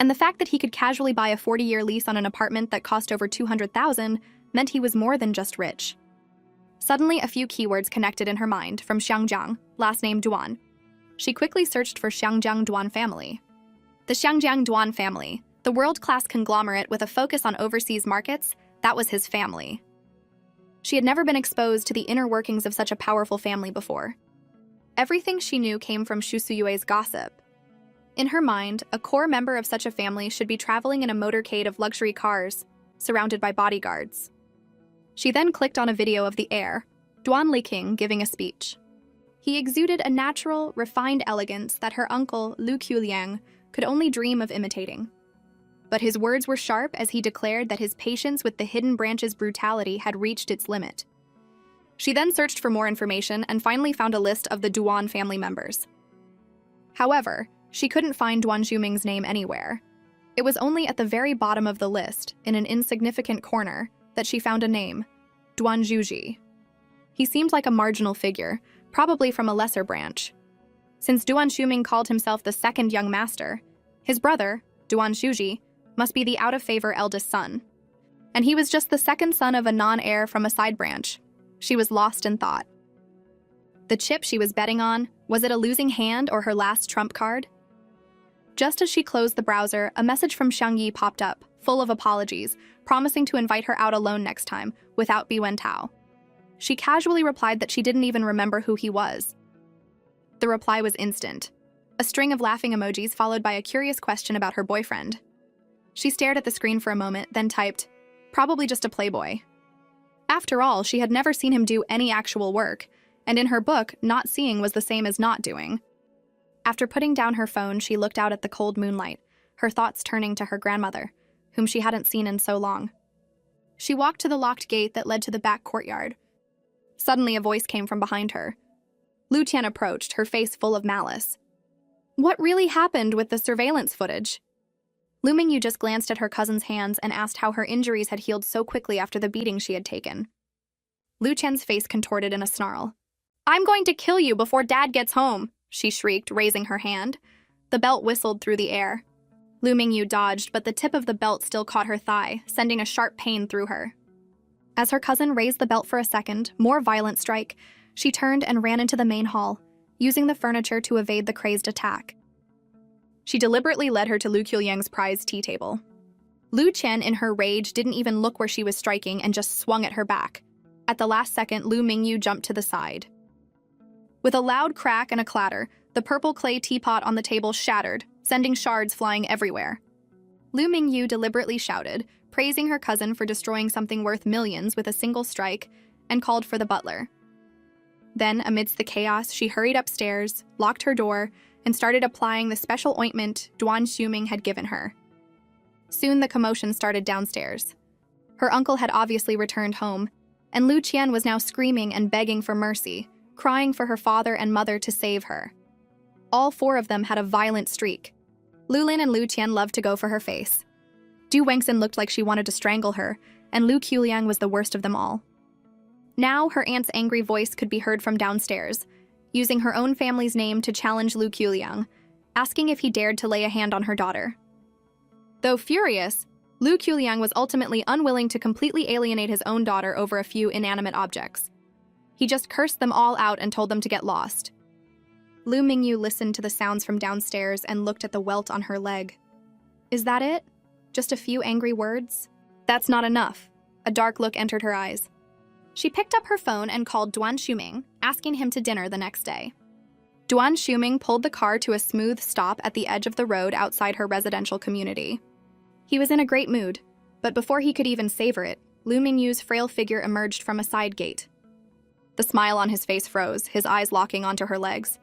And the fact that he could casually buy a 40-year lease on an apartment that cost over $200,000 meant he was more than just rich. Suddenly, a few keywords connected in her mind from Xiangjiang, last name Duan. She quickly searched for Xiangjiang Duan family. The Xiangjiang Duan family, the world-class conglomerate with a focus on overseas markets, that was his family. She had never been exposed to the inner workings of such a powerful family before. Everything she knew came from Xu Suyue's gossip. In her mind, a core member of such a family should be traveling in a motorcade of luxury cars, surrounded by bodyguards. She then clicked on a video of the heir, Duan Liking, giving a speech. He exuded a natural, refined elegance that her uncle, Lu Qiuliang, could only dream of imitating. But his words were sharp as he declared that his patience with the hidden branch's brutality had reached its limit. She then searched for more information and finally found a list of the Duan family members. However, she couldn't find Duan Xuming's name anywhere. It was only at the very bottom of the list, in an insignificant corner, that she found a name, Duan Zhuji. He seemed like a marginal figure, probably from a lesser branch. Since Duan Xuming called himself the second young master, his brother, Duan Zhuji, must be the out-of-favor eldest son. And he was just the second son of a non-heir from a side branch. She was lost in thought. The chip she was betting on, was it a losing hand or her last trump card? Just as she closed the browser, a message from Xiang Yi popped up, full of apologies, promising to invite her out alone next time, without Bi Wentao. She casually replied that she didn't even remember who he was. The reply was instant. A string of laughing emojis followed by a curious question about her boyfriend. She stared at the screen for a moment, then typed, "Probably just a playboy." After all, she had never seen him do any actual work, and in her book, not seeing was the same as not doing. After putting down her phone, she looked out at the cold moonlight, her thoughts turning to her grandmother, whom she hadn't seen in so long. She walked to the locked gate that led to the back courtyard. Suddenly, a voice came from behind her. Lu Tian approached, her face full of malice. What really happened with the surveillance footage? Lu Mingyu just glanced at her cousin's hands and asked how her injuries had healed so quickly after the beating she had taken. Lu Tian's face contorted in a snarl. "I'm going to kill you before Dad gets home," she shrieked, raising her hand. The belt whistled through the air. Lu Mingyu dodged, but the tip of the belt still caught her thigh, sending a sharp pain through her. As her cousin raised the belt for a second, more violent strike, she turned and ran into the main hall, using the furniture to evade the crazed attack. She deliberately led her to Lu Qiuliang's prized tea table. Lu Qian, in her rage, didn't even look where she was striking and just swung at her back. At the last second, Lu Mingyu jumped to the side. With a loud crack and a clatter, the purple clay teapot on the table shattered, sending shards flying everywhere. Lu Mingyu deliberately shouted, praising her cousin for destroying something worth millions with a single strike, and called for the butler. Then, amidst the chaos, she hurried upstairs, locked her door, and started applying the special ointment Duan Xuming had given her. Soon the commotion started downstairs. Her uncle had obviously returned home, and Lu Qian was now screaming and begging for mercy, crying for her father and mother to save her. All four of them had a violent streak. Lu Lin and Lu Qian loved to go for her face. Du Wengxin looked like she wanted to strangle her, and Lu Qiuliang was the worst of them all. Now her aunt's angry voice could be heard from downstairs, using her own family's name to challenge Lu Qiuliang, asking if he dared to lay a hand on her daughter. Though furious, Lu Qiuliang was ultimately unwilling to completely alienate his own daughter over a few inanimate objects. He just cursed them all out and told them to get lost. Lu Mingyu listened to the sounds from downstairs and looked at the welt on her leg. Is that it? Just a few angry words? That's not enough. A dark look entered her eyes. She picked up her phone and called Duan Xuming, asking him to dinner the next day. Duan Xuming pulled the car to a smooth stop at the edge of the road outside her residential community. He was in a great mood, but before he could even savor it, Lu Mingyu's frail figure emerged from a side gate. The smile on his face froze, his eyes locking onto her legs.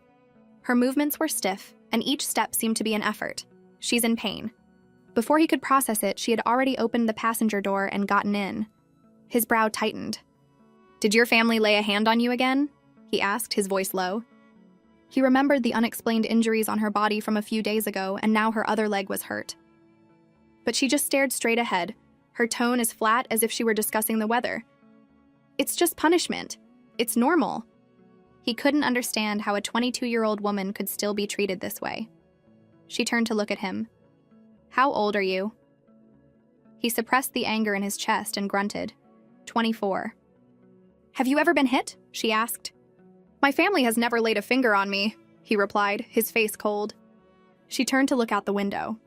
Her movements were stiff, and each step seemed to be an effort. She's in pain. Before he could process it, she had already opened the passenger door and gotten in. His brow tightened. "Did your family lay a hand on you again?" he asked, his voice low. He remembered the unexplained injuries on her body from a few days ago, and now her other leg was hurt. But she just stared straight ahead, her tone as flat as if she were discussing the weather. It's just punishment. It's normal. He couldn't understand how a 22-year-old woman could still be treated this way. She turned to look at him. How old are you? He suppressed the anger in his chest and grunted. 24. Have you ever been hit? She asked. My family has never laid a finger on me, he replied, his face cold. She turned to look out the window.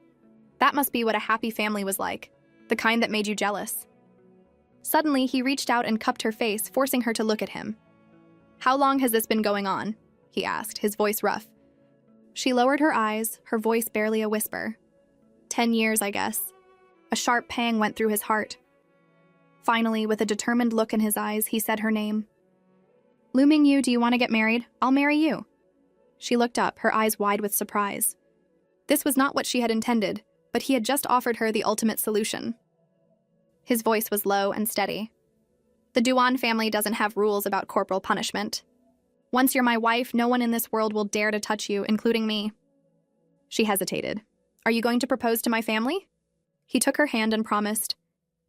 That must be what a happy family was like, the kind that made you jealous. Suddenly, he reached out and cupped her face, forcing her to look at him. How long has this been going on? He asked, his voice rough. She lowered her eyes, her voice barely a whisper. 10 years, I guess. A sharp pang went through his heart. Finally, with a determined look in his eyes, he said her name. Lu Mingyu, do you want to get married? I'll marry you. She looked up, her eyes wide with surprise. This was not what she had intended, but he had just offered her the ultimate solution. His voice was low and steady. The Duan family doesn't have rules about corporal punishment. Once you're my wife, no one in this world will dare to touch you, including me. She hesitated. Are you going to propose to my family? He took her hand and promised,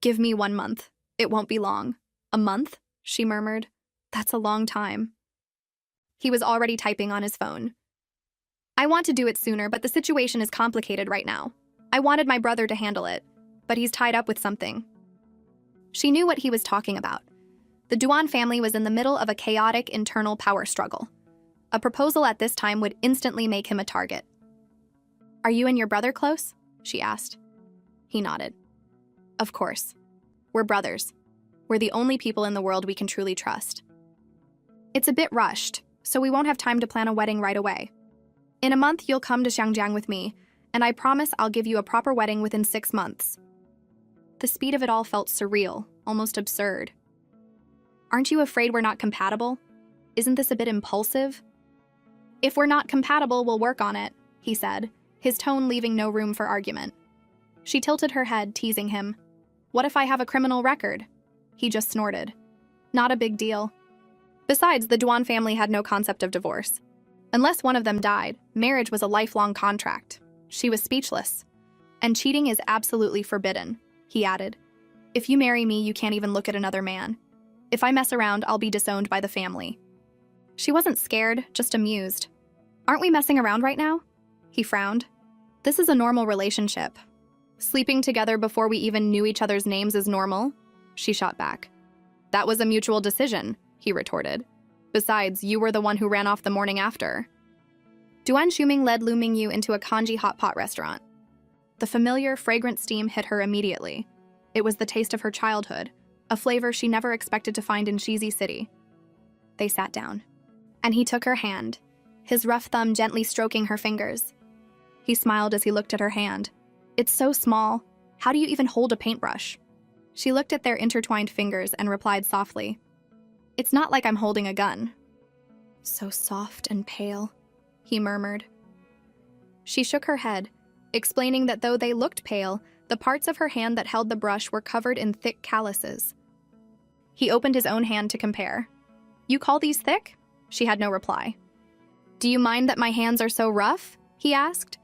Give me 1 month. It won't be long. A month? She murmured. That's a long time. He was already typing on his phone. I want to do it sooner, but the situation is complicated right now. I wanted my brother to handle it, but he's tied up with something. She knew what he was talking about. The Duan family was in the middle of a chaotic internal power struggle. A proposal at this time would instantly make him a target. Are you and your brother close? She asked. He nodded. Of course. We're brothers. We're the only people in the world we can truly trust. It's a bit rushed, so we won't have time to plan a wedding right away. In a month, you'll come to Xiangjiang with me, and I promise I'll give you a proper wedding within 6 months. The speed of it all felt surreal, almost absurd. Aren't you afraid we're not compatible? Isn't this a bit impulsive? If we're not compatible, we'll work on it, he said, his tone leaving no room for argument. She tilted her head, teasing him. What if I have a criminal record? He just snorted. Not a big deal. Besides, the Duan family had no concept of divorce. Unless one of them died, marriage was a lifelong contract. She was speechless. And cheating is absolutely forbidden, he added. If you marry me, you can't even look at another man. If I mess around, I'll be disowned by the family. She wasn't scared, just amused. Aren't we messing around right now? He frowned. This is a normal relationship. Sleeping together before we even knew each other's names is normal? She shot back. That was a mutual decision, he retorted. Besides, you were the one who ran off the morning after. Duan Shuming led Lu Mingyu into a kanji hot pot restaurant. The familiar, fragrant steam hit her immediately. It was the taste of her childhood, a flavor she never expected to find in Shizi City. They sat down, and he took her hand, his rough thumb gently stroking her fingers. He smiled as he looked at her hand. It's so small. How do you even hold a paintbrush? She looked at their intertwined fingers and replied softly. It's not like I'm holding a gun. So soft and pale, he murmured. She shook her head, explaining that though they looked pale, the parts of her hand that held the brush were covered in thick calluses. He opened his own hand to compare. You call these thick? She had no reply. Do you mind that my hands are so rough? He asked.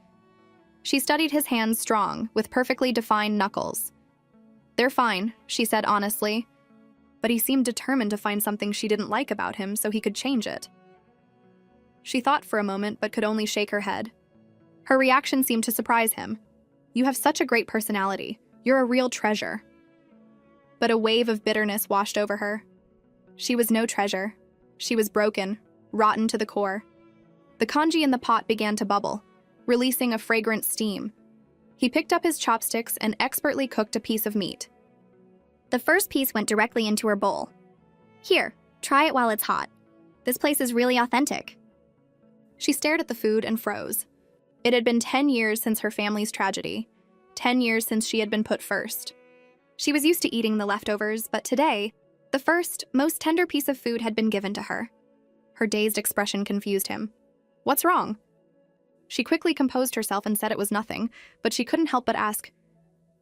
She studied his hands strong, with perfectly defined knuckles. They're fine, she said honestly. But he seemed determined to find something she didn't like about him so he could change it. She thought for a moment but could only shake her head. Her reaction seemed to surprise him. You have such a great personality. You're a real treasure. But a wave of bitterness washed over her. She was no treasure. She was broken, rotten to the core. The kanji in the pot began to bubble, releasing a fragrant steam. He picked up his chopsticks and expertly cooked a piece of meat. The first piece went directly into her bowl. Here, try it while it's hot. This place is really authentic. She stared at the food and froze. It had been 10 years since her family's tragedy, 10 years since she had been put first. She was used to eating the leftovers, but today, the first, most tender piece of food had been given to her. Her dazed expression confused him. What's wrong? She quickly composed herself and said it was nothing, but she couldn't help but ask,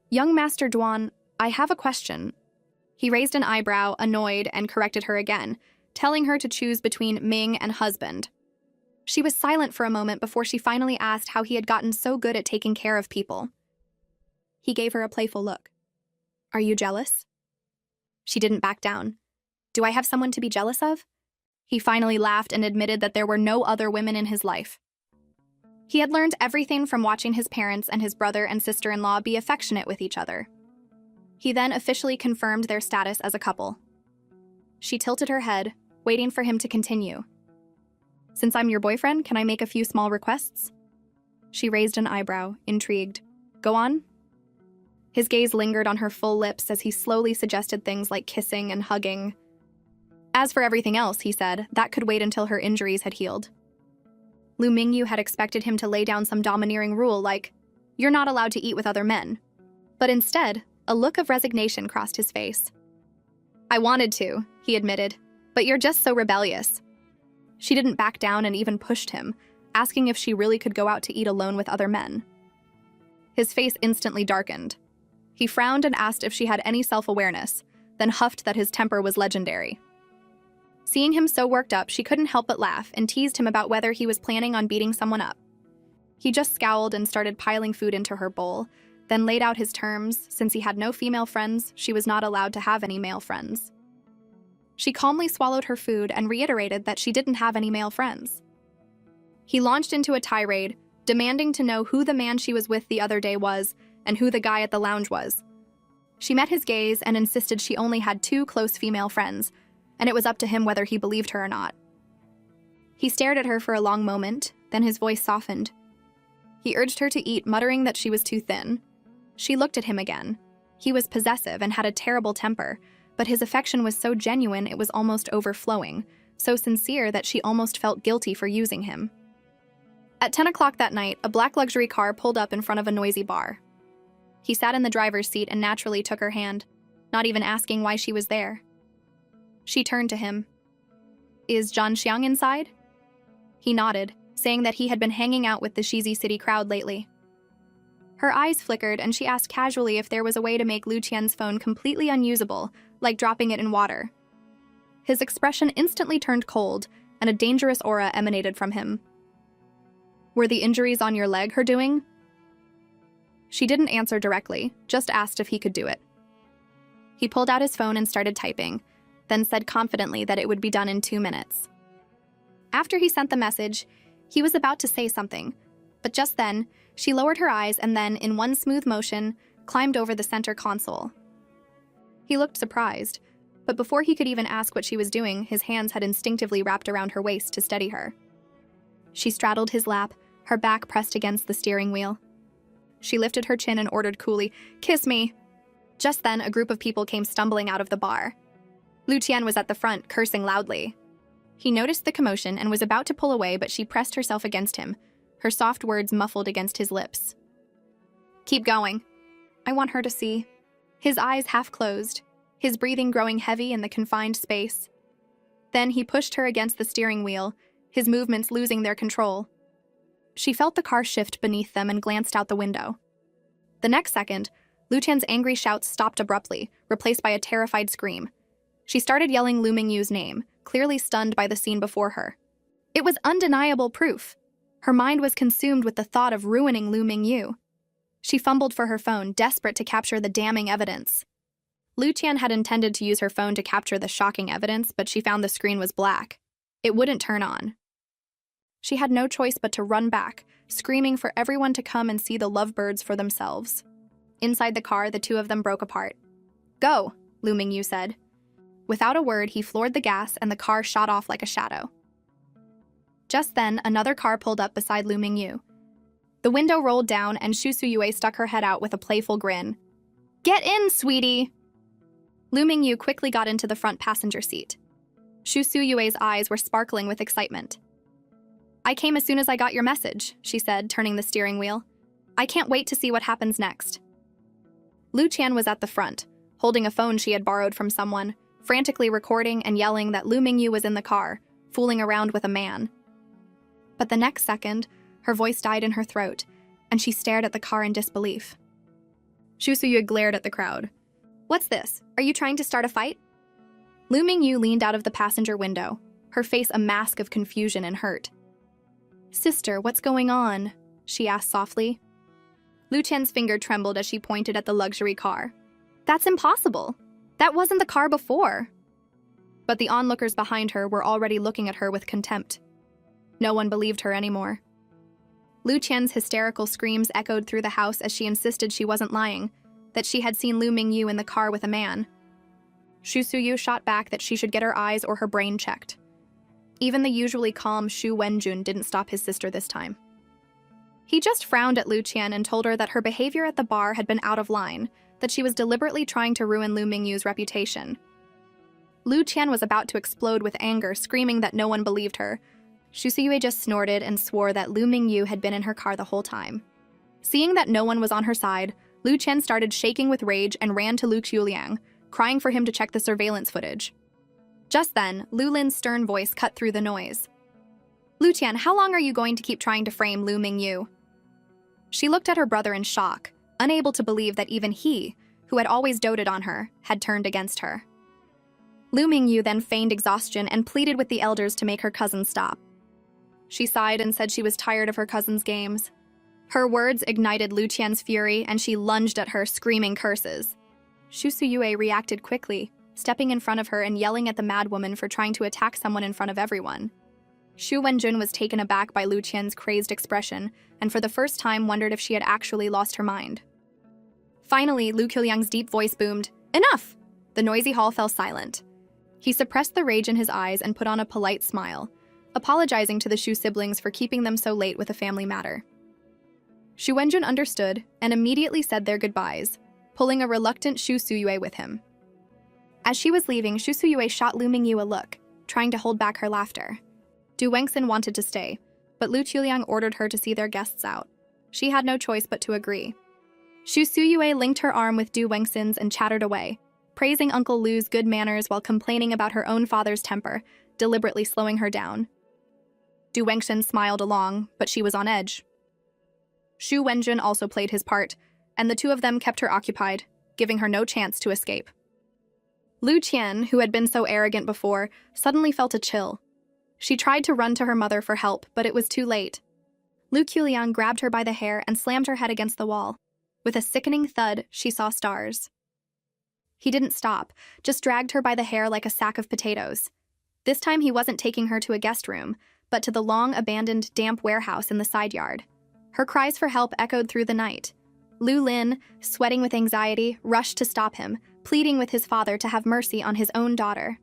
Young Master Duan, I have a question. He raised an eyebrow, annoyed, and corrected her again, telling her to choose between Ming and husband. She was silent for a moment before she finally asked how he had gotten so good at taking care of people. He gave her a playful look. Are you jealous? She didn't back down. Do I have someone to be jealous of? He finally laughed and admitted that there were no other women in his life. He had learned everything from watching his parents and his brother and sister-in-law be affectionate with each other. He then officially confirmed their status as a couple. She tilted her head, waiting for him to continue. "Since I'm your boyfriend, can I make a few small requests?" She raised an eyebrow, intrigued. "Go on?" His gaze lingered on her full lips as he slowly suggested things like kissing and hugging. As for everything else, he said, that could wait until her injuries had healed. Lu Mingyu had expected him to lay down some domineering rule like, "You're not allowed to eat with other men." But instead, a look of resignation crossed his face. "I wanted to," he admitted, "but you're just so rebellious." She didn't back down and even pushed him, asking if she really could go out to eat alone with other men. His face instantly darkened. He frowned and asked if she had any self-awareness, then huffed that his temper was legendary. Seeing him so worked up, she couldn't help but laugh and teased him about whether he was planning on beating someone up. He just scowled and started piling food into her bowl, then laid out his terms. Since he had no female friends, she was not allowed to have any male friends. She calmly swallowed her food and reiterated that she didn't have any male friends. He launched into a tirade, demanding to know who the man she was with the other day was and who the guy at the lounge was. She met his gaze and insisted she only had 2 close female friends, and it was up to him whether he believed her or not. He stared at her for a long moment, then his voice softened. He urged her to eat, muttering that she was too thin. She looked at him again. He was possessive and had a terrible temper, but his affection was so genuine it was almost overflowing, so sincere that she almost felt guilty for using him. At 10 o'clock that night, a black luxury car pulled up in front of a noisy bar. He sat in the driver's seat and naturally took her hand, not even asking why she was there. She turned to him. "Is John Xiang inside?" He nodded, saying that he had been hanging out with the Shizi City crowd lately. Her eyes flickered and she asked casually if there was a way to make Lu Qian's phone completely unusable, like dropping it in water. His expression instantly turned cold, and a dangerous aura emanated from him. "Were the injuries on your leg her doing?" She didn't answer directly, just asked if he could do it. He pulled out his phone and started typing, then said confidently that it would be done in 2 minutes. After he sent the message, he was about to say something, but just then, she lowered her eyes and then, in one smooth motion, climbed over the center console. He looked surprised, but before he could even ask what she was doing, his hands had instinctively wrapped around her waist to steady her. She straddled his lap, her back pressed against the steering wheel. She lifted her chin and ordered coolly, "Kiss me." Just then, a group of people came stumbling out of the bar. Lu Qian was at the front, cursing loudly. He noticed the commotion and was about to pull away, but she pressed herself against him, her soft words muffled against his lips. "Keep going. I want her to see." His eyes half closed, his breathing growing heavy in the confined space. Then he pushed her against the steering wheel, his movements losing their control. She felt the car shift beneath them and glanced out the window. The next second, Lu Qian's angry shouts stopped abruptly, replaced by a terrified scream. She started yelling Lu Mingyu's name, clearly stunned by the scene before her. It was undeniable proof. Her mind was consumed with the thought of ruining Lu Mingyu. She fumbled for her phone, desperate to capture the damning evidence. Lu Qian had intended to use her phone to capture the shocking evidence, but she found the screen was black. It wouldn't turn on. She had no choice but to run back, screaming for everyone to come and see the lovebirds for themselves. Inside the car, the two of them broke apart. "Go," Lu Mingyu said. Without a word, he floored the gas and the car shot off like a shadow. Just then, another car pulled up beside Lu Mingyu. The window rolled down and Shu Suyue stuck her head out with a playful grin. "Get in, sweetie!" Lu Mingyu quickly got into the front passenger seat. Shu Suyue's eyes were sparkling with excitement. "I came as soon as I got your message," she said, turning the steering wheel. "I can't wait to see what happens next." Lu Qian was at the front, holding a phone she had borrowed from someone, frantically recording and yelling that Lu Mingyu was in the car, fooling around with a man. But the next second, her voice died in her throat, and she stared at the car in disbelief. Shu Suyue glared at the crowd. "What's this? Are you trying to start a fight?" Lu Mingyu leaned out of the passenger window, her face a mask of confusion and hurt. "Sister, what's going on?" she asked softly. Lu Qian's finger trembled as she pointed at the luxury car. "That's impossible. That wasn't the car before." But the onlookers behind her were already looking at her with contempt. No one believed her anymore. Lu Qian's hysterical screams echoed through the house as she insisted she wasn't lying, that she had seen Lu Mingyu in the car with a man. Xu Suyu shot back that she should get her eyes or her brain checked. Even the usually calm Xu Wenjun didn't stop his sister this time. He just frowned at Lu Qian and told her that her behavior at the bar had been out of line, that she was deliberately trying to ruin Lu Mingyu's reputation. Lu Qian was about to explode with anger, screaming that no one believed her. Xu Suyue just snorted and swore that Lu Mingyu had been in her car the whole time. Seeing that no one was on her side, Lu Qian started shaking with rage and ran to Lu Qiuliang, crying for him to check the surveillance footage. Just then, Lu Lin's stern voice cut through the noise. "Lu Qian, how long are you going to keep trying to frame Lu Mingyu?" She looked at her brother in shock, unable to believe that even he, who had always doted on her, had turned against her. Lu Mingyu then feigned exhaustion and pleaded with the elders to make her cousin stop. She sighed and said she was tired of her cousin's games. Her words ignited Lu Qian's fury, and she lunged at her, screaming curses. Xu Suyue reacted quickly, stepping in front of her and yelling at the madwoman for trying to attack someone in front of everyone. Xu Wenjun was taken aback by Lu Qian's crazed expression, and for the first time wondered if she had actually lost her mind. Finally, Lu Qiuliang's deep voice boomed, "Enough!" The noisy hall fell silent. He suppressed the rage in his eyes and put on a polite smile, apologizing to the Xu siblings for keeping them so late with a family matter. Xu Wenjun understood and immediately said their goodbyes, pulling a reluctant Xu Suyue with him. As she was leaving, Xu Suyue shot Lu Mingyu a look, trying to hold back her laughter. Du Wengxin wanted to stay, but Lu Qiuliang ordered her to see their guests out. She had no choice but to agree. Xu Suyue linked her arm with Du Wengxin's and chattered away, praising Uncle Lu's good manners while complaining about her own father's temper, deliberately slowing her down. Du Wengxin smiled along, but she was on edge. Xu Wenjun also played his part, and the two of them kept her occupied, giving her no chance to escape. Lu Qian, who had been so arrogant before, suddenly felt a chill. She tried to run to her mother for help, but it was too late. Lu Qiuliang grabbed her by the hair and slammed her head against the wall. With a sickening thud, she saw stars. He didn't stop, just dragged her by the hair like a sack of potatoes. This time he wasn't taking her to a guest room, but to the long-abandoned, damp warehouse in the side yard. Her cries for help echoed through the night. Lu Lin, sweating with anxiety, rushed to stop him, pleading with his father to have mercy on his own daughter.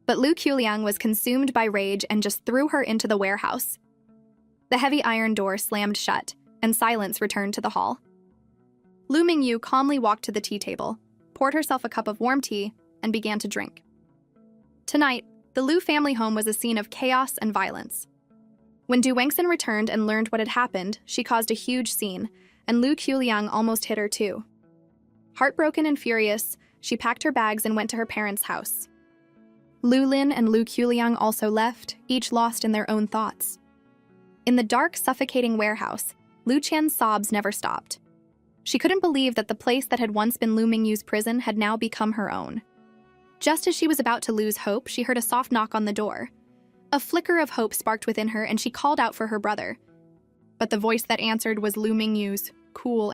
But Lu Qiuliang was consumed by rage and just threw her into the warehouse. The heavy iron door slammed shut, and silence returned to the hall. Lu Mingyu calmly walked to the tea table, poured herself a cup of warm tea, and began to drink. Tonight, the Lu family home was a scene of chaos and violence. When Du Wengxin returned and learned what had happened, she caused a huge scene, and Lu Qiuliang almost hit her too. Heartbroken and furious, she packed her bags and went to her parents' house. Lu Lin and Lu Qiuliang also left, each lost in their own thoughts. In the dark, suffocating warehouse, Lu Qian's sobs never stopped. She couldn't believe that the place that had once been Lu Mingyu's prison had now become her own. Just as she was about to lose hope, she heard a soft knock on the door. A flicker of hope sparked within her, and she called out for her brother. But the voice that answered was Lu Mingyu's, cool